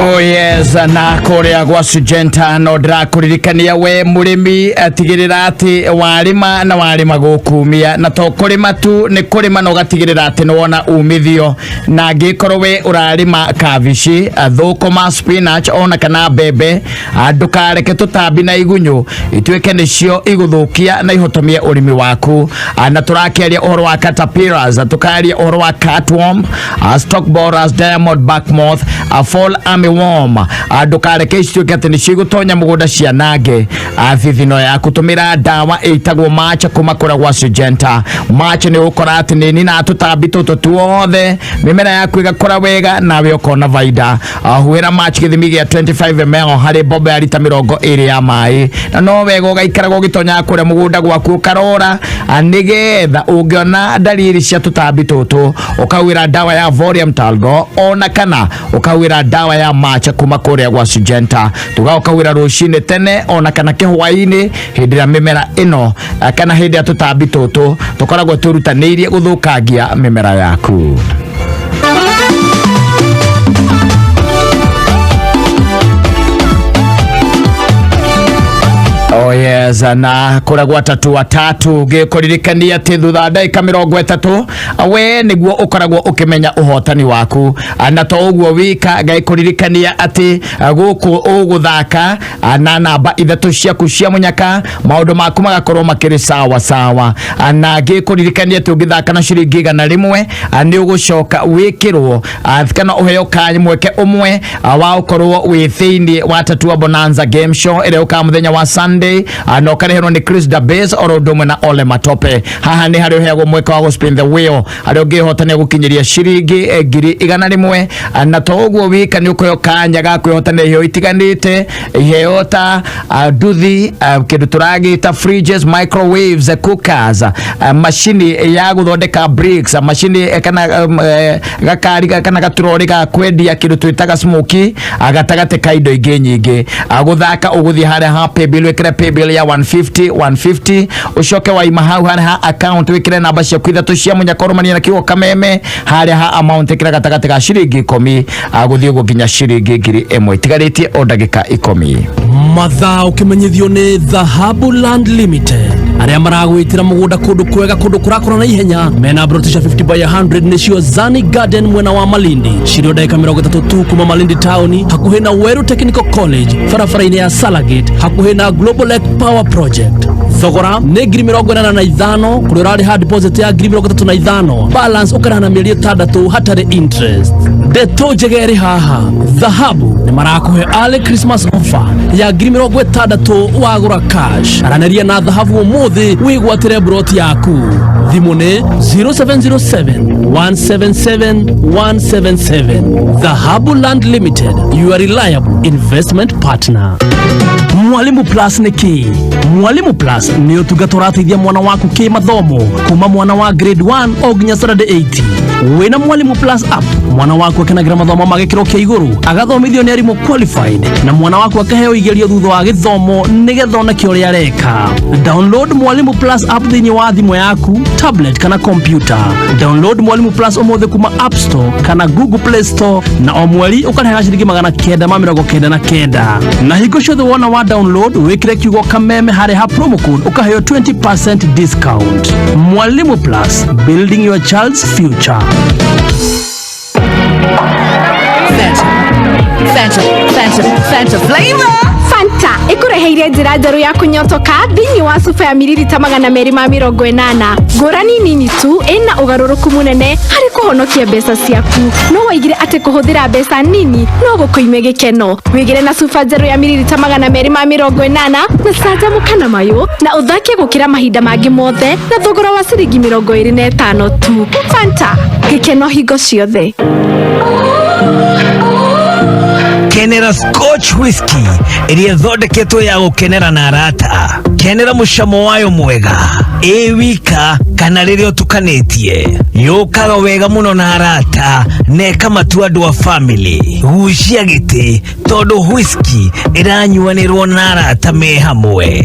Oh yes, na kuria gwa Sugenta no ndirakuririkania we murimi atigirira ati warima na warima gukumia na to kurima tu ni kurima no gatigirira ati no wona umithio na ngikorwo we urarima kabici thukuma spinach ona kana bebe ndukareke tutambi na igunyu itweke nicio iguthukia na ihotomie urimi waku. Na turakiaria uhoro wa caterpillars, tukaria uhoro wa cutworm, stalk borers, diamond back moth, fall armyworm. Ndukareke icituike ati ni cigutonya mugunda cianange thithino yaku. Tumira dawa itagwo match kuma kura gwa Sugenta. Match ni ukora ati ni nina tutambi tutu tuothe mimera yaku igakora wega nawe ukona vaida. Huira match githimi gia 25 ml hari bobe ya lita 20 ya mai na no wega ugaikara gugitonya kure mugunda gwaku karora nigetha ungiona dalili cia tutambi tutu ukawira dawa ya Vorium Talgo ona kana ukawira dawa ya match kuma kuria gwa Sugenta. Tukawira rucine tene ona kana kihwaini hindi ya mimera ino kana hindi ya tutambi tutu tukoragwo turutanirie guthukangia mimera yaku. Oh yes, na kuragwa tatu gikuririkania ti thutha ndagika 30 we niguo ukoragwo ukimenya uhotani waku. Na to uguo wika gaikuririkania ati guku uguthaka na namba ithatu ciaku cia munyaka maundu maku magakorwo makiri sawa sawa. Na gikuririkania ati ungithaka na ciringi 100 ni ugucoka wikirwo kana uheo kanya mweke umwe wa ukorwo wi thiini wa Tatua Bonanza game show ire uka muthenya wa Sunday no kareherwo ni Chris Dabes orodomwe na Ole Matope. Haha ni hari uheagwo mweka wa spin the wheel ari ungihotania gukinyiria ciringi 100 na to uguo wika ni ukoyo kanya ga kwihotania iheo itiganite iheo ta nduthi kindu turagita fridges, microwaves, cookers, machine ya guthondeka bricks, machine kana gakari kana gaturori ga kwendia kindu twitaga smoky agatagate kaindo ingi nyingi. Guthaka uguthi haria ha paybill wekire paybill ya 150 ucoke wa imahau haria account wekire namba cia kwithatu cia munyakoromania na kigo Kameme haria ha amount ikira gatagate ga ciringi 10 guthie gukinya ciringi 1000 tigaritie o ndagika 10. mathaa ukimenyithio ni Dhahabu Land Limited aria maragwitira mugunda kundu kwega kundu kurakura na ihenya mena brotisha 50 by 100 nicio Zani Garden mwena wa Malindi cirio daika 30 tu kuma Malindi town hakuhi na Weru Technical College farafara-ini ya Salagate hakuhi na Global Lake Power Project. Thogora ni ngiri 45 kuri urari ha deposit ya ngiri 35 balance ukana na mieri 6 hatari interest. Deto jegeri haha Dhahabu ni marakuhe early Christmas offer ya ngiri 60 wagura cash araneria na Dhahabu umuthi wigwatire broti yaku thimu ni 0707 177 177. Dhahabu Land Limited, your reliable investment partner. Mwalimu Plus ni ki? Mwalimu Plus ni utungata ũrateithia mwana waku ki mathomo kuma mwana wa grade 1 o nginya standard 8. Wina Mwalimu Plus app mwana waku akenagira mathomo ma gĩkĩro kĩa igũrũ agathomithio nĩ arimũ qualified na mwana waku akaheo igerio thutha wa gĩthomo nĩgetha ona kĩo ũrĩa areka. Download Mwalimu Plus app thĩinĩ wa thimũ yaku, tablet kana computer. Download Mwalimu Plus ũmũthĩ kuma App Store kana Google Play Store na o mweri ũkarĩha ciringi 999. Na hingo ciothe wona wa download wĩkĩre kiugo kameme harĩ ha promo code ukaheo 20% discount. Mwalimu Plus, building your child's future. Fanta flavor. Fanta ikureheire njĩra njerũ ya kunyotoka thĩinĩ wa supa ya mililita 280. Ngũrani nini tu ina ũgarũrũku mũnene harĩ kũhonokia mbeca ciaku. No waigire atĩ kũhũthĩra mbeca nini no gũkũime gĩkeno. Wĩgĩre na supa njerũ ya mililita 280 na canjamũka na mayũ na ũthake gũkĩra mahinda mangĩ mothe na thogora wa ciringi 25 tu. Fanta, gĩkeno hingo ciothe. Kenera Scotch Whisky iria thondeketwo ya gukenera na arata. Kenera mucamo wayo mwega wika kana rĩrĩa ũtukanĩtie yũkaga wega mũno na arata neka matu andũ a family gucia gĩtĩ tondũ whisky ĩranyuanĩrwo na arata me hamwe.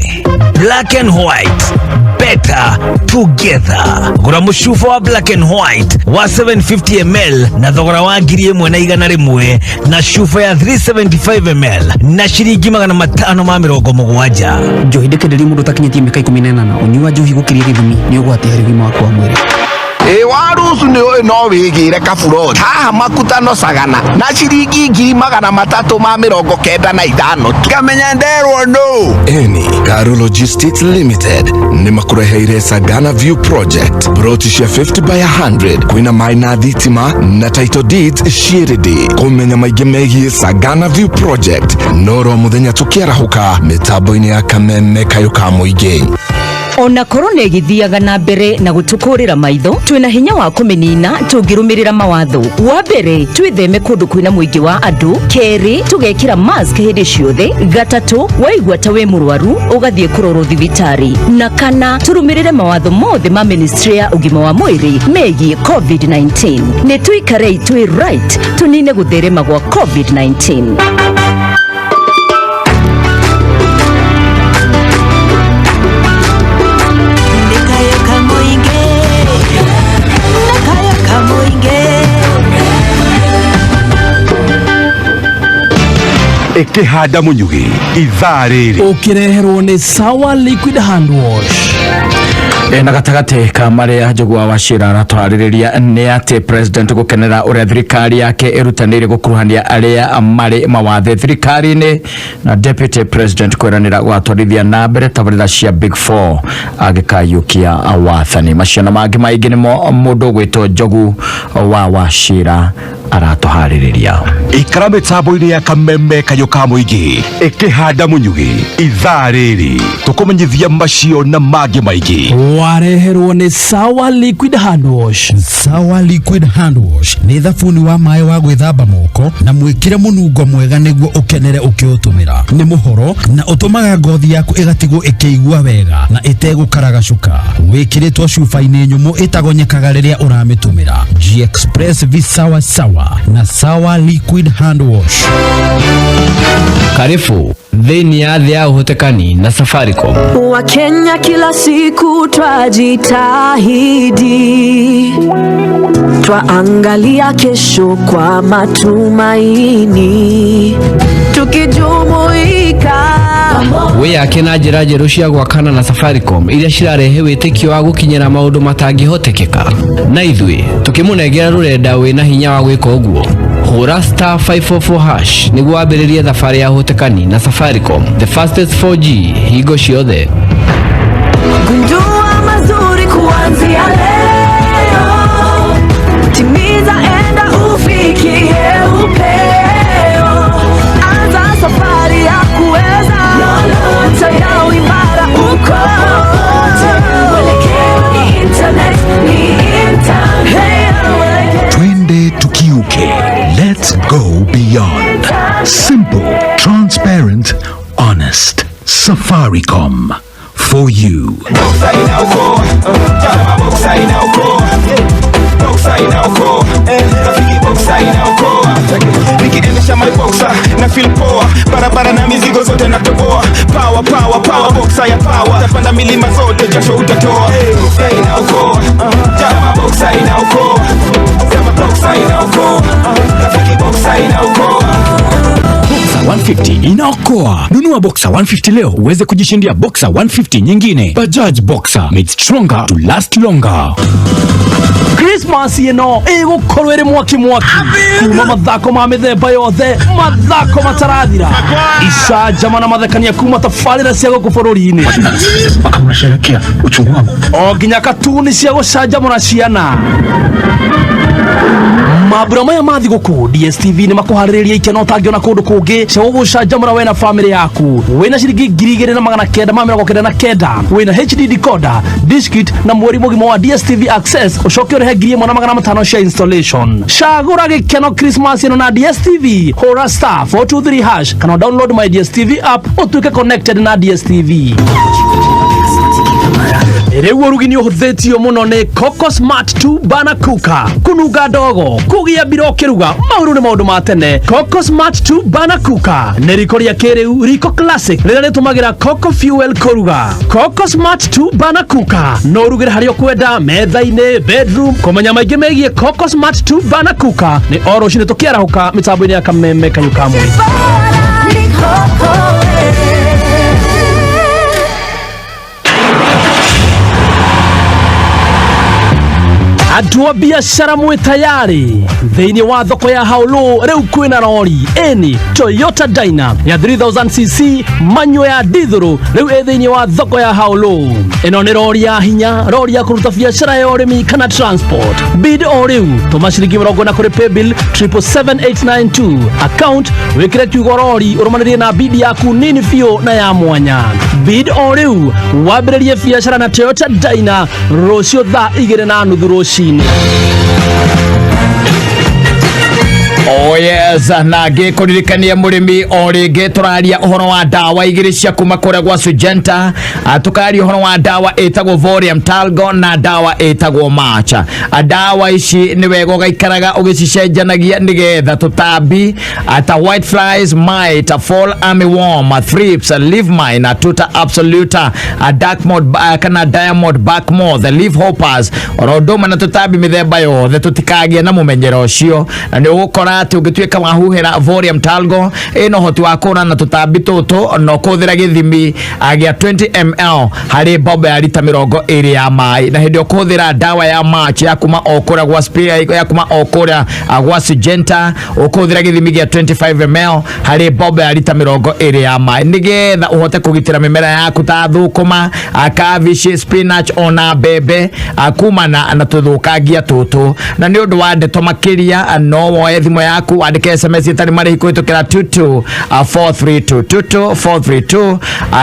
Black and White, better together. Gura mũcuba wa Black and White wa 750 ml na thogora wa 1,100 na cuba ya 375 ml na ciringi 570. Njohi ndĩkĩenderia mũndũ ũtakinyĩtie mĩaka 18 ũnyua njohi gũkĩria gĩthimi nĩ ũgwati harĩ ũgima waku wa mwĩrĩ. Warusu nĩ ũĩ no wĩgĩre kaburoti haha makutano sagana na ciringi 395 kamenya nderwo no. Eni Garo Logistics Limited nĩ makũreheire Sagana View Project broti cia 50 by 100 kwĩna maĩ na thitima na title deeds ciĩrĩndĩ. Kũmenya maingĩ megiĩ Sagana View Project no ro mũthenya tũkĩarahũka mĩtambo-inĩ ya Kameme kayũka mũingĩ. Ona korone githiaga na mbere na gutukurira maitho twina hinya wa kumenina tungirumirira mawatho. Wa mbere twitheme kundu kwina muingi wa andu, keri tugekira mask hindi ciothe, gatatu waigua ta we murwaru ugathie kurorwo thibitari, na kana turumirire mawatho mothe ma ministry ya ugima wa mwiri megie COVID-19. Ne tuikare twi right tunine gutherema gwa COVID-19. Ikihanda munyugi ithaa rĩrĩ ukireherwo ni Sawa Liquid Hand Wash. Na gatagate ka maria Njũgũa wa Wachira aratwarĩrĩria nĩ atĩ president gukenera ũrĩa thirikari yake ĩrutanĩire gũkuruhania arĩa marĩ mawathe thirikari-inĩ na deputy president kwĩranĩra gwatwarithia na mbere tabarĩra cia Big Four agĩkayũkia wathani. Macio na mangĩ maingĩ nĩmo mũndũ gwĩtwo Njogu wa Wachira aratuharĩrĩria. ikara mĩtambo-inĩ ya Kameme kayũka mũingĩ ikihanda munyugi ithaa rĩrĩ tũkũmenyithia macio na mangĩ maingĩ. Wareherwo ni Sawa Liquid Hand Wash. Sawa Liquid Hand Wash ni thabuni wa maĩ wa gwĩthamba moko na mwĩkĩre mũnungo mwega nĩguo ũkenere ũkĩũtũmĩra. Nĩ mũhoro na ũtũmaga ngothi yaku ĩgatigwo ĩkĩigua wega na ĩtegũkaragacuka. Wĩkĩrĩtwo cuba-inĩ nyũmũ ĩtagonyekaga rĩrĩa ũramĩtũmĩra. G-Express vi sawa sawa na Sawa Liquid Hand Wash. Karibu thĩinĩ ya thĩ ya ũhotekani na Safaricom. Wakenya kila siku twajitahidi, twaangalia kesho kwa matumaini, tukijumuika na njĩra njerũ cia gwakana na Safaricom iria cirarehe wĩtĩkio wa gũkinyĩra maũndũ matangĩhotekeka. Na ithuĩ tukĩmũnengera rũrenda wĩna hinya wa gwĩka ũguo. Hũra *544# nĩguo wambĩrĩrie thabarĩ ya ũhotekani na Safaricom, the fastest 4G hingo ciothe. Gundua mazuri kuanzia leo, timiza enda ufikie upeo, anza safari ya kuweza lolote ya uimara uko mwelekeo ni internet, Twende tukiuke, let's go beyond. Simple, transparent, honest. Safaricom, for you. Nikiendesha my boxer na feel poa, barabara na mizigo zote natoboa. Power, power, power, boxer ya power, tapanda milima zote jasho utatoa. Boxer inaokoa, jama boxer inaokoa, jama boxer inaokoa, rafiki boxer inaokoa. Boxer 150 inaokoa. Nunua Boxer 150 leo uweze kujishindia Boxer 150 nyingine. Bajaj Boxer, made stronger to last longer. Christmas ino igukorwo iri mwaki kuma mathako ma mithemba yothe, mathako matarathira, icanjama na mathekania kuma tabarĩra cia gũkũ bũrũri-inĩ, Unasherehekea uchungu wangu. o nginya katuni cia gũcanjamũra ciana. Mambura maya ma thigũkũ DSTV nĩ makũharĩrĩria ikeno ũtangĩona kũndũ kũngĩ cia gũgũcanjamũra we na family yaku. Wĩna ciringi 2,999 wĩna HD decoder, dish kit na mweri mũgima wa DSTV access, ũcoke ũrĩhe 1,500 cia installation. Cagũra gĩkeno Christmas ĩno na DSTV. Hũra *423# kana download my DSTV app ũtuĩke connected na DSTV. Rĩu ũrugi nĩ ũhũthĩtio mũno nĩ Coco Smart 2 Burner Cooker. Kũnunga ndogo, kũgĩa mbiro ũkĩruga, maũndũ nĩ maũndũ ma tene. Coco Smart 2 Burner Cooker nĩ riko rĩa kĩrĩu, riko classic rĩrĩa rĩtũmagĩra Coco Fuel kũruga. Coco Smart 2 Burner Cooker no ũrugĩre harĩa ũkwenda, metha-inĩ, bedroom. Kũmenya maingĩ megiĩ Coco Smart 2 Burner Cooker nĩ o rũciinĩ tũkĩarahũka mĩtambo-inĩ ya Kameme Kayukamwe. Andũ a biacara mwĩ tayari thĩinĩ wa thoko ya Haulu. Rĩu kwĩna rori eni Toyota Dyna ya 3000cc manyo ya dithũrũ rĩu thĩinĩ wa thoko ya Haulu. Ĩno nĩ rori ya hinya, rori ya kũruta biacara ya ũrĩmi kana transport. Bid o rĩu tũma ciringi 40 kũrĩ paybill 77892 account wĩkĩre kiugo rori ũrũmanĩrie na bid yaku nini biũ na ya mwanya. Bid o rĩu wambĩrĩrie biacara na Toyota Dyna rũciũ thaa 2:30 rũciinĩ. Oh yes, na ngĩkũririkania mũrĩmi o rĩngĩ tũraria ũhoro wa ndawa igĩrĩ cia kuma kũrĩa gwa Sugenta. Tukaria ũhoro wa ndawa ĩtagwo Vorium Talgo na ndawa ĩtagwo Macha. Ndawa ici nĩ wega ũgaikaraga ũgĩcicenjanagia nĩgetha tũtambi ta white flies, mite, fall armyworm, thrips, leaf mine, tuta absoluta, dark mold kana diamond back moth, leaf hoppers, oro ndũma na tũtambi mĩthemba yothe tũtikagia na mũmenyero ũcio. Na nĩ ũgũkora ati ũngĩtuĩka wahuhĩra Vorium Talgo ĩno hoti wa kũra na tũtambi tũtũ no kũhũthĩra gĩthimi gĩa 20 ml harĩ bomba ya lita 20 ya maĩ. Na hĩndĩ ũkũhũthĩra ndawa ya March ya kuma o kũrĩa gwa Spear ya kuma o kũrĩa gwa Sugenta ũkũhũthĩra gĩthimi gĩa 25 ml harĩ bomba ya lita 20 ya maĩ nĩgetha ũhote kũgitĩra mĩmera yaku ta thũkũma, cabbage, spinach ona mbembe kumana na tũthũkangia tũtũ. Na nĩ ũndũ wa ndeto makĩria no woe thimũ yaku wandĩke SMS ĩtarĩ marĩhi kũhĩtũkĩra 22432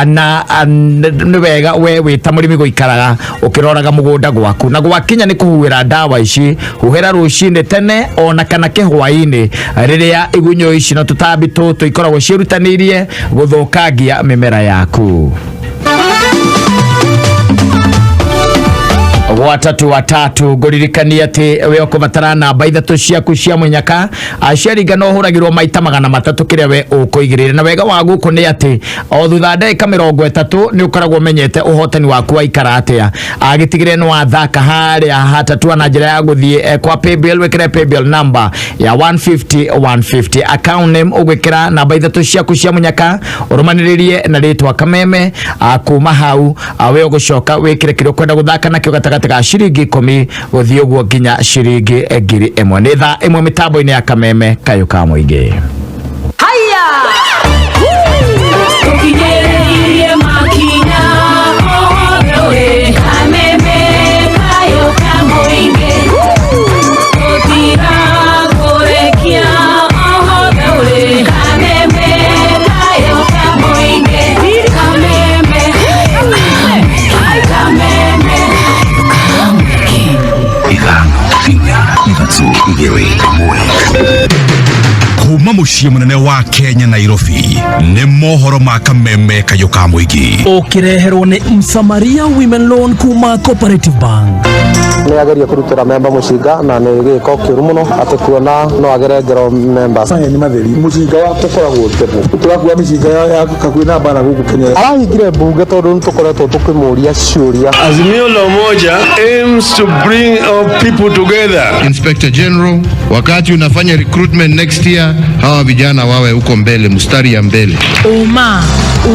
na nĩ wega we wĩta mũrĩmi gũikaraga ũkĩroraga mũgũnda gwaku. Na gwakinya nĩ kũhuhĩra ndawa ici, huhĩra rũcinĩ tene ona kana kĩhwainĩ rĩrĩa igunyũ ici na tũtambi tũtũ ikoragwo ciĩrutanĩirie gũthũkangia mĩmera yaku. watatu guririkania ati we ukubatara namba ithatu ciaku cia munyaka aciariga no huragirwo maita 300 kiria we ukuigirira na wega wa guku ni ati o thutha ndagika 30 ni ukoragwo menyete uhotani waku wa ikara atia agitigire no athaka haria hatatu na njira ya guthie kwa paybill wekire paybill number ya 150 account name ugwikira namba ithatu ciaku cia munyaka urumaniririe na ritwa Kameme kuma hau we ugucoka wikire kiro kwenda guthaka nakio gatagati ga ciringi 10 guthie guo nginya ciringi 1000 ni thaa imwe mitambo-ini ya Kameme kayo ka muingi haya ukinyeririe makinya owe Kameme kayo ka muingi utira kurekia owe Kameme kayo ka muingi Kameme kuma muciĩ munene wa Kenya Nairobi nĩ mohoro ma Kameme kayo ka muingi ukireherwo ni Msamaria Women Loan kuma Cooperative Bank ni ageria kurutira memba mucinga na ni giko kiuru muno ati kuona no agere ngero members ni matheri mucinga wa tukoragwo tebu turakuwa micinga ya kakwina bana guku Kenya arahingire bunge tondu nitukoretwo tukimuria ciuria Azimio la Umoja aims to bring our people together. Inspector General, wakati unafanya recruitment next year, hawa vijana wawe huko mbele, mstari ya mbele. Uma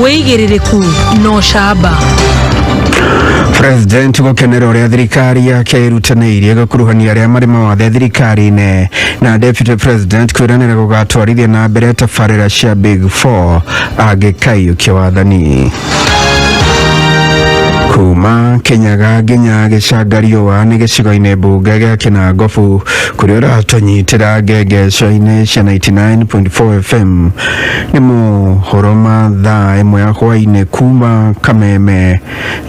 weigiririku no shaba President gukenera uria thirikari yake irutanĩirie gukuruhania aria mari mawathe thirikari-inĩ na Deputy President kwiranĩra gugatwarithia na mbere tabarĩra cia Big 4 angĩkaiyũkia wathani. Kuma Kenyaga nginya Gĩcangario wa nĩ gĩcigo-inĩ mbunge gĩa Kinangobu kũrĩa ũratũnyitĩra ngengeco-inĩ cia 99.4 FM nĩ mohoro ma thaa ĩmwe ya hwaĩ-inĩ kuma Kameme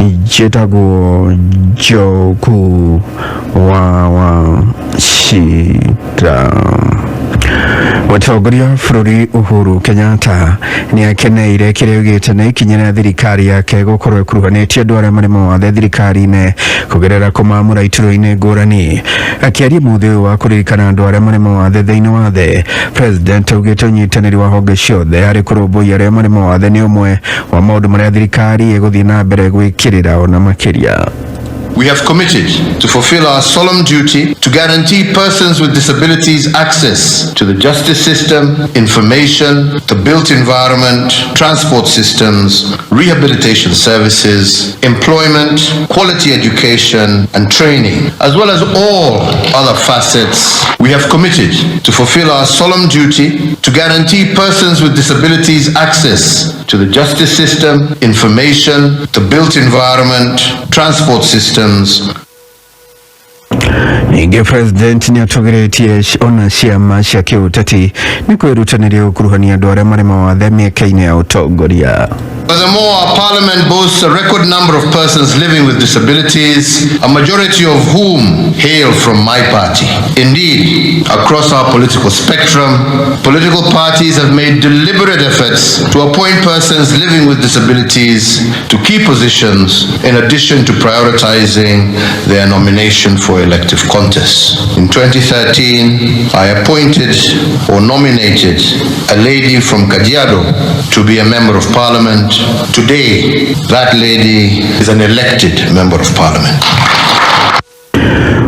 njĩtagwo Njogu wa Shida. Mũtongoria bũrũri Uhuru Kenyatta nĩ akeneire kĩrĩa augĩte nĩ ikinya rĩa thirikari yake gũkorwo ĩkuruhanĩtie andũ arĩa marĩ mawathe thirikari-inĩ kũgerera kũmamũra iturwa-inĩ ngũrani. Akĩaria mũthĩ ũyũ wa kũririkana andũ arĩa marĩ mawathe thĩinĩ wa thĩ, President augĩte ũnyitanĩri wa honge ciothe harĩ kũrũmbũiya arĩa marĩ mawathe nĩ ũmwe wa maũndũ marĩa thirikari ĩgũthiĩ na mbere gwĩkĩrĩra ona makĩria. We have committed to fulfill our solemn duty to guarantee persons with disabilities access to the justice system, information, the built environment, transport systems, rehabilitation services, employment, quality education and training, as well as all other facets. We have committed to fulfill our solemn duty to guarantee persons with disabilities access to the justice system, information, the built environment, transport systems. Ningĩ President nĩ atũgĩrĩtie ona ciama cia kĩũteti nĩ kwĩrutanĩria gũkuruhania andũ arĩa marĩ mawathe mĩeke-inĩ ya ũtongoria. Furthermore, our parliament boasts a record number of persons living with disabilities, a majority of whom hail from my party. Indeed, across our political spectrum, political parties have made deliberate efforts to appoint persons living with disabilities to key positions in addition to prioritizing their nomination for elective contests. In 2013, I appointed or nominated a lady from Kajiado to be a member of parliament. Today, that lady is an elected member of parliament.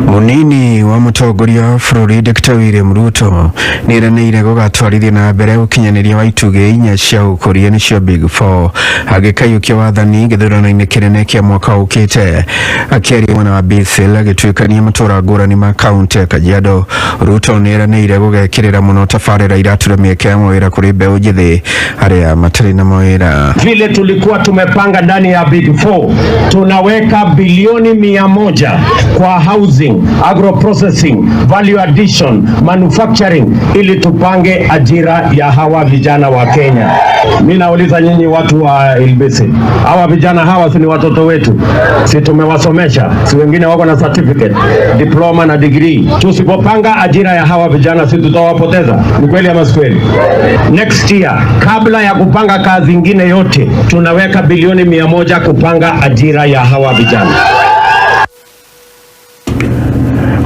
Munini wa mũtongoria wa bũrũri Dr. William Ruto nĩ eranĩire gũgatwarithia na mbere ũkinyanĩria wa itugĩ 4 cia ũkũria nĩcio Big 4 angĩkaiyũkia wathani gĩthurano-inĩ kĩnene kĩa mwaka ũkĩte. Akĩaria mwena wa Bisil agĩtuĩkania matũra ngũrani ma kaunti ya Kajiado, Ruto nĩ eranĩire gũgekĩrĩra mũno tabarĩra iratura mĩeke ya mawĩra kũrĩ mbeũ njĩthĩ arĩa matarĩ na mawĩra. Vile tulikuwa tumepanga ndani ya Big 4 tunaweka bilioni 100 kwa housing, agro processing, value addition, manufacturing ili tupange ajira ya hawa vijana wa Kenya. Mimi nauliza nyinyi watu wa Ilbese, hawa vijana hawa si ni watoto wetu? Si tumewasomesha? Si wengine wako na certificate, diploma na degree? Tusipopanga ajira ya hawa vijana si tutawapoteza? Ni kweli ama si kweli? Next year, kabla ya kupanga kazi zingine yote, tunaweka bilioni 100 kupanga ajira ya hawa vijana.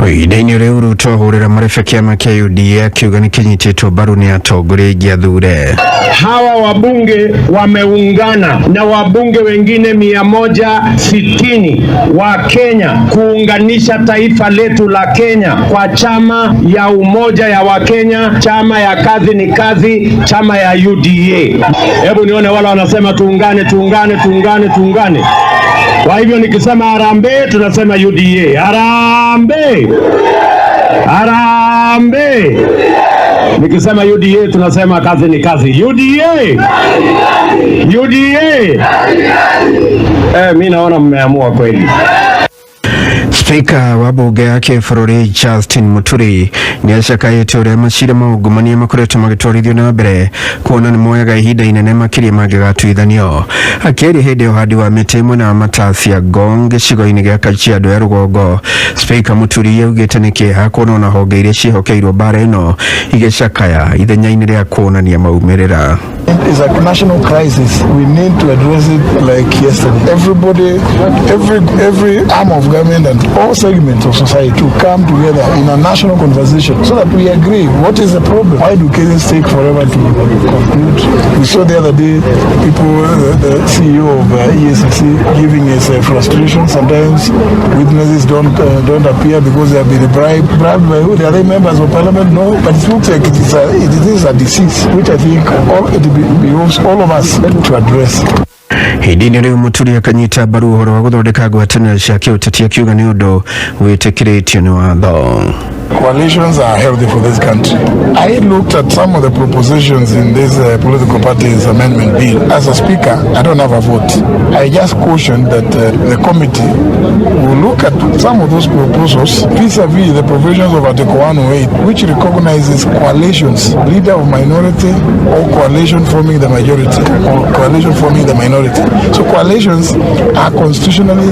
Ihinda-inĩ rĩu Ruto ahũrĩra marebe kĩama kĩa UDA akiuga nĩ kĩnyitĩtwo mbaru nĩ atongoria aingĩ athure. Hawa wabunge wameungana na wabunge wengine 160 wa Kenya kuunganisha taifa letu la Kenya kwa chama ya umoja ya Wakenya, chama ya kazi ni kazi, chama ya UDA. Hebu nione wale wanasema tuungane. Kwa hivyo nikisema harambee tunasema UDA. Harambee. Nikisema UDA tunasema kazi ni kazi. UDA. Mimi naona mmeamua kweli. Spika wa bunge ya kĩbũrũri Justin Muturi nĩ acakaĩte ũrĩa macira maungumania makoretwo magĩtwarithio na mbere kuona nĩ moyaga ihinda inene makĩria mangĩgatuithanio. Akĩaria hĩndĩ ya ũhandi wa mĩtĩ mwena wa Matasia Gong gĩcigo-inĩ gĩa Kajiado ya rũgongo, Spika Muturi augĩte nĩ kĩeha kuona ona honge iria ciĩhokeirwo mbara ĩno igĩcakaya ithenya-inĩ rĩa kuonania maumĩrĩra. It's a national crisis. We need to address it like yesterday. Everybody, every arm of government and all segments of society to come together in a national conversation so that we agree what is the problem. Why do cases take forever to conclude? We saw the other day people, the CEO of ESC giving his frustration. Sometimes witnesses don't appear because they have been bribed by who? The other members of parliament? No, but it looks like it is a disease which I think behoves all of us to address. Hĩndĩ-inĩ rĩu Muturi akanyita mbaru ũhoro wa gũthondeka ngwatanĩro cia kĩũteti akiuga nĩ ũndũ wĩtĩkĩrĩtio nĩ watho. Coalitions are healthy for this country. I looked at some of the propositions in this political parties amendment bill. As a speaker, I don't have a vote. I just cautioned that the committee will look at some of those proposals vis-a-vis the provisions of Article 108, which recognizes coalitions, leader of minority or coalition forming the majority or coalition forming the minority. So coalitions are constitutionally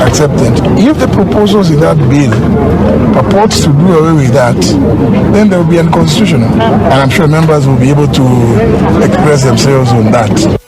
accepted. If the proposals in that bill purports to do away with that, then they will be unconstitutional. And I'm sure members will be able to express themselves on that.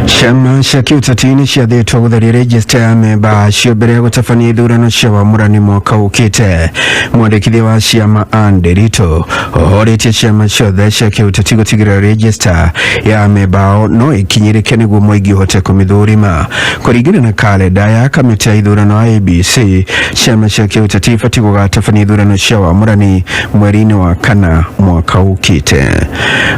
Chama cia kĩũteti-inĩ ciathĩtwo gũtharia register ya memba cio mbere ya gũtabania ithurano cia wamũrani mwaka ũkĩte. Mwandĩkithia wa ciama Andy Rito ohorĩtie ciama ciothe cia kĩũteti gũtigĩrĩra register ya memba ao no ĩkinyĩrĩke nĩguo mũingĩ ũhote kũmĩthũrima. Kũringana na kalenda ya kamĩtĩ ya ithurano ABC, ciama cia kĩũteti ibatiĩ gũgatabania ithurano cia wamũrani mweri-inĩ wa kana mwaka ũkĩte.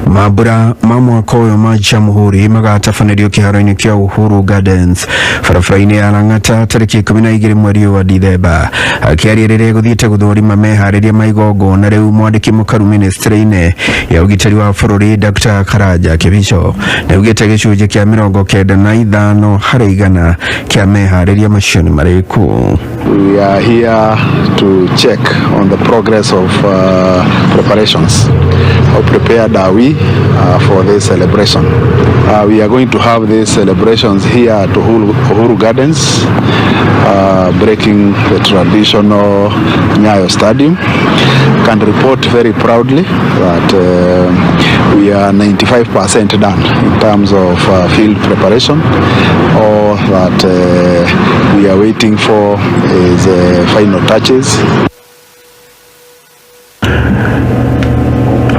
Mambura ma mwaka ũyũ ma Jamhuri magatabanĩrio kĩharo-inĩ kĩa Uhuru Gardens barabara-inĩ ya Lang'ata tarĩki 12 mweri wa Dithemba. Akĩaria rĩrĩa gũthiĩte gũthũrima meharĩria ma igongona rĩu, mwandĩki mũkaru ministry-inĩ ya ũgitĩri wa bũrũri Dr. Karaja Kibicho naugĩte gĩcunjĩ kĩa 95 harĩ igana kĩa meharĩria macio nĩ marĩku. We are here to check on the progress of preparations. How prepared are we for this celebration? We are going to have these celebrations here at Uhuru Gardens, breaking the traditional Nyayo Stadium. Can report very proudly that we are 95% done in terms of field preparation. All that we are waiting for is final touches.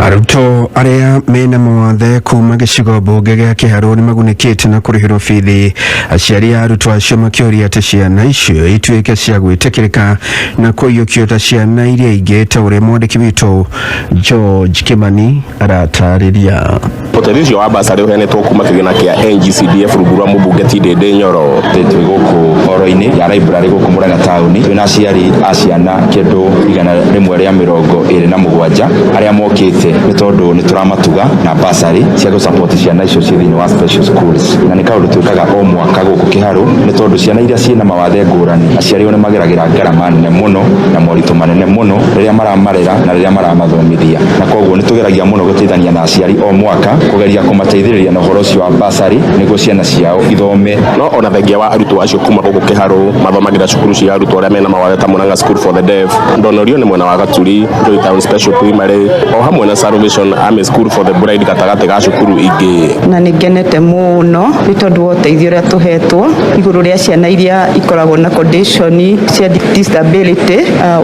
Arutwo arĩa mena mawathe kuma gĩcigo mbunge gĩa Kĩharũ nĩ magunĩkĩte na kũrĩhĩrwo bithi. Aciari a arutwo acio makĩũria atĩ ciana icio ituĩke cia gwĩtĩkĩrĩka na kũiyũkio ta ciana iria ingĩ, ta ũrĩa mwandĩki witũ George Kimani aratarĩria. Ũteithio wa basarĩ ũheanĩtwo kuma kĩgĩna kĩa NGCDF rungu rwa mũmbunge ti Ndĩndĩ Nyoro. Twĩ gũkũ horo-inĩ ya library gũkũ Mũrang'a taũni, twĩna aciari a ciana kĩndũ 127 arĩa mokĩte nĩ tondũ nĩ tũramatuga na basarĩ cia gũsupport ciana icio ciĩ thĩinĩ wa special schools. Na nĩ kaũndũ twĩkaga o mwaka gũkũ Kĩharũ nĩ tondũ ciana iria ciĩna mawathe ngũrani aciari nĩ mageragĩra ngarama nene mũno na moritũ manene mũno rĩrĩa maramarera na rĩrĩa maramathomithia, na koguo nĩ tũgeragia mũno gũteithania na aciari o mwaka kũgeria kũmateithĩrĩria na ũhoro ũcio wa basarĩ nĩguo ciana ciao ithome. No ona thengia wa arutwo acio kuma gũkũ Kĩharũ mathomagĩra cukuru cia arutwo arĩa mena mawathe ta Mũrang'a School for the Deaf, Ndonorio nĩ mwena wa Gaturi, Joy Town Special Primary o hamwe na Salvation foundation ame school for the blind gatagate ga cukuru ingi na nigenete muno ni tondu woteithio ria tuhetwo iguru ria ciana iria ikoragwo na condition cia disability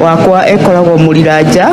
wakwa ekoragwo muriranja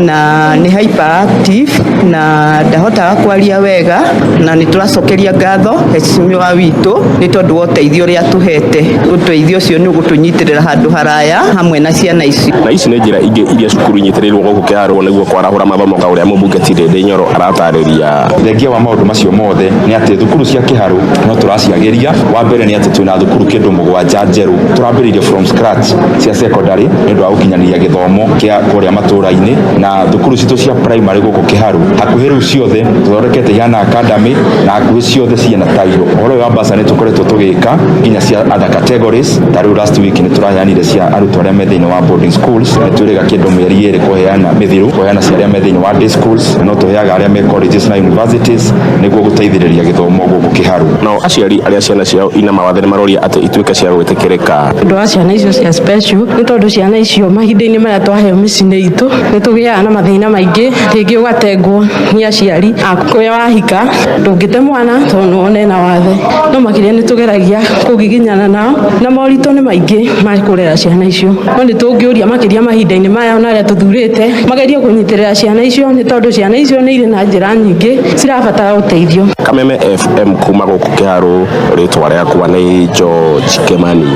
na ni hyperactive na ndahotaga kwaria wega na ni turacokeria ngatho hecimiwa witu ni tondu woteithio ria tuhete uteithio ucio ni ugutunyitirira handu haraya hamwe na ciana ici na ici ni njira ingi iria cukuru inyitirirwo guku kiharwo niguo kwarahura mathomo ka uria mubunge Tinde Nyoro aratariria thengia wa maundu macio mothe ni ati thukuru cia kiharu no turaciagiria wa mbere ni ati twina thukuru kindu mugwanja njeru turambiririe from scratch cia secondary ndu wa gukinyaniria githomo kia kuria matura-ini na thukuru citu cia primary guku kiharu hakuhi riu ciothe tuthondekete yana academy na hakuhi ciothe ciena tairo horo wa basari tukoretwo tugika nginya cia other categories tariu last week ni turaheanire cia arutwo aria methini wa boarding schools na turiga kindu mieri iri kuheana mithiru kuheana cia aria methini wa day schools no tuheaga aria me colleges na universities niguo guteithiriria githomo guku kiharu no aciari aria ciana ciao ina mawathe maroria ati ituike cia gwitikirika ndo ciana icio cia special ni tondu ciana icio mahinda-ini maria twaheo micini itu ni tugiaga na mathina maingi ringi ugatengwo ni aciari akuya wahika ndungite mwana tondu one na wathe no makiria ni tugeragia kugiginyana nao na morito ni maingi makurera ciana icio no ni tungiuria makiria mahinda-ini maya na aria tuthurite magerie kunyitirira ciana icio ni tondu ciana icio ni iri na njira nyingi cirabatara uteithio. Kameme FM kuma guku kiharu ritwa riakwa ni George Kemani.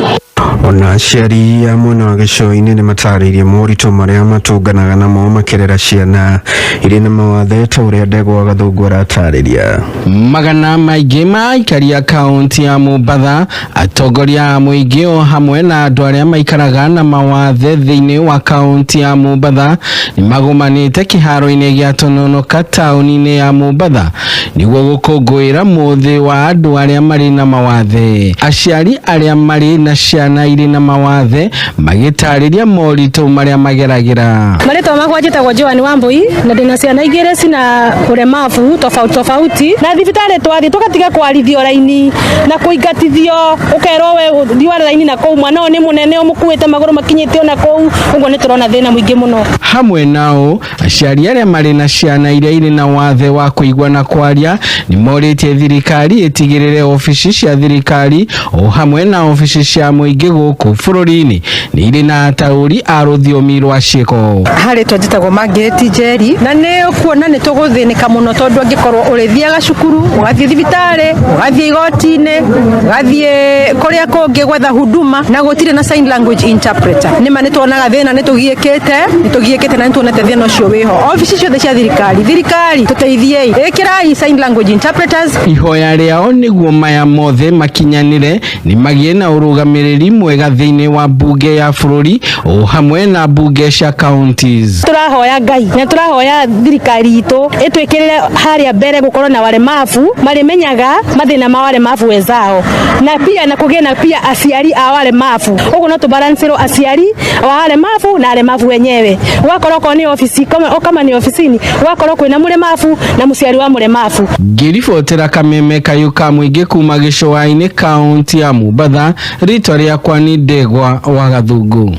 Ona aciari a mwena wa gĩcũa-inĩ nĩ matarĩirie moritũ marĩa matũnganaga namo makĩrera ciana irĩ na mawathe ta ũrĩa Ndegwa Gathũngũ aratarĩria. Magana maingĩ ma aikari a kaunti ya Mombatha, atongoria a mũingĩ o hamwe na andũ arĩa maikaraga na mawathe thĩinĩ wa kaunti ya Mombatha nĩ magomanĩte kĩharo-inĩ gĩa Tononoka taũni-inĩ ya Mombatha nĩguo gũkũngũĩra mũthĩ wa andũ arĩa marĩ na mawathe. Aciari arĩa marĩ na ciana irĩ na mawathe magĩtarĩria moritũ marĩa mageragira. Marĩtwa makwa njĩtagwo Joan Wambui na ndĩna ciana igĩrĩ cina ũremavu tofauti na thibitarĩ twathi tũgatiga kwarithio raini na kũingatithio ũkerwo we thiwa raini na kũu mwana nĩ mũnene ũmũkuĩte magũrũ makinyĩte ona kũu ũguo nĩ tũrona thĩna mũingĩ mũno. Hamwe nao aciari arĩa marĩ na ciana iria irĩ na wathe wa kũigua na kwaria nĩ morĩtie thirikari ĩtigĩrĩre ofici cia thirikari o hamwe na ofici cia mũingĩ gũkũ bũrũri-inĩ nĩ irĩ na ataũri a rũthiomi rwa ciĩko. Harĩ twajĩtagwo Margaret Njeri na nĩ ũkuona nĩ tũgũthĩnĩka mũno tondũ angĩkorwo ũrĩthiaga cukuru ũgathiĩ thibitarĩ ũgathiĩ igoti-inĩ ũgathiĩ kũrĩa kũngĩ gwetha huduma na gũtirĩ na sign language interpreter nĩma nĩ tuonaga thĩna nĩ tũgiĩkĩte na nĩ tuonete thĩna ũcio wĩho. Ofici ciothe cia thirikari tũteithiei ĩkĩrai sign language interpreters. Ihoya rĩao nĩguo maya mothe makinyanĩre nĩ magĩe na ũrũgamĩrĩri mwega thĩinĩ wa bunge ya bũrũri o hamwe na bunge cia counties. Tũrahoya Ngai na tũrahoya thirikari itũ ĩtwĩkĩrĩre harĩa mbere gũkorwo na walemavu marĩmenyaga mathĩna ma walemavu wenzao na pia na kũgĩa na pia aciari a walemavu ũguo no tũbalancĩrwo aciari wa walemavu na walemavu wenyewe ugakorwo kwa ni ofisi kama ni ofisini ugakorwo kwĩna mũlemavu na mũciari wa mũlemavu. Ngĩribotera Kameme kayuka mũingĩ kuma gĩcũa-inĩ kaunti ya Mombatha ritwa rĩakwa ni Ndegwa wa Gathũngũ.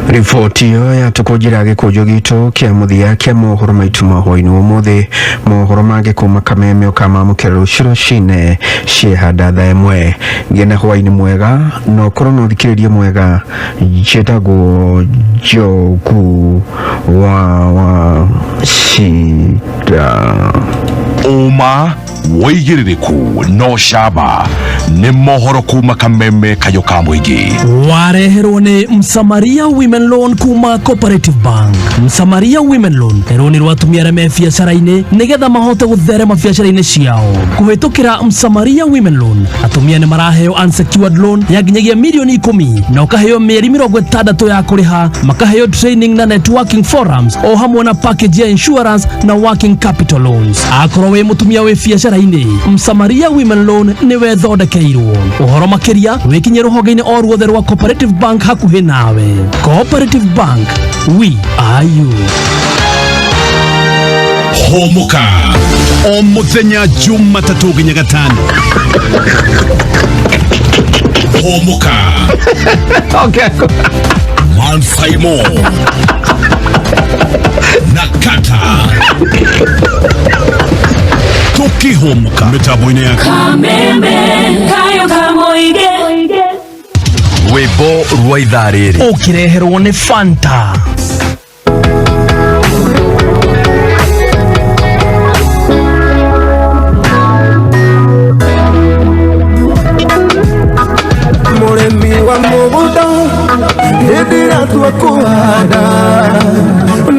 Riboti ĩyo yatũkũnjĩra gĩkũnjũ gitũ kĩa mũthia kĩa mohoro maitũ ma hwaĩ-inĩ ũmũthĩ. Mohoro mangĩ kuma Kameme ũkamamũkĩra rũciũ rũcinĩ ciĩhanda thaa ĩmwe. Ngĩna hwaĩ-inĩ mwega na ũkorwo na ũthikĩrĩria mwega. Njĩtagwo Njogu wa Shida. Uma woigĩrĩrĩku no camba nĩ mohoro kuma Kameme kayuka mũingĩ. Wareherwo nĩ Msamaria Women Loan kuma Cooperative Bank. Msamaria Women Loan rũni rwa atumia arĩa me biacara-inĩ nĩgetha mahote gũtherema biacara-inĩ ciao. Kũhĩtũkĩra Msamaria Women Loan atumia nĩ maraheo unsecured loan ya nginyagia mirioni 10 na ũkaheo mĩeri 60 ya kũrĩha, makaheo training na networking forums o hamwe na package ya insurance na working capital loans. Akorwo wĩ mũtumia wĩ biacara-inĩ, Msamaria Women Loan nĩ wethondekeirwo. Ũhoro makĩria wĩkinye rũhonge-inĩ o ruothe rwa Cooperative Bank hakuhĩ nawe. Cooperative Bank, we are you. Humuka o muthenya Jumatatu nginya Gatano. Humuka. Okay. Saimo na kata Humuka mitambo-inĩ ya Kameme kayo kamoige rwĩmbo rwa ithaa rĩrĩ ũkĩreherwo nĩ Fanta. Mũrĩmi wa mũgũnda hĩndĩ ĩrĩa twakuhanda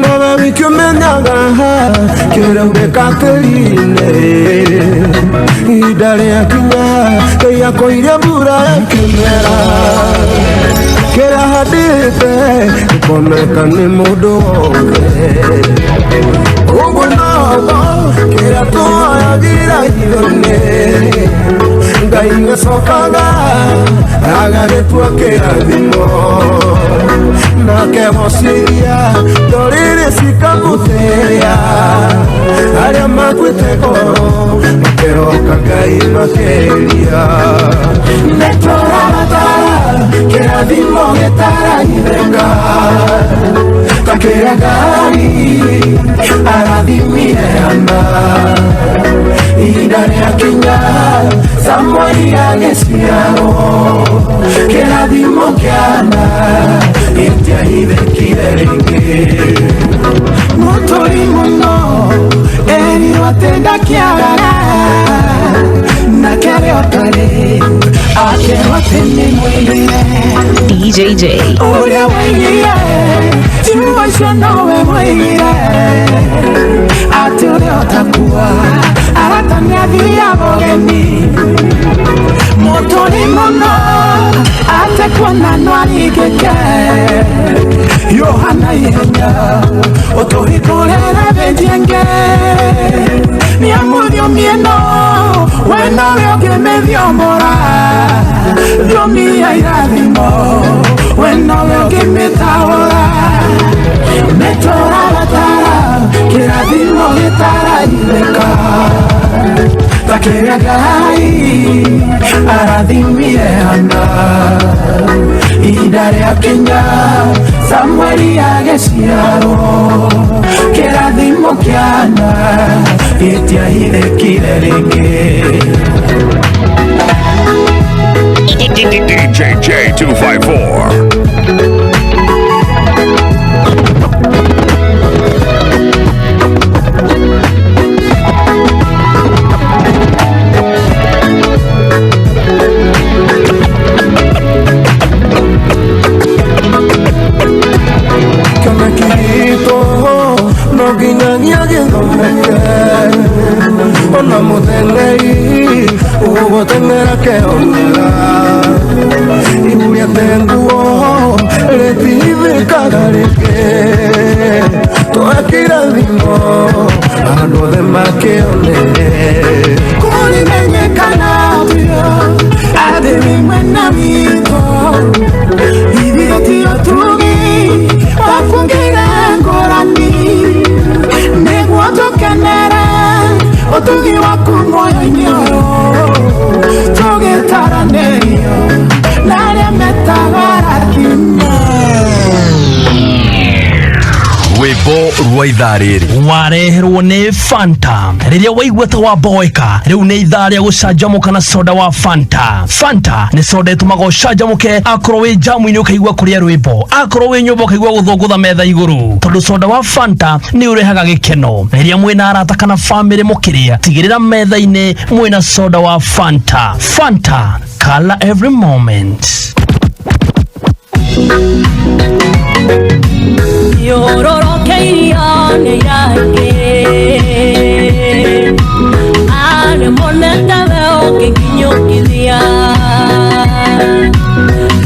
nawe wiki ũmenyaga kĩraurĩka tĩri-inĩ ihinda rĩakinya rĩa kũiria mbura ya kĩmera kĩrĩa handĩte gĩkoneka nĩ mũndũ wothe ũguo noguo kĩrĩa tuoyagĩra itho-inĩ Ngai nĩcokaga agagĩtua kĩrathimo nake mũciria ndũrĩrĩ cikamũtĩĩa arĩa makuĩte ngoro makeroka Ngai makĩria nĩtũrabatara kĩrathimo gĩtaraithĩka ta kĩrĩa Ngai arathimire Hana ihinda rĩakinya Samweli agĩciarwo kĩrathimo kĩa Hana gĩtiahithĩkire rĩngĩ mũtũri mũno erirwo atĩ ndakĩagaga na kĩarĩa ũtarĩ akerwo atĩ nĩ mwĩrĩre DJJ ũrĩa waigire ciugo icio nowe mwĩgire atĩ ũrĩa ũtakua aratania thiaga ũgeni mũtũri mũno atĩ kuona no arigĩke Yohana ihenya ũtũhingũrĩre thĩnjenge nĩamũthio mĩeno we nowe ũngĩmĩthiomora thiomi ya irathimo we nowe ũngĩmĩtahũra nĩtũrabatara kĩrathimo gĩtaraithĩka ta kĩrĩa Ngai arathimire Hana ihinda rĩakinya Samweli agĩciarwo kĩrathimo kĩa Hana gĩtiahithĩkire rĩngĩ DJJ 254 Ona mũtheng'eri ũgũteng'era kĩonera ihuria tenguo rĩtithĩkaga rĩngĩ twekĩra thimo andũ othe makĩonere kũrĩmenyekana mbio atĩ wĩ mwena witũ ithuĩ tio tugi wakuongera ngũrani nĩguo tũkenere ũtugi waku moyo-inĩ ũyũ tũgĩtaranĩrio na arĩa metagarathimo rwĩmbo rwa ithaa rĩrĩ wareherwo nĩ Fanta. Rĩrĩa waigua ta waboeka rĩu nĩ ithaa rĩa gũcanjamũka na soda wa Fanta. Fanta nĩ soda ĩtũmaga ũcanjamũke akorwo wĩ jamu-inĩ ũkaigua kũrĩa rwĩmbo, akorwo wĩ nyũmba ũkaigua gũthũngũtha metha igũrũ, tondũ soda wa Fanta nĩ ũrehaga gĩkeno. Rĩrĩa mwĩna arata kana famĩlĩ mũkĩrĩa, tigĩrĩra metha-inĩ mwĩna soda wa Fanta. Fanta, color every moment. Yororokeirio nĩ iraingĩ arĩ monetawe ũkĩkinyũkithia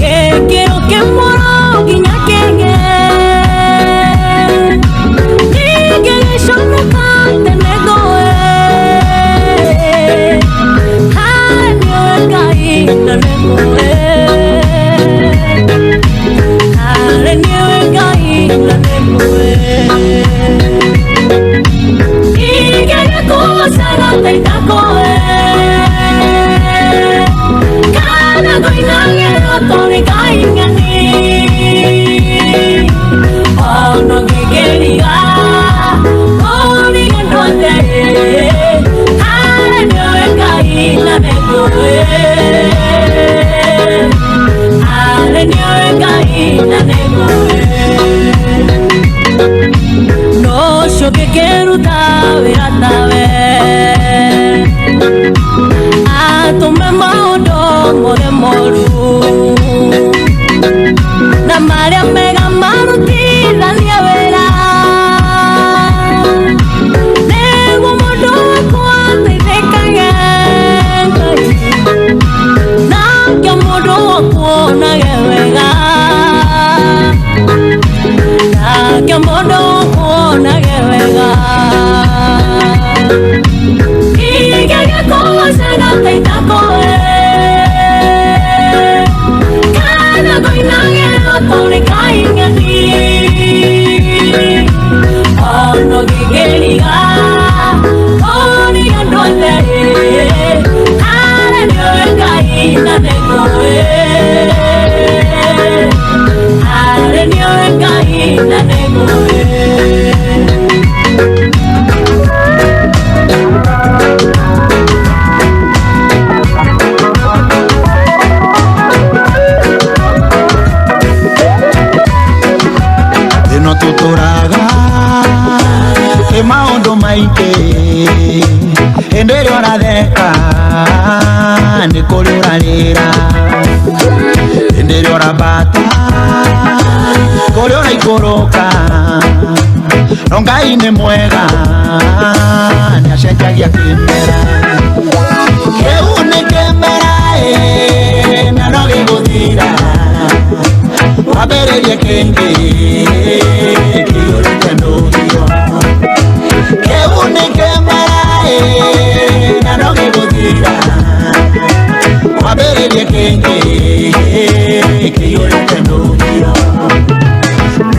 gĩkĩro kĩmũro nginya kĩngĩ ingĩgĩconoka tene ngoe harĩ nĩwe Ngai na nĩ ngoe harĩ nĩwe Ngai na nĩ ngoe ingĩgĩkũgũcana teithakoe more moru na maria mega marutira niawera nego modo kwa tithekage na kya modo kwa na gewega na kya modo kwa na gewega igege kwa sana taitako kana goinage tole kainga ni ono gigeliga oni andole ara nyo kainga negoe ara nyo kainga negoe tuturaga maundu maite endere oratheka ni kuri urarira endere orabata kuri uraikoroka no Ngai ni mwega ni acenjagia kimera kiu ni kimera na no giguthira wambĩrĩrie kĩngĩ kĩiyũrĩte ndũgio kĩu nĩ kĩmera na no gĩgũthira wambĩrĩrie kĩngĩ kĩiyũrĩte ndũgio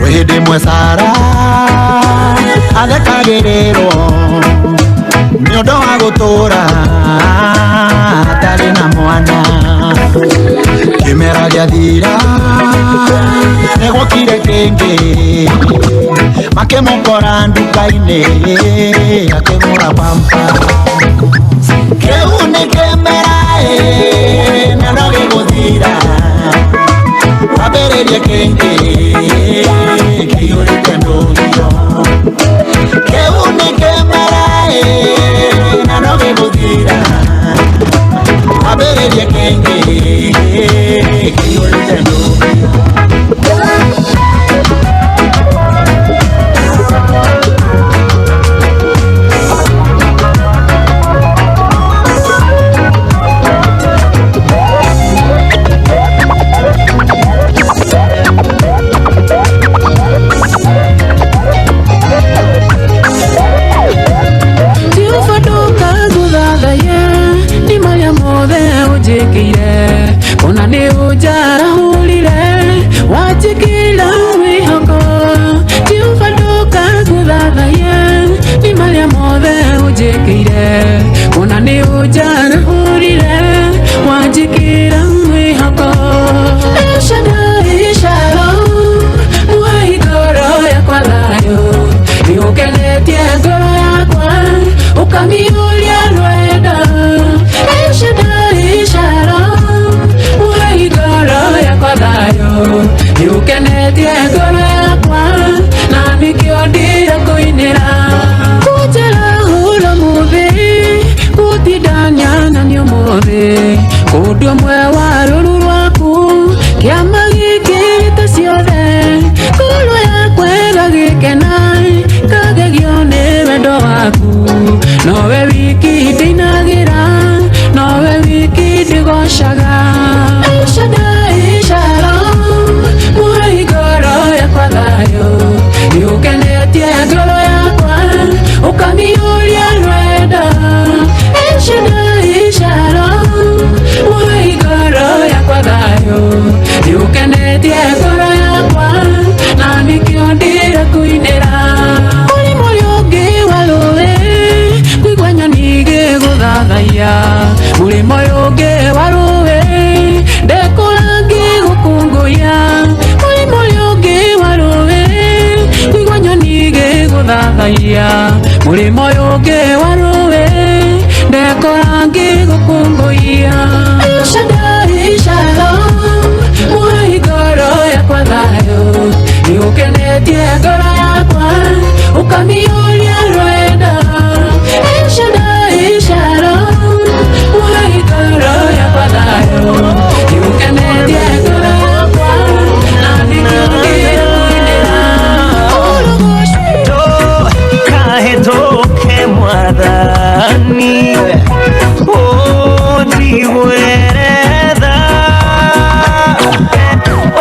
kwĩ hĩndĩ ĩmwe Sara athekagĩrĩrwo nĩ ũndũ wa gũtũũra atarĩ na mwana kimera gĩathira negwokire kĩngĩ makĩmũkora nduka-inĩ akĩgũra pampa kĩu nĩ kĩmera na no gĩgũthira wambĩrĩrie kĩngĩ kĩiyũrĩte ndũgio kĩu nĩ kĩmera na no gĩgũthira wambĩrĩrie kĩngĩ kĩiyũrĩte ndũgio ona ni ujara hulire wajikila wihoko tiufaduka kuthathaya ni maria mothe ujikire ona ni ujara hulire wajikila wihoko ishara muhaigoro yakwa thayo niukenetie ngoro yakwa ukamiulia rwenda ishara muhaigoro yakwa thayo niukenetie ngoro yakwa na nikĩo ndira kũinĩra kũnjĩra hũra mũthĩ gũtindania nĩ ũmũthĩ kũndũ ũmwe wa rũru rwaku kĩama gĩkĩ ta ciothe ngoro yakwa ĩgagĩkena kagegio nĩ wendo waku nowe wiki ndĩinagĩra nowe wiki ndĩgocaga ishara muhaigoro yakwa thayo niukenetie ngoro yakwa ukamiulia rwenda ishara muhaigoro yakwa thayo niukenetie ngoro yakwa na nikĩo ndĩra kũinĩra ũrĩ mũrĩ ũngĩ wa rũĩ kũigua nyoni igĩgũthathaiya mũrĩ mũrĩ ũngĩ wa rũĩ ndekũra ngĩgũkũngũiya mũrĩ mũrĩ ũngĩ wa rũĩ kũigua nyoni igĩgũthathaiya mũrĩ mũrĩ ũngĩ wa rũĩ ndekũra ngĩgũkũngũiya ishara muhaigoro yakwa thayo niukenetie ngoro yakwa ukamiulia rwenda ishara muhaigoro yakwa thayo Iguereda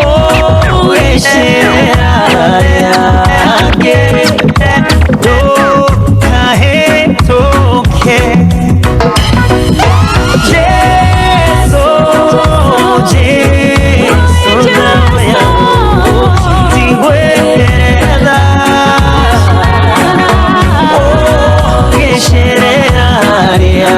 Oh Esheraya Toka he toke Jeso Dawaya Iguereda Oh Esheraya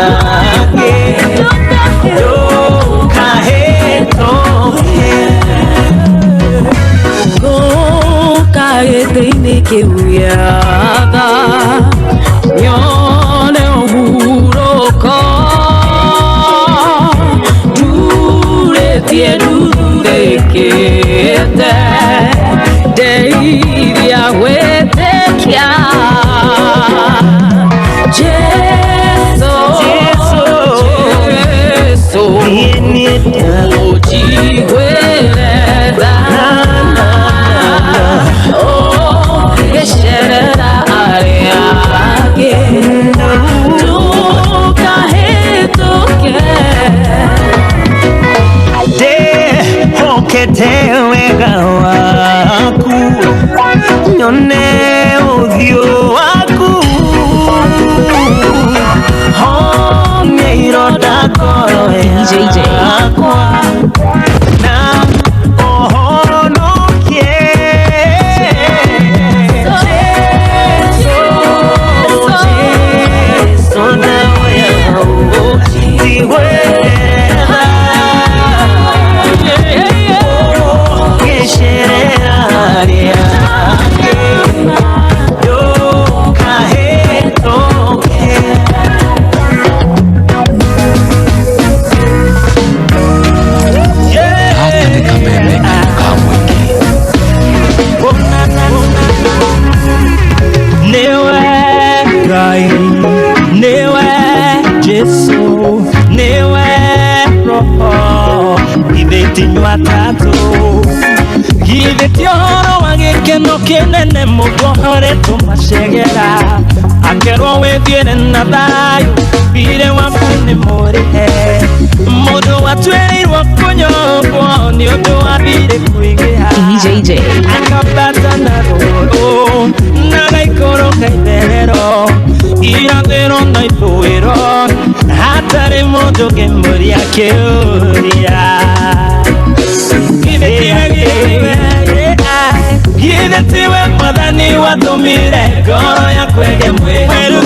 Kiuyaga Yone ohuroka Dure tie dure kete Deiria wete kia Jeso Ojiweleda Wega waku Nyone uthio waku Honge iroda koro yakwa Na ohonokie Jeso Dawaya Iguereda Tatu Give it your wagekeno kenene mugohore tumashegera Akero wethiere na thayo Bire wakune morihe Mundu watwerirwo kunyobwo Ni undu wabire kuingiha DJJ Akabata na roro Nagaikoro kaitherero Irathero na ithwiro Hatari mundu ngimuria kiuria Githetiwe mwathani watumire ngoro yakwege mweru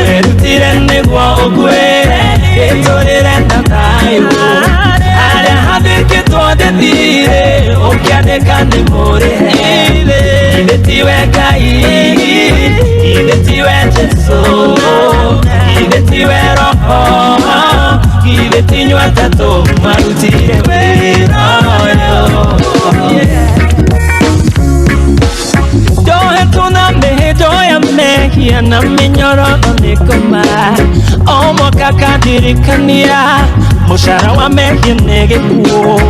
Werutire niguo ukwire giturire na thayo Aria hathikitwo ndithire ukiandika ni murihe Githetiwe Ngai Githetiwe Jesu Githetiwe Roho Githetinywa tatu marutire wira Mehia na minyoro nikoma Omo kakadirikania Mushara wa mehia negekuo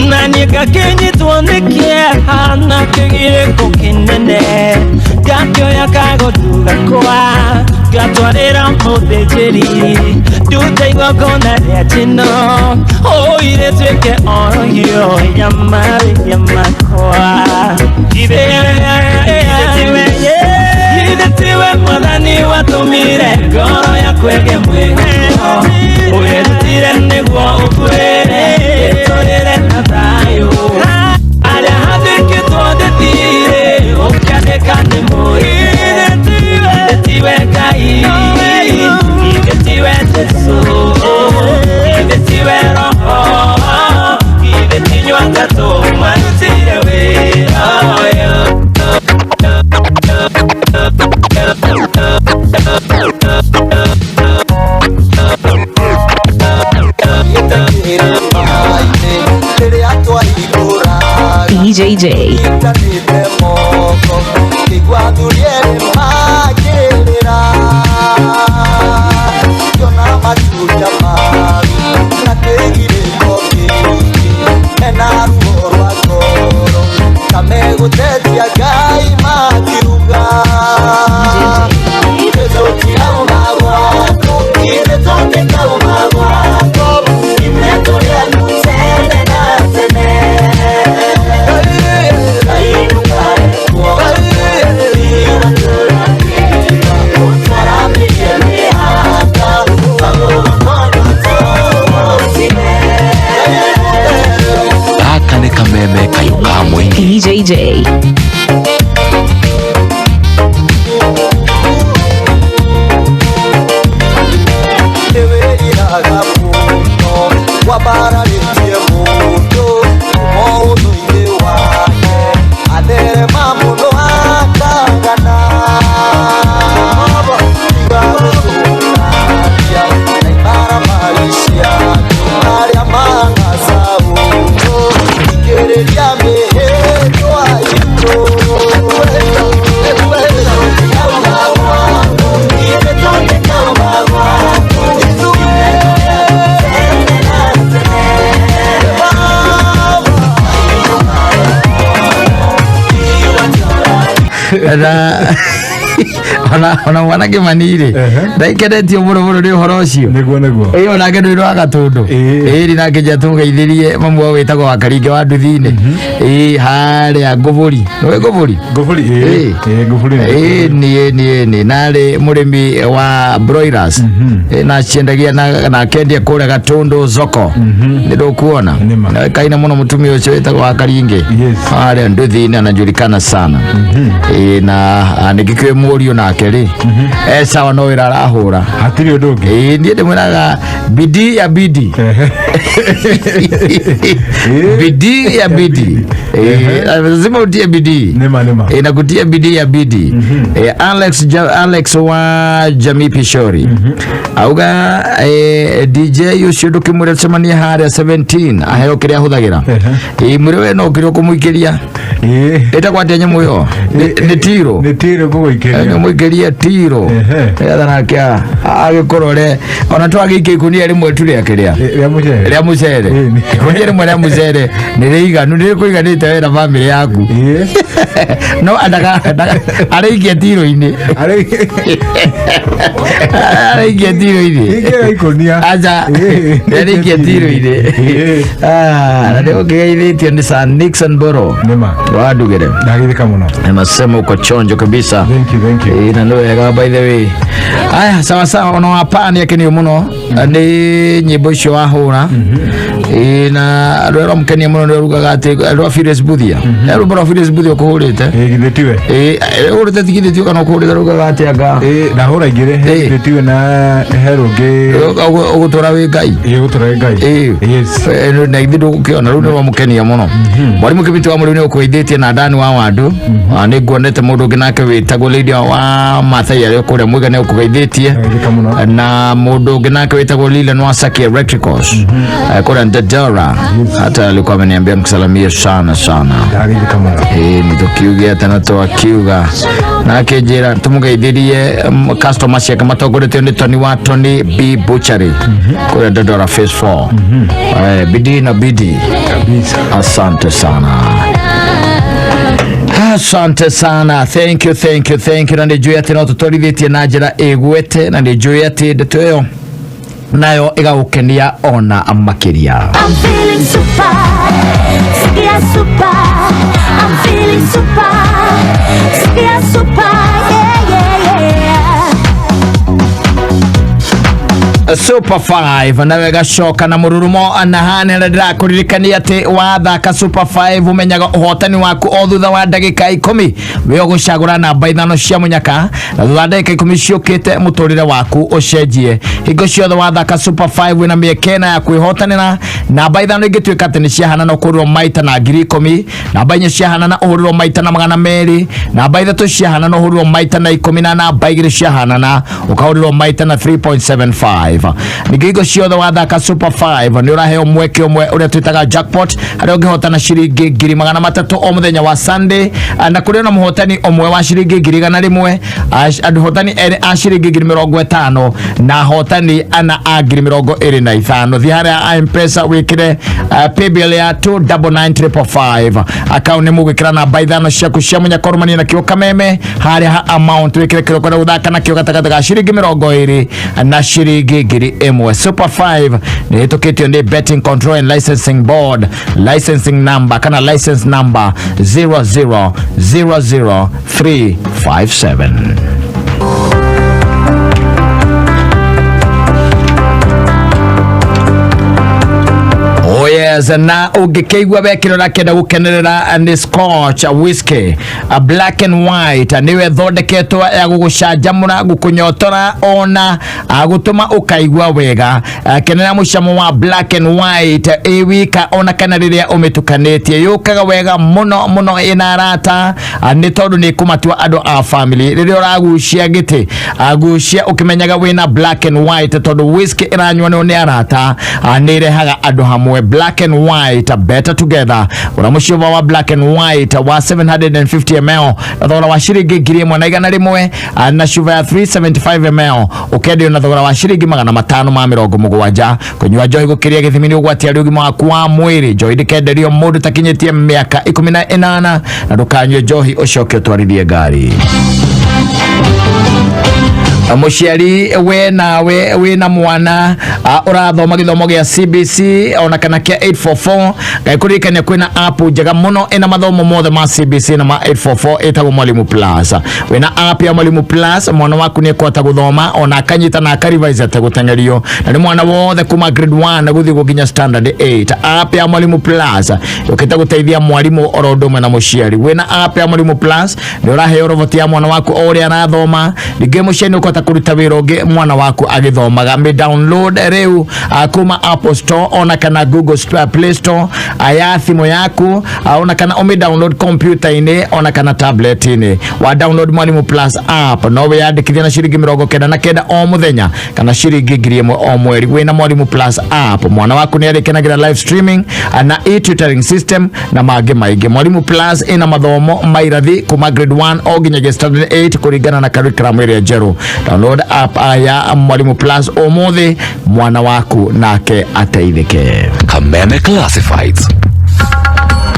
Nani kakenyi tuonekia Hana kegire kukinene Gatyo ya kago tugakoa Gatwarira mudejeri Dute igogona retino Oire tweke oro hiyo Yamari yamakoa Githetiwe mwathani watumire ngoro yakwege mweho Werutire niguo ukwire giturire na thayo Aria hathikitwo ndithire ukiandika ni murihe Githetiwe Ngai Githetiwe Jesu Githetiwe Roho Githetinywa tatu marutire wira DJJ Gai JJ. ona mwana kimanire ndaikenetio muno ni uhoro ucio niguo ona nge ndwirwa gatundu iri nake njatungeitherie mamu witagwo wa Karinge wa Nduthine haria Nguburi ni nari murimi wa broilers na ciendagia na kendia kure gatundu zoko ni ndukuona na kaina muno mutumia ucio witagwo wa Karinge haria Nduthine anajulikana sana na nigikwe murio nake ri sawa no wira arahura hatiri undu ungi ndie ndimwiraga bidii ya bidii bidii ya bidii lazima utie bidii na kutia bidii ya bidii Alex wa Jamii Pishori auga DJ ucio ndukimwira cemania haria 17 aheo kiria huthagira mwire we no kirio kumuikiria eta kwa nyamu yo ni tiro guguikiria muikiria tiro ethana kia agikorore ona twagike ikunia rimwe tu ria kiria ria mucere ikunia rimwe ria mucere ni riiganu ni kuiganite wera family yaku no adaga ariikia tiro ini ariikia tiro ini ikunia aja ariikia tiro ini na ndio kigaithitio ni San Nixon Boro wadugire ndagithika muno nasema uko chonjo kabisa. Thank you na ndio yaga by the way aya sawa ono apani yake ni muno ni nyimbo icio wahura na rero mkeni muno ndio rugaga ati ro Fires Buthia ro bro Fires Buthia kuhurite githetiwe urite tigithetiwe kana kuhurite rugaga ati aga na hura igire githetiwe na heroge ugutura we ngai ugutura we ngai yes na ithindo ukiona ru ndio mkeni muno mwalimu kibiti wa muri ni ukuithitie na ndani wa wandu ni nguonete mundu nginake witagwo Lady wa Mathai ari kuria mwigane ukugeithitie na mundu nginake witagwo Lila no Saki Electricals kuria Ndadara hata alikuwa ameniambia mkusalamie sana ni tukiugia tena to akiuga na kejera tumugeithirie customers yake matogorete ni Tony wa Tony B Butchery kuria Ndadara phase 4 bidii na bidii kabisa. Asante sana thank you na ndijuye ati no tutorithitie na njira igwete na ndijuye ati ndeto iyo nayo igagukenia ona makiria. I'm feeling super Super 5 na wega shoka na mururumo na hane ndira kuririkania ati wathaka Super 5 umenyaga uhotani waku o thutha wa ndagika 10 we gucagura namba ithano cia munyaka na thutha ndagika 10 ciukite muturire waku ucenjie hingo ciothe wathaka Super 5 wina miekena ya kwihotanira namba ithano ingituika ati ni ciahana na kuriro maita na 10,000 namba inya ciahana na uhuriro maita na 200 namba ithatu ciahana na uhuriro maita na 10 na namba igiri ciahana na ukahuriro maita na 3.75 nigigo ciothe wathaka Super 5 ni uraheo mweke umwe uria twitaga jackpot aria ungihotana ciringi 300 o muthenya wa Sunday na kuri na muhotani umwe wa ciringi 100 aduhotani ere a ciringi 50 na hotani ana a 25 thihara a M-Pesa wikire paybill ya 299555 account ni mugikira na baithano ciaku cia munya kormani na kio kameme hari ha amount wikire kiro kwa uthaka na kio gatagataga ciringi 20 na ciringi 1 Super 5 ni tukitio ni Betting Control and Licensing Board licensing number kana license number 0000357. Plus na ungikeigwa bekirora kenda gukenerera ni Scotch whiskey black and white niwe thondeketwo ya gugucanjamura gukunyotora ona gutuma ukaigwa wega kenera mucamo wa black and white ewika ona kana riria umitukanetie yukaga wega muno ina rata ni tondu ni kumatua ando a family riria uragucia giti agucia ukimenyaga wina black and white tondu whiskey iranywa ni arata ni rehaga ando hamwe black and white better together uramushiva wa black and white wa 750 ml thogora wa shiringi 1,100 na shuva ya 375 ml ukendio na thogora wa shiringi 570 kunywa njohi gukiria githimini ugwatia ugima waku wa mwiri njohi ndikenderio mundu takinyetie miaka 18 na ndukanywe njohi ucoke utwarithie ngari. Muciari we nawe we na mwana urathoma githomo gia CBC ona kana kia 844 gakurikania kwina app njega muno ina mathomo mothe ma CBC na ma 844 etagwo Mwalimu Plus. We na app ya Mwalimu Plus mwana waku ni kwata guthoma ona akanyita na akarevise ategutengerio na ni mwana wothe kuma grade 1 na guthi gukinya standard 8. App ya Mwalimu Plus ukita guteithia mwalimu orodome na muciari. We na app ya Mwalimu Plus ni uraheo roboti ya mwana waku ori anathoma dige muciari ukota kuruta wiroge mwana waku agithomaga. Me download reu kuma Apple Store ona kana Google Play Store aya thimo yaku ona kana ome download computer ine ona kana tablet ine wa download Mwalimu Plus app no we yandikithia na shiringi 99 o muthenya kana shiringi 1,000 o mweri. Wina Mwalimu Plus app mwana waku ni arikenagira live streaming na e-tutoring system na mage maige. Mwalimu Plus ina mathomo mairathi kuma grade 1 o nginya standard 8 kuringana na curriculum area jero. Download app ya Mwalimu Plus omothe mwana waku nake ateithike. Kameme Classifieds.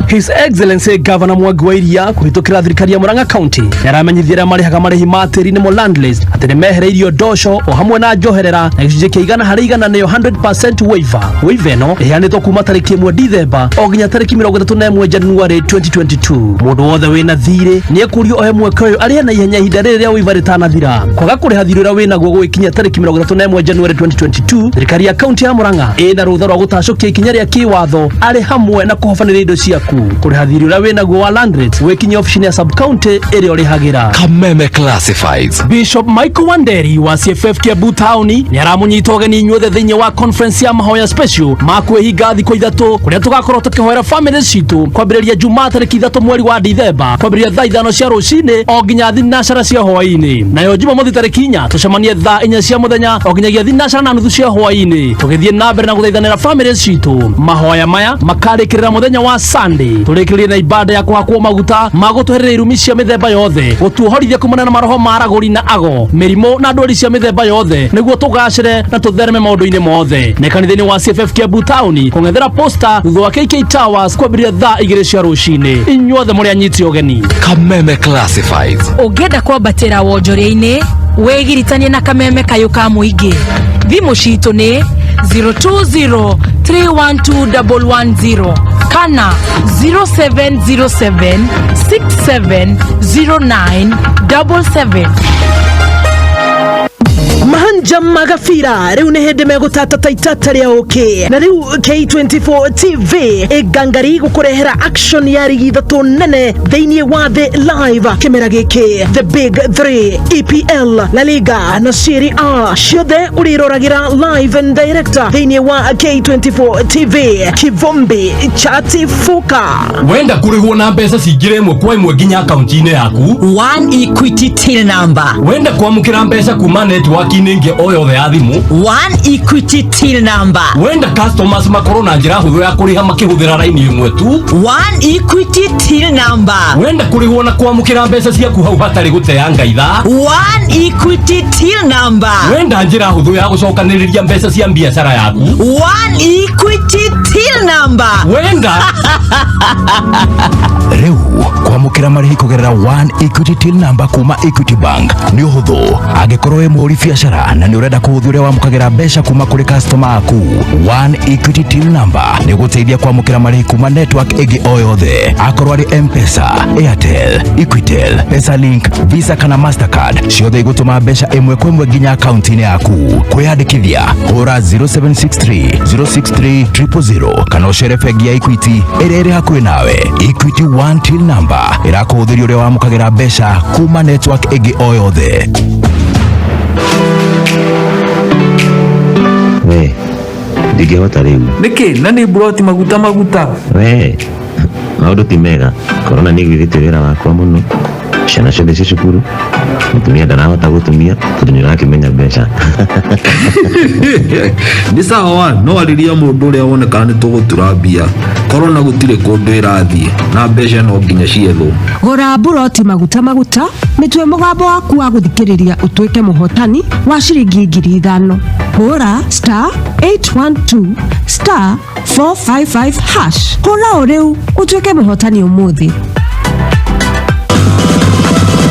His Excellency Governor Mwagwairia kuhitukira thirikari ya Murang'a County yaramenyithia marihaga marihi matiri nimo landless atene mehereirio ndosho o hamwe na njoherera na gicunjĩ kĩa 100% nayo 100% waiver. Waiver no ihanĩtwo kuma tariki 1 Dithemba o nginya tariki 31 January 2022. Mundu wothe wina thirĩ ni ekurio o hemwe koyo aria na ihenya ihinda rĩrĩa waiver rĩtanathira. Kwaga kũrĩha thirĩ ũrĩa wĩnaguo gũkinya tariki 31 January 2022, thirikari ya County ya Murang'a ĩna rũtha rwa gũtacũkia ikinya rĩa kĩwatho arĩ hamwe na kũhobanĩria indo ciaku. Kuriha thirĩ ũrĩa wĩnaguo wa land rates wekinye office ya sub county ĩrĩa ũrĩhagĩra. Kameme Classifieds. Bishop Michael Wanderi wa CFF Kiambu Town ni aramunyita ũgeni inyuothe thĩinĩ wa conference ya mahoya special ma kwĩhinga thikũ ithatũ kũrĩa tũgakorwo tũkĩhoera families citũ kwambĩrĩria Jumaa tarĩki 3 mweri wa Dithemba kwambĩrĩria thaa 5 cia rũcinĩ o nginya thinacara cia hwaĩ-inĩ. Nayo Jumamothi tarĩki 4 tũcemanie thaa 4 cia mũthenya o nginyagia thinacara na nuthu cia hwaĩ-inĩ tũgĩthiĩ na mbere na gũthaithanĩra families citũ. Mahoya maya makarĩkĩrĩra mũthenya wa Sunday tũrĩkĩrĩrie na ibada ya kuhakwo maguta magũtũherera irumi cia mĩthemba yothe gũtuohorithia kumana na maroho maragũri na ago mĩrimũ na ndwari cia mĩthemba yothe nĩguo tũgacĩre na tũthereme maũndũ-inĩ mothe. Na kanitha-inĩ wa CFF Kiambu Town kũng'ethera posta thutha wa KK Towers kwambĩrĩria thaa 2 cia rũcinĩ. Inyuothe mũrĩ anyiti ũgeni. Kameme Classifieds. Ũngĩenda kwambatĩra wonjoria-inĩ wĩgiritanie na kameme kayũ ka mũingĩ. Thimũ citũ nĩ 020312110 kana 0707670977. Mahanja magafira riu ni hindi megutata taitata ria uki na riu K24 TV igangari gukurehera action ya rigi ithatu nene thiini wa the live kimera giki the big 3 EPL La Liga na Serie A ciothe uriroragira live and direct thiini wa K24 TV kivombi chati fuka wenda kurihwo na mbeca cingire imwe kwa imwe nginya account-ini yaku one Equity till number wenda kwamukira mbeca kuma network ninge o yothe ya thimu one Equity till number wenda customers makorwo na njira huthu ya kuriha makihuthira raini imwe tu one Equity till number wenda kurihwo na kwamukira mbeca ciaku hau hatari guteanga itha one Equity till number wenda njira huthu ya gucokaniriria mbeca cia biashara yaku one Equity till number wenda riu kwa kwamukira marihi kugerera One Equity Till Number kuma Equity Bank ni uhuthu angikorwo wi muri biashara na ni urenda kuhuthuria wamukagera mbeca kuma kuri customer aku. One Equity Till Number ni guteithia kwamukira marihi kuma network igi o yothe akorwo ari M-Pesa, Airtel, Equitel, PesaLink, Visa kana Mastercard ciothe igutuma mbeca imwe kwa imwe nginya akaunti-ini yaku. Kwiyandikithia hura 0763 063 000 kana ucere bengi ya Equity ĩrĩa ĩrĩ hakuhĩ nawe. Equity One Till Number ĩrakũhũthĩria ũrĩa wamũkagĩra mbeca kuma network ĩngĩ o yothe. We ndingĩhota rĩu. Nĩkĩ? Na nĩ broti maguta. We maũndũ ti mega. Korona nĩ ĩgwĩthĩte wĩra wakwa mũno. Ciana ciothe ci cukuru. Mũtumia ndarahota gũtumia tondũ nĩũrakĩmenya mbeca. Nĩ sawa, no arĩria mũndũ ũrĩa wonekana nĩ tũgũtura mbia. Korona gũtirĩ kũndũ ĩrathiĩ na mbeca no nginya ciethwo. Gũra buroti maguta mĩtwe mũgambo waku wa gũthikĩrĩria ũtuĩke mũhotani wa ciringi 5,000. Hũra *812*455#. Hũra ũrĩu ũtuĩke mũhotani ũmũthĩ.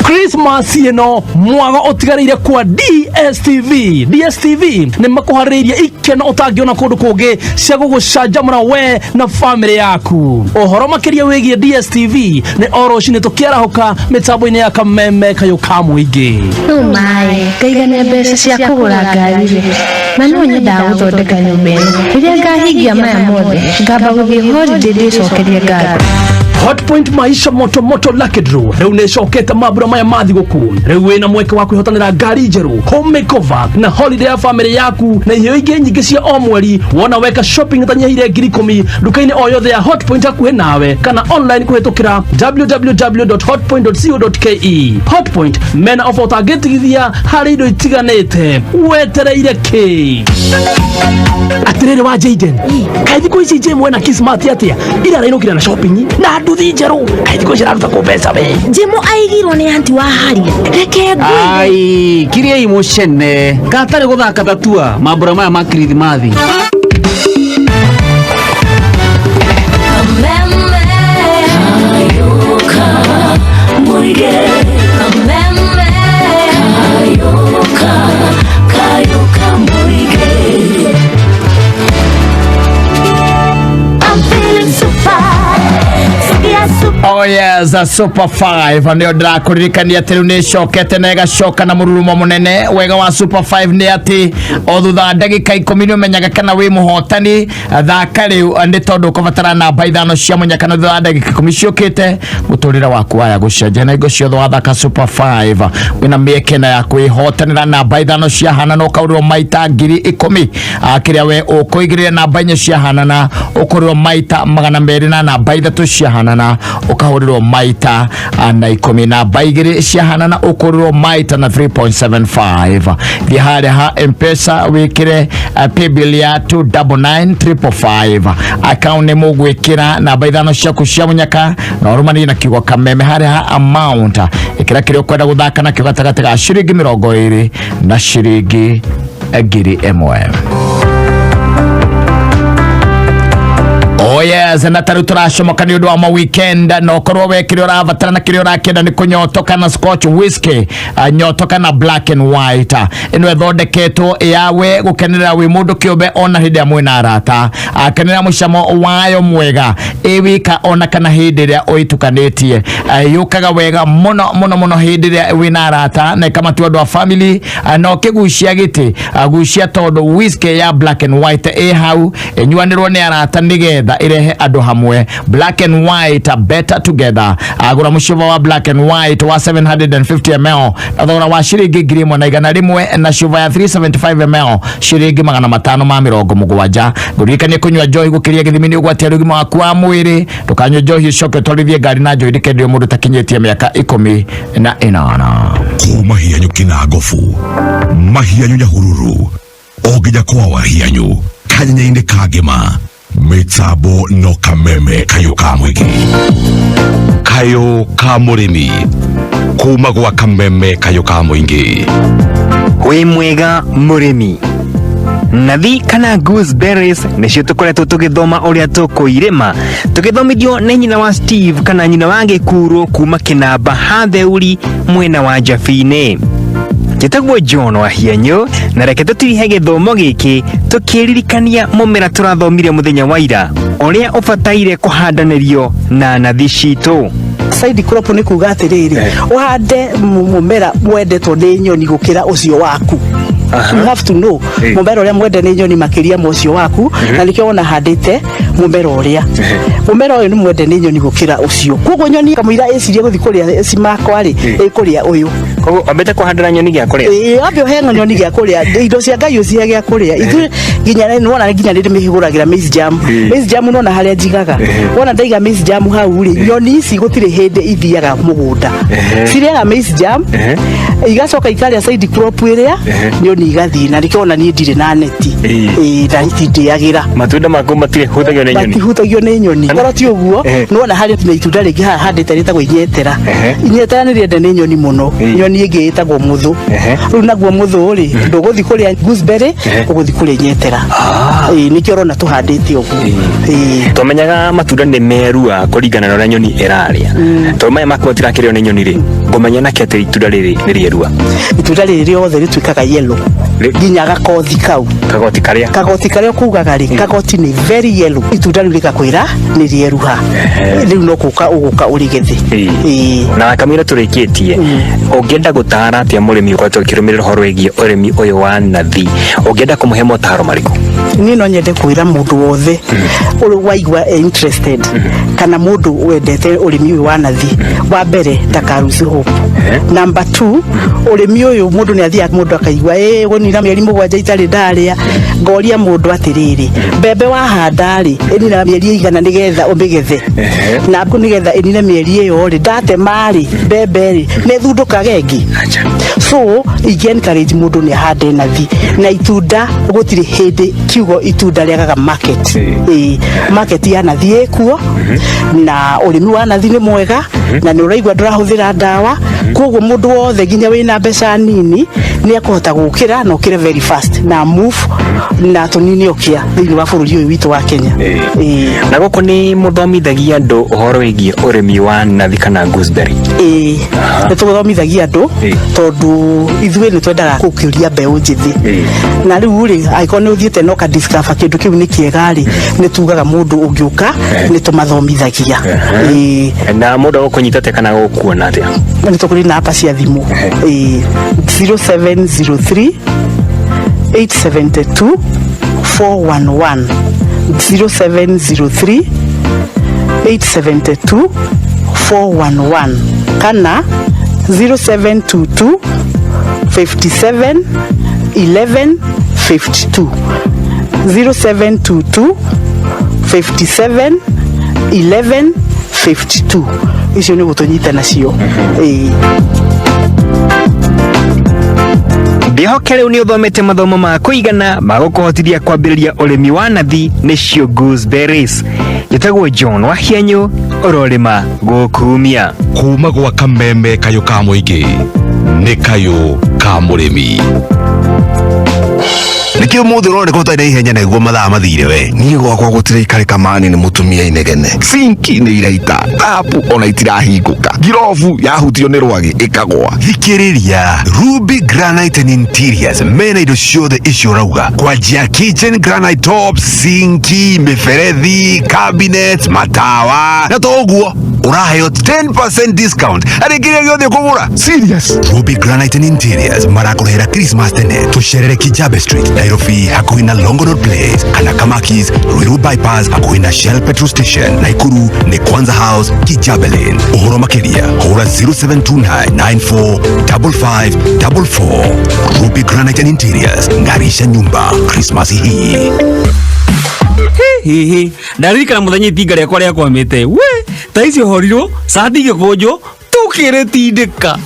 Christmas ino mwaga utigarire kwa DSTV. DSTV ni makuharĩirie ikeno utangiona kundu kungi cia gugucanjamũra we na family yaku. Uhoro makĩria wĩgiĩ DSTV ni oroci nĩtũkĩarahuka mĩtambo-inĩ ya Kameme kayuka mũingĩ. Mai kaigania mbeca cia kũgũra ngari na no nyenda gũthondeka nyũmba ĩno. Rĩrĩa ngahingia maya mothe ngamba gũthiĩ holiday ndĩcokerie ngari. Hotpoint maisha moto Lucky Draw rĩu nĩcokete mambura maya mathi gũkũ. Rĩu wĩna mweke wa kwĩhotanĩra ngari njerũ, home makeover na holiday ya family yaku na iheo ingĩ nyingĩ cia o mweri. Wona weka shopping tanyihire 10,000 duka-inĩ o yothe ya Hotpoint hakuhĩ nawe kana online kũhetũkĩra www.hotpoint.co.ke. Hotpoint mena ofa ũtangĩtigithia harĩ indo itiganĩte. Wetereire kĩ? Atĩrĩrĩ wa Jaden, kaĩ thikũ ici Jim wena Kismart atĩa? Ira rainũkire na shopping na nduthi njerũ. Kaĩ thikũ ici raruta kũmbeca we? Jimu aigirwo nĩ anti wa Haria. Reke ngui. Ai, kiriai mucene. Gatarĩ gũthaka tatua mambura maya ma Kirithimathi. Oh yes, a Super 5 ndio ndirakuririkania ati riu ni cokete na igacoka na mururumo munene. Wega wa Super 5 ni ati o thutha ndagika 10 ni umenyaga kana wi muhotani. Thaka riu ndi tondu kubatara namba 5 cia munyakana thutha ndagika 10 ciukite. Muturira waku waya gucenjia na igo ciothe wathaka Super 5 wina miekena ya kwihotanira namba 5 cia hanana ukaurwo maita 10,000. Akiria we ukuigirira namba 4 cia hanana ukurwo maita 200 na namba 3 cia hanana ukahuriro maita na 10 na baigiri cia hanana ukuriro maita na 3.75. Thihare ha M-Pesa wikire paybill ya 29955. Account ni mugwikira na baithano ciaku cia munyaka na urumani na kigo Kameme. Hare ha amount ikira kiri ukwenda guthaka na kigatagati ga ciringi 20 na ciringi 1,000. Oh yes, na taru turacomoka ni undu wa ma weekend no korwo wekire urabatara na kire urakenda ni kunyotoka na Scotch whiskey, nyotoka na black and white. Ino ethondeketwo yawe gukenera wi mundu kiumbe ona hindi ya mwina arata akenera mucamo wayo mwega ewika ona kana hindi ria oitukanitie yukaga wega muno hindi ria wina arata na kama tu andu a family no kigucia giti gucia tondu whiskey ya black and white hau enyuanirwo ni arata nigetha irehe andu hamwe. Black and white better together. Agura mushuva wa black and white wa 750 ml thogora wa ciringi 1,100 na shuva ya 375 ml ciringi 570. Gurikanie kunywa njohi gukiria githimini ugwatia rugima waku wa mwiri. Tukanywa njohi coke twarithie ngari na njohi ndikendio mundu takinyetie miaka 18. Kumahianyu kinagofu mahianyu nyahururu ogija kwa wahianyu kanyenyeinde kagema Mitsabo no Kameme kayuka mwigi kayo ka murimi kuma gwa Kameme kayuka mwingi wi mwega murimi nathi kana gooseberries nicio tukoretwo tugithoma uria tukuirima tugithomithio ni nyina wa Steve kana nyina wa Gikuru kuma Kinamba Hatheuri mwena wa Jabine. Gitagwo John wa Hianyo na reke tutihe githomo giki tukiririkania mumera turathomire muthenya wa ira uria ubataire kuhandanirio na nathi citu. Side crop ni kuga atiriri uhande mumera mwendetwo ni nyoni gukira ucio waku. You have to know mumera uria mwende ni nyoni makiria mucio waku na nikio ona handite mumera uria mumera uyu ni mwende ni nyoni gukira ucio koguo nyoni kamwira ecirie guthi kuria cimakwa ri ikuria uyu koguo ambete kuhandira nyoni gya kuria ambio henga nyoni gya kuria indo cia ngai ucia gya kuria ithu ginya ni wona ginya ni mihiguragira maize jam nona haria jigaga wona ndaiga maize jam hau ri nyoni ici gutire hindi ithiaga mugunda ciriaga maize jam igacoka ikaria side crop iria nyoni igathi na rikiona ni ndire na neti na itindiagira matunda mako matire hutagio ni nyoni matihutagio ni nyoni koro ti uguo nona haria tuna itunda ringi handite ritagwo inyetera ni riende ni nyoni muno nyoni ingi itagwo muthu riu naguo muthu ri nduguthi kuria gooseberry uguthi kuria inyetera nikio rona tuhandite uguo tumenyaga matunda ni merua kuringana na uria nyoni iraria to maya mako tirakirio ni nyoni ri ngomenya na kete itunda riri ni rierua itunda riri othe ritwikaga yellow ginya gakothi kau kagoti karia kugaga ri kagoti ni very yellow itunda riu rikakwira ni rieruha riu no kuka uguka urigethi na kamira turikitie ungienda gutara atia murimi uko kirumirira horo egie urimi uyu wa nathi ungienda kumuhe motaro mariku ni no nyende kwira mundu wothe uri waigwa interested kana mundu wendete urimi uyu wa nathi wa mbere ndakarusi hope number 2 urimi uyu mundu ni athia mundu akaigwa gonira mieri mugwanja itari ndaria ngoria mundu atiriri mbembe wahanda ri enina mieri igana nigetha umigethe na aku nigetha enina mieri iyo ri ndate mari mbembe ri ne thunduka gengi so encourage mundu ni ahande nathi na itunda gutire hindi kiugo itunda riagaga market market ya nathi ekuo na urimi wa nathi ni mwega na ni uraigwa ndurahuthira ndawa koguo mundu wothe ginya wina mbeca nini ni akuhota gukira na ukire very fast na move na tunini okia thini wa bururi uyu witu wa Kenya na goko ni muthomithagia andu uhoro wigie urimi wa nathi kana gooseberry ni tuthomithagia andu tondu ithuĩ ni twendaga kukiuria mbeu njithi na riu ri aikoni uthiete no ka discover kindu kiu ni kiega ri ni tugaga mundu ungiuka ni tumathomithagia na mundu ukunyitete kana gukuona atia ni tukuri na hapa cia thimu 0703 872 411 0703 872 411 kana 0722 57 11 52 0722 57 11 52 icio ni gutunyita nacio Ndihokere ni uthomete mathomo ma kuigana magukuhotithia kwambiriria urimi wa nathi nicio gooseberries. Gitagwo John wa Hianyo urorima gukumia kuma gwa Kameme kayo ka muingi ni kayo ka murimi. Nikio muthe urone ko taida ihenya neguo mathaa mathire we nie gwakwa gutire ikare kamani ni mutumia inegene sinki ni iraita tapu ona itirahinguka girovu yahutio ni rwagi ikagwa thikiriria Ruby Granite and Interiors mena indo ciothe icio rauga kwanjia kitchen granite tops sinki miferethi cabinets matawa na toguo uraheo 10% discount arikiria giothe kugura serious Ruby Granite and Interiors marakurehera Christmas tene tusherere Kijabe Street Nairobi hakuhi na Longo Road Place kana Kamakis Ruiru Bypass hakuhi na Shell Petrol Station Naikuru ni Kwanza House Kijabe Lane uhoro makiria hura 0729945544 Ruby Granite and Interiors ngarisha nyumba Christmas hii hihi ndarikana muthenya itinga riakwa riakwamite we ta icio horirwo sati gikujo tukiretindika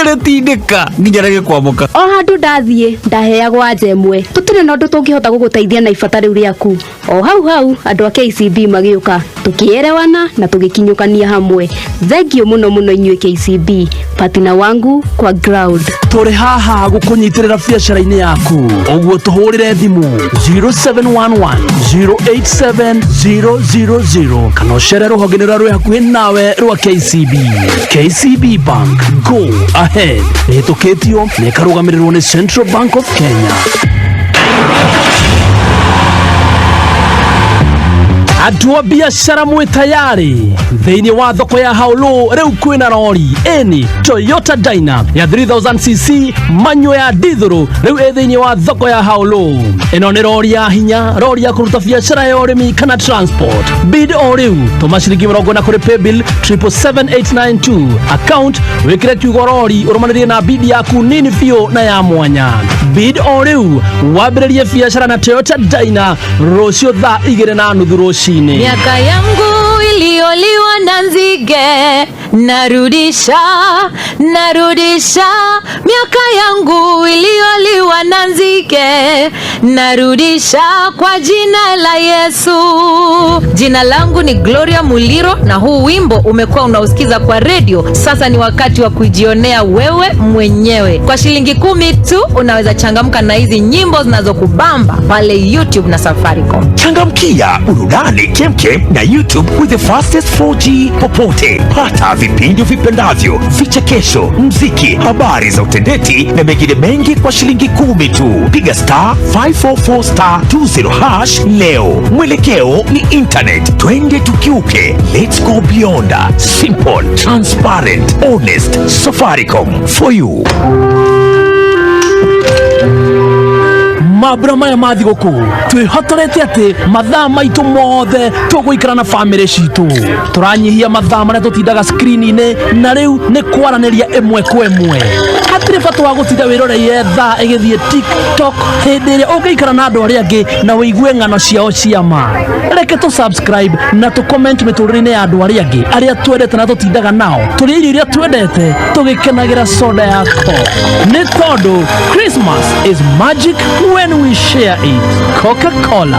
ngeretindika nginya rege kwamoka o handu ndathie ndaheagwo anja ĩmwe tutire na ũndũ tũngĩhota gũgũteithia na ibata rĩu rĩaku o hau andũ a KCB magĩũka tukierewana na tugikinyukania hamwe thengio muno inyuĩ KCB patina wangu kwa ground tũrĩ haha gũkũnyitĩrĩra biacara-inĩ yaku ũguo tũhũrĩre thimũ 0711 087000 kana ũcere rũhonge rũrĩa rwĩ hakuhĩ nawe rwa KCB Bank, go ahead. Rĩhĩtũkĩtio na ĩkarũgamĩrĩrwo nĩ Central Bank of Kenya. Andũ a biacara mwĩ tayari thĩinĩ wa thoko ya Haulu rĩu kwĩna rori ĩni Toyota Dyna ya 3000cc manyo ya dithũrũ rĩu thĩinĩ wa thoko ya Haulu. Ĩno nĩ rori ya hinya, rori ya kũruta biacara ya ũrĩmi kana transport. Bid o rĩu tũma ciringi 40 kũrĩ paybill 777892 account wĩkĩre kiugo rori ũrũmanĩrĩrie na bid yaku nini biũ na ya mwanya. Bid o rĩu wambĩrĩrie biacara na Toyota Dyna rũciũ thaa 2:30 rũcinĩ. Miaka yangu iliyoliwa na nzige narudisha miaka yangu iliyoliwa na nzige narudisha kwa jina la Yesu. Jina langu ni Gloria Muliro na huu wimbo umekuwa unausikiza kwa radio. Sasa ni wakati wa kujionea wewe mwenyewe. Kwa shilingi 10 tu unaweza changamka na hizi nyimbo zinazokubamba pale YouTube na Safaricom. Changamkia burudani kemkem na YouTube with the fastest 4G popote. Pata vipindi vipendavyo, vichekesho, mziki, habari za utendeti na mengine mengi kwa shilingi 10 tu. Piga *544*20# leo. Mwelekeo ni internet. Twende tukiuke. Let's go beyond. Simple, transparent, honest. Safaricom for you. Mabra maya mathigũkũ twĩhotorete atĩ mathaa maitũ mothe tũgũikara na bamĩrĩ citũ. Tũranyihia mathaa marĩa tũtindaga screen-inĩ na rĩu nĩ kwaranĩria ĩmwe kwa ĩmwe. Hatirĩ bata wa gũtinda wĩroreire thaa ĩgĩthiĩ TikTok hĩndĩ ĩrĩa ũngĩikara na andũ arĩa angĩ na wĩigue ng'ano ciao cia ma. Reke tũ subscribe na tũ comment mĩtũrĩre-inĩ ya andũ arĩa angĩ arĩa twendete na tũtindaga nao. Tũrĩa irio iria twendete tũgĩkenagĩra soda ya Coke. Nĩ tondũ Christmas is magic when we share it. Coca-Cola,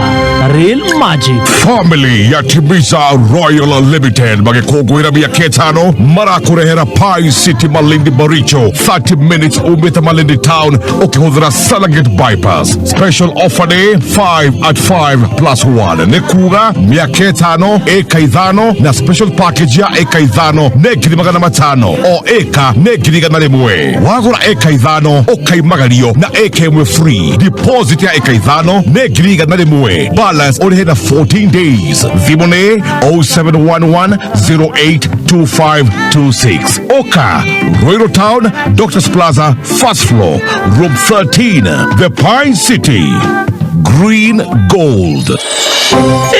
real magic. Family ya Timiza Royal Limited magĩkũngũĩra mĩaka 5 marakũrehera Pine City Malindi Baricho 30 minutes umĩte Malindi town ũkĩhũthĩra Salagate bypass. Special offer day 5@5+1 nĩ kuga mĩaka 5 eka 5 na special package ya eka 5 nĩ 500 o eka nĩ 1,000. Wagũra eka 5 ũkaimagario na eka 1 free. Deposit ya eka 5 nĩ 1,000. Balance ũrĩhe na 14 days. Thimũ nĩ 0711082526. Oka Royal Town, Doctors Plaza, first floor, room 13. The Pine City. Green Gold.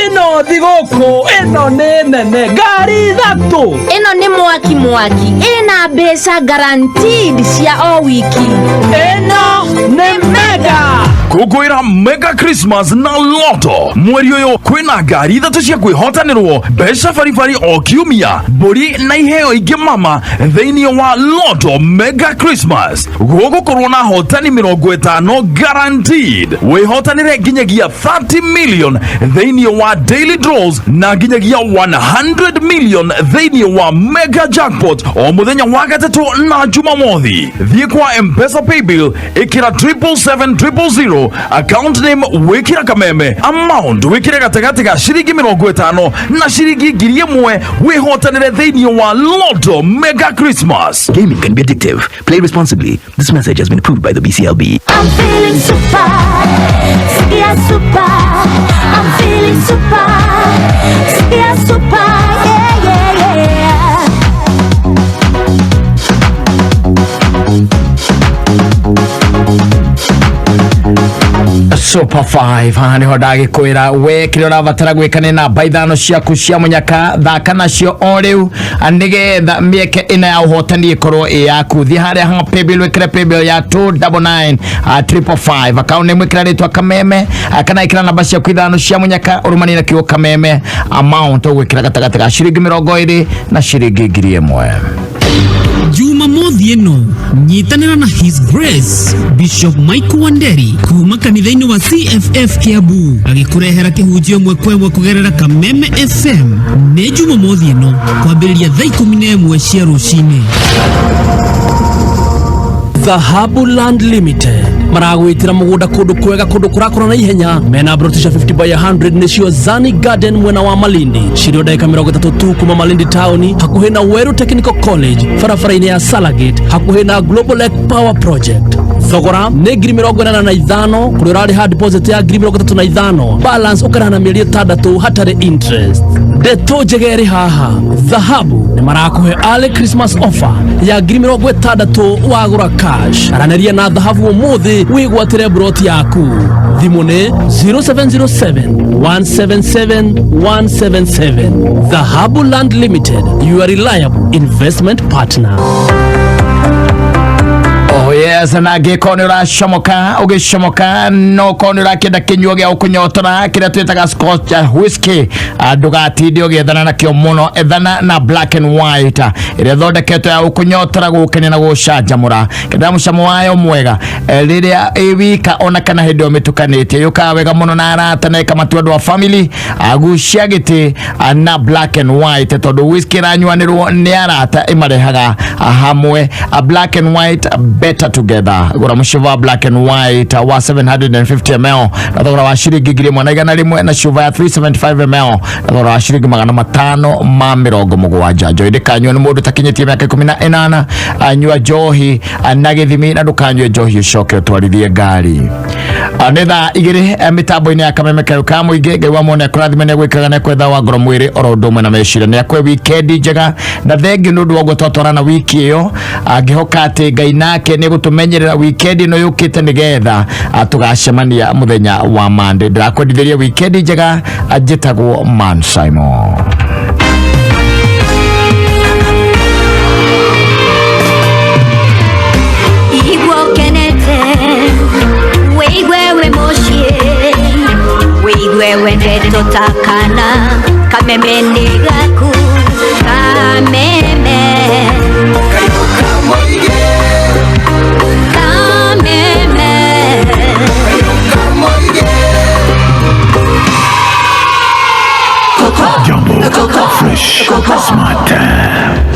Ino thigũkũ ino nĩ nene ngari 3. Ino nĩ mwaki ina mbeca guaranteed cia o wiki. Ino nĩ mega kũngũĩra mega Christmas na Lotto. Mweri ũyũ kwĩna ngari 3 cia kwĩhotanĩrwo, mbeca baribari o kiumia, mbũri na iheo ingĩ mama thĩinĩ wa Lotto mega Christmas. Gũgũkorwo na hotani 50 guaranteed. Wĩhotanĩre nginyagia 30 million thĩinĩ wa daily draws na nginyagia 100 million thĩinĩ wa mega jackpot o mũthenya wa gatatũ na Jumamothi. Thiĩ kwa M-Pesa paybill ĩkĩra 77700, account name wĩkĩra Kameme, amount wĩkĩre gatagatĩ ga ciringi 50 na ciringi 1,000 wĩhotanĩre thĩinĩ wa Lotto mega Christmas. Gaming can be addictive. Play responsibly. This message has been approved by the BCLB. I'm feeling super, yeah super. I'm feeling super, yeah super, yeah yeah yeah. Super 5 haha niho ndagĩkwĩra we kĩrĩa ũrabatara gwĩka nĩ namba 5 ciaku cia mũnyaka thaka nacio o rĩu nĩgetha mĩeke ĩno ya ũhotani ĩkorwo ĩ yaku. Thiĩ harĩa ha paybill wĩkĩre paybill ya 299 account name wĩkĩra rĩtwa Kameme kana ĩkĩra namba ciaku 5 cia mũnyaka ũrũmanĩrĩre kiugo Kameme, amount ũgwĩkĩra gatagatĩ ga ciringi 20 na ciringi 1,000. Jumamothi eno nyitanira na His Grace Bishop Mike Wanderi kuma kanitha-ini wa CFF Kiambu agikurehera kihunjio mwekwe kugerera Kameme FM ne Jumamothi eno kwambiriria thaa 11 cia rucini. Dhahabu Land Limited maragwitira mugunda kundu kwega kundu kurakora na ihenya mena brotisha 50 by 100 nicio Zani Garden mwena wa Malindi shirio daika 33 tu kuma Malindi town hakuhe na Weru Technical College farafara-ini ya Salagate hakuhe na Global Lake Power Project. Thogora ne ngiri 85 kuri urari ha deposit ya ngiri 35 balance ukarana mieri 6 hatari interest. Deto jegeri haha Dhahabu ni marakuhe early Christmas offer ya ngiri 60 wagura cash araneria na Dhahabu umuthi wigwatire broti yaku thimune 0707 177 177. Dhahabu Land Limited, your reliable investment partner. Oh yes, na giko ni urashomoka ugishomoka no koni urakenda kinyuo gia ukunyotora kiria twitaga Scotch whiskey ndugatinde ugethana nakio muno ethana na black and white iria thondeketwo ya ukunyotora gukenia na gucanjamura kenda mucamo wayo mwega riria iwika ona kana hindo mitukanite yuka wega muno na arata na kama andu wa family agucia giti na black and white tondu whiskey ranywanirwo ni arata imarehaga hamwe black and white better together. Gura mushiva black and white wa 750 ml na thogora wa shiringi ngiri ĩmwe na igana rĩmwe na shuva ya 375 ml na thogora wa shiringi 570 njohi kanywa ni mundu takinyĩtie mĩaka 18 anyua njohi na gĩthimi na ndukanywe njohi ucoke utwarithie ngari. Nĩ thaa igĩrĩ mĩtambo-inĩ ya Kameme-FM mũingĩ Ngai wa mwone kũrathime nĩ gwĩkaga na kwetha wa ngoro mwĩrĩ oro ũndũ ũmwe na meciria nĩ akwe weekend njega na thengi nĩ ũndũ wa gũtotwarana wiki ĩyo angĩhoka atĩ Ngai nake nĩ gũtũmenyerera weekend ĩno yũkĩte nĩgetha tũgacemania mũthenya wa Monday. Ndĩrakwendithĩria weekend njega njĩtagwo Man Saimo. Wewe ndeto takana Kameme ndigaku Kameme Kayuka moige Kameme Kayuka moige Jambo Fresh Smart.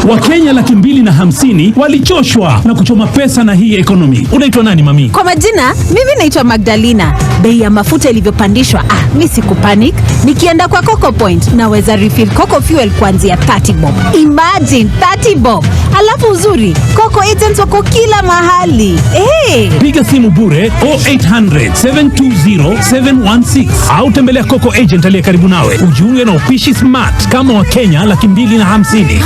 Wakenya 250,000 walichoshwa na kuchoma pesa na hii economy. Unaitwa nani mami? Kwa majina, mimi naitwa Magdalena. Bei ya mafuta ilivyopandishwa, mimi sikupanic. Nikienda kwa Coco Point, naweza refill Coco Fuel kuanzia 30 bob. Imagine 30 bob. Alafu uzuri, Coco agents wako kila mahali. Piga simu bure 0800 720 716 au tembelea Coco agent aliye karibu nawe. Ujiunge na upishi smart kama Wakenya 250,000.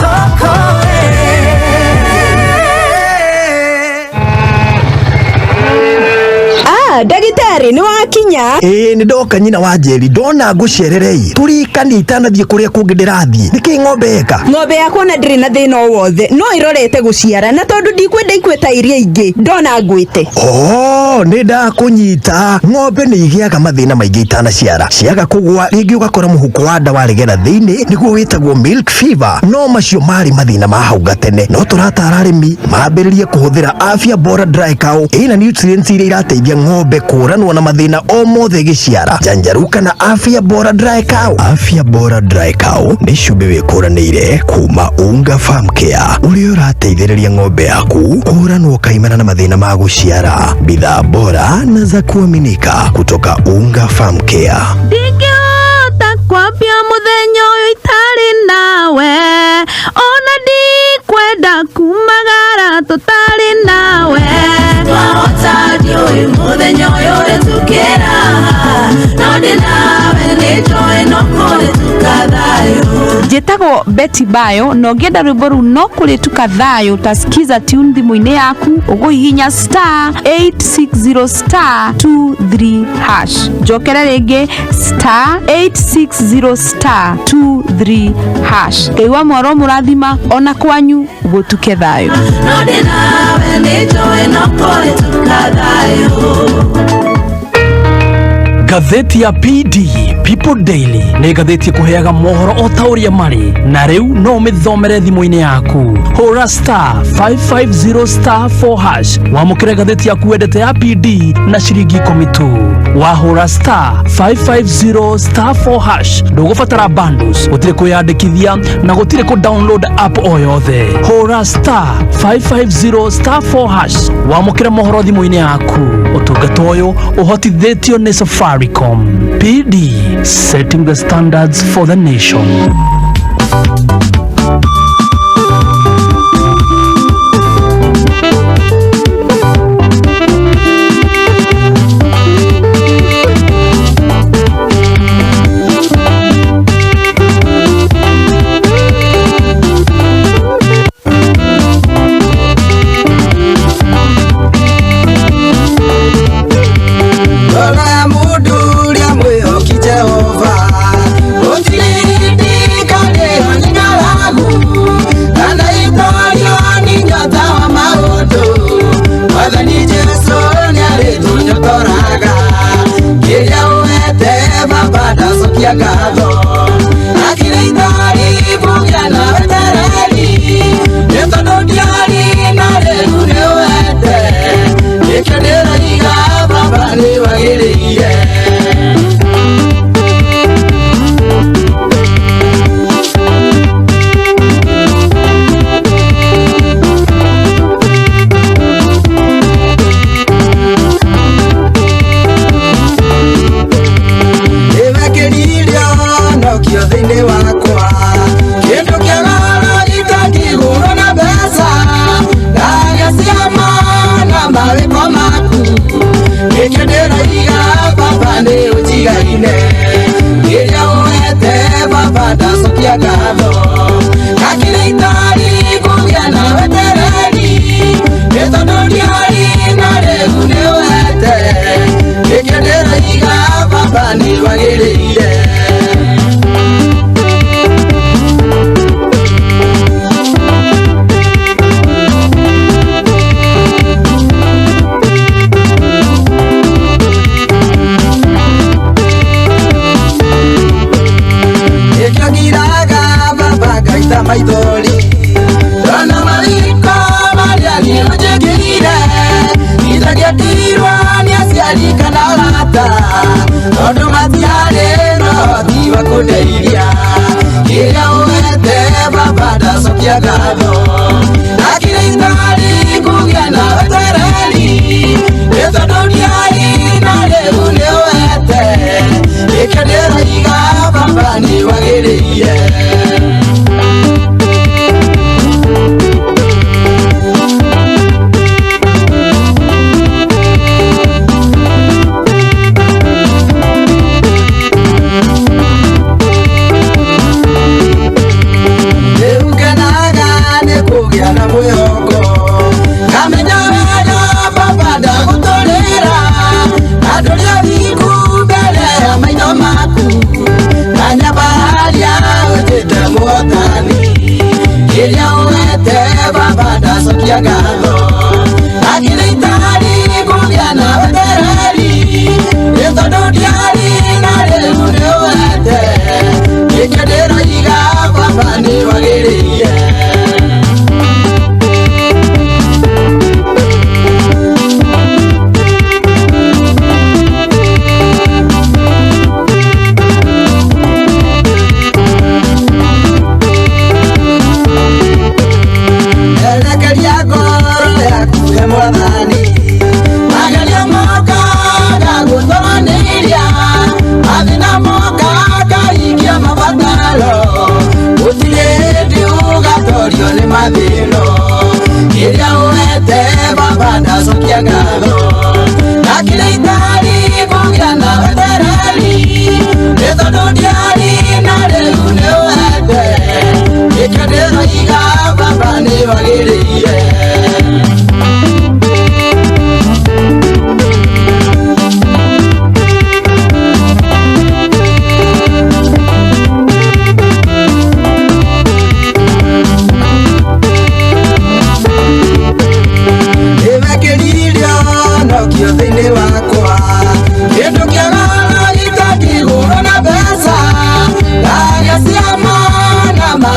Dagitari ni wakinya ni ndoka nyina wa Njeri ndona ngucererei turikani itanathie kuria kungi ndirathie niki ng'ombe eka ng'ombe yakwa na ndiri na thina wothe no irorete guciara na tondu ndikwenda ikweta iria ingi ndona ngwite ni ndakunyita ng'ombe ni igiaga mathina maingi itanaciara ciaga kugwa ringi ugakora muhuko wa ndawa regera thiini niguo witagwo milk fever no macio mari mathina ma hau gatene no turatara arimi mambiririe kuhuthira Afya Bora Dry Cow ina nutrients iria irateithia ng'ombe kuranwo na mathina o mothe giciara janjaruka na Afya Bora Dry Cow. Afya Bora Dry Cow ni cumbi wikuranĩire kuma Unga Farm Care uria urateithĩrĩria ng'ombe yaku kuranwo kaimana na mathina ma guciara. Bidhaa bora na za kuaminika kutoka Unga Farm Care. Ndingĩhota kwambia mũthenya ũyũ itarĩ nawe ona ndikwenda kumagara tũtarĩ nawe twahota ndiũĩ mũthenya ũyũ ũrĩtukĩra no ndĩ nawe nĩnjoĩ no kũrĩtuka thayũ. Njĩtagwo Betty Bayo na ũngĩenda rwĩmbo rũu no kũrĩtuka thayũ utasikiza tune thimũ-inĩ yaku ũgũhihinya *860*23# njokera rĩngĩ *860*23#. Ngai wa mwaro mũrathima ona kwanyu gũtuke thayũ. No ndĩ nawe nĩnjoĩ no kũrĩtuka thayũ. Ngathĩti ya PD People Daily nĩ ngathĩti ĩkũheaga mohoro o ta ũrĩa marĩ, na rĩu no ũmĩthomere thimũ-inĩ yaku. Hũra *550*4# wamũkĩre ngathĩti yaku wendete ya PD na ciringi 10 tu. Wahũra *550*4# ndũgũbatara bundles, gũtirĩ kwĩyandĩkithia na gũtirĩ kũ-download app o yothe. Hũra *550*4# wamũkĩre mohoro thimũ-inĩ yaku. Ũtungata ũyũ ũhotithĩtio nĩ Safaricom. PD, setting the standards for the nation. thĩinĩ wakwa kĩndũ kĩega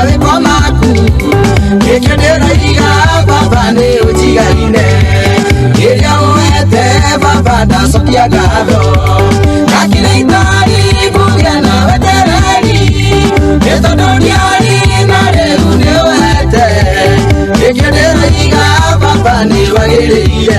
we kwa maku Ikendera iga baba ni ujigarine Iria uete baba da sokia gado Kakile itari kugia na wetereri Eto duniani na rehu ni uete Ikendera iga baba ni wagiriye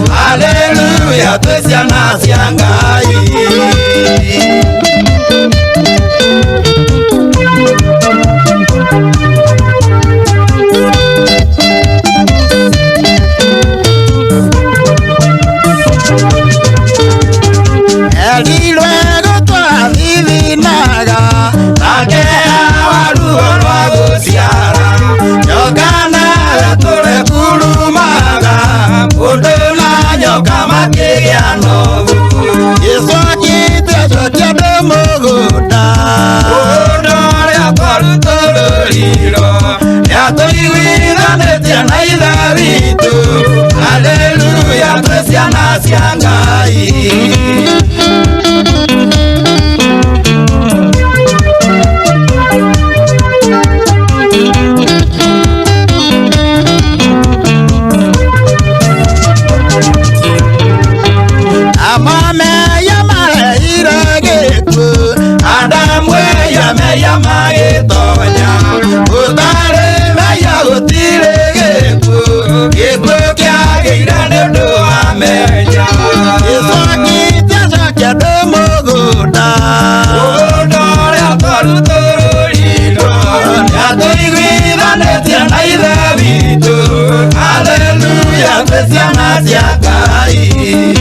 Hallelujah, tusia nasi angai. El luego tu adivinaga, que awaruo no aguciara, yo ganara tu reculumaga, udona yo kama kigiano, yeso aquí te yo te moguta, udona ya por todo hilo, ya estoy vida de tiana y Davido, aleluya, presiana siangai. Aleluya, presiana siakai.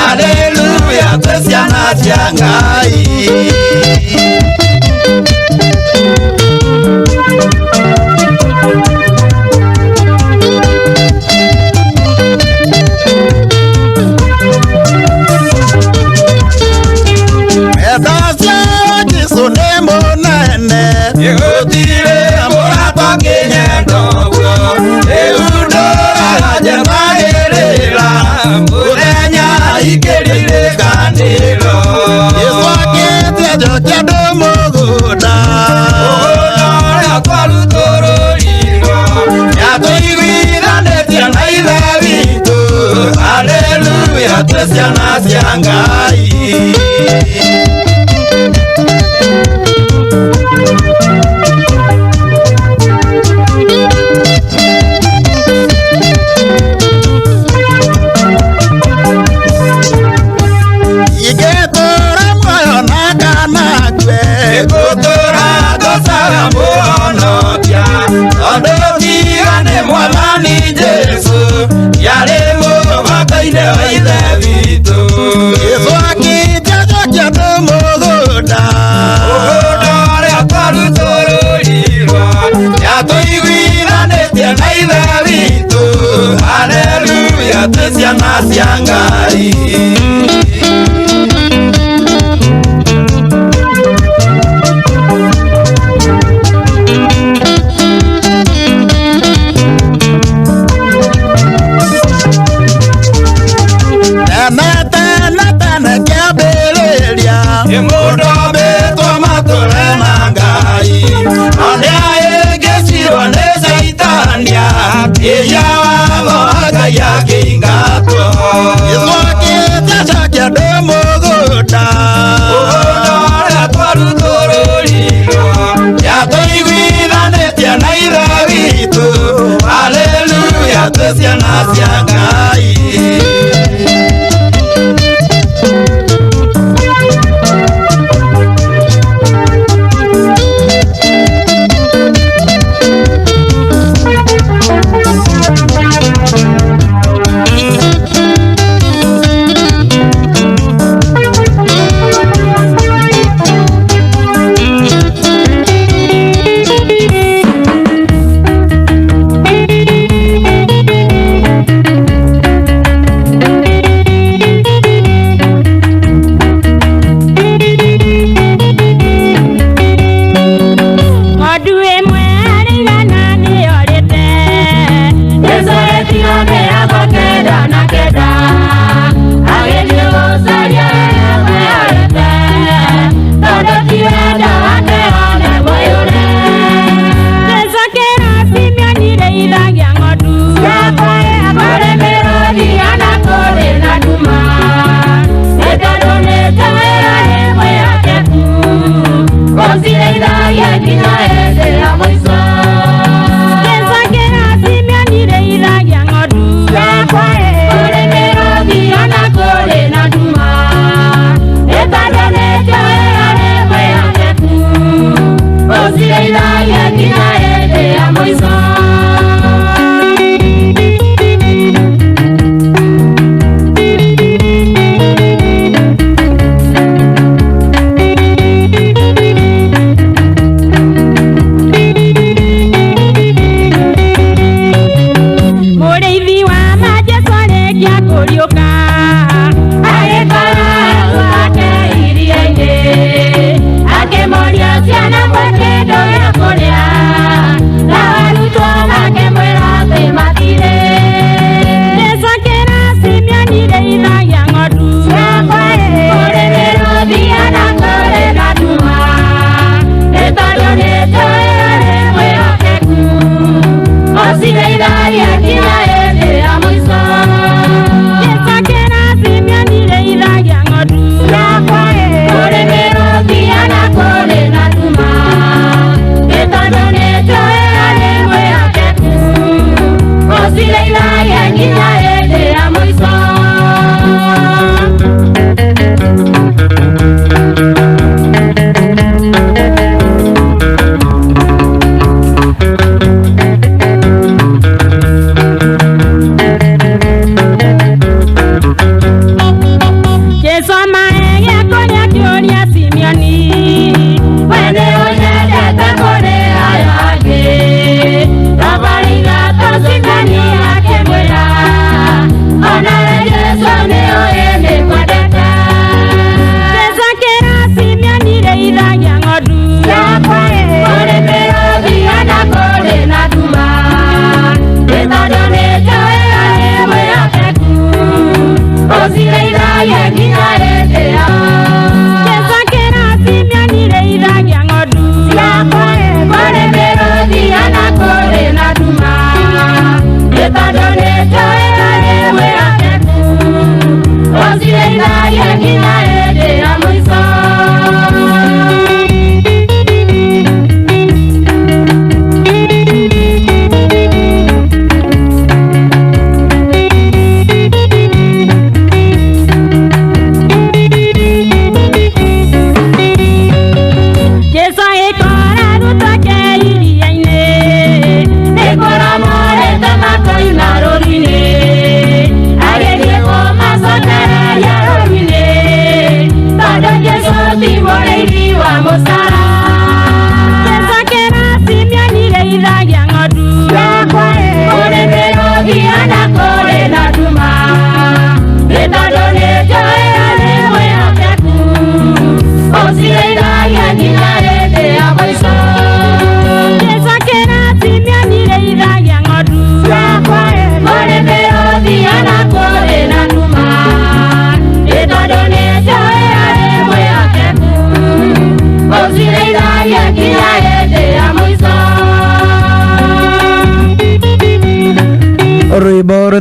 Aleluya, presiana siangai. Aleluya, presiana siangai. Mwamani Haleluya, twesiana cia Ngai. Hallelujah, twesiana cia Ngai.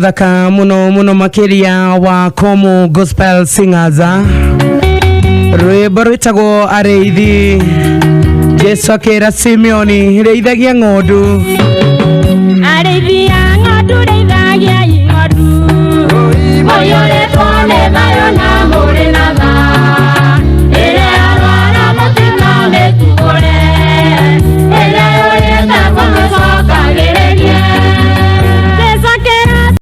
muthaka muno makiria wa Komu Gospel Singers. Rwimbo rwitagwo Areithi. Jesu akira Simeoni reithagia ng'ondu. Areithia ng'ondu reithagia ng'ondu. Moyo retwane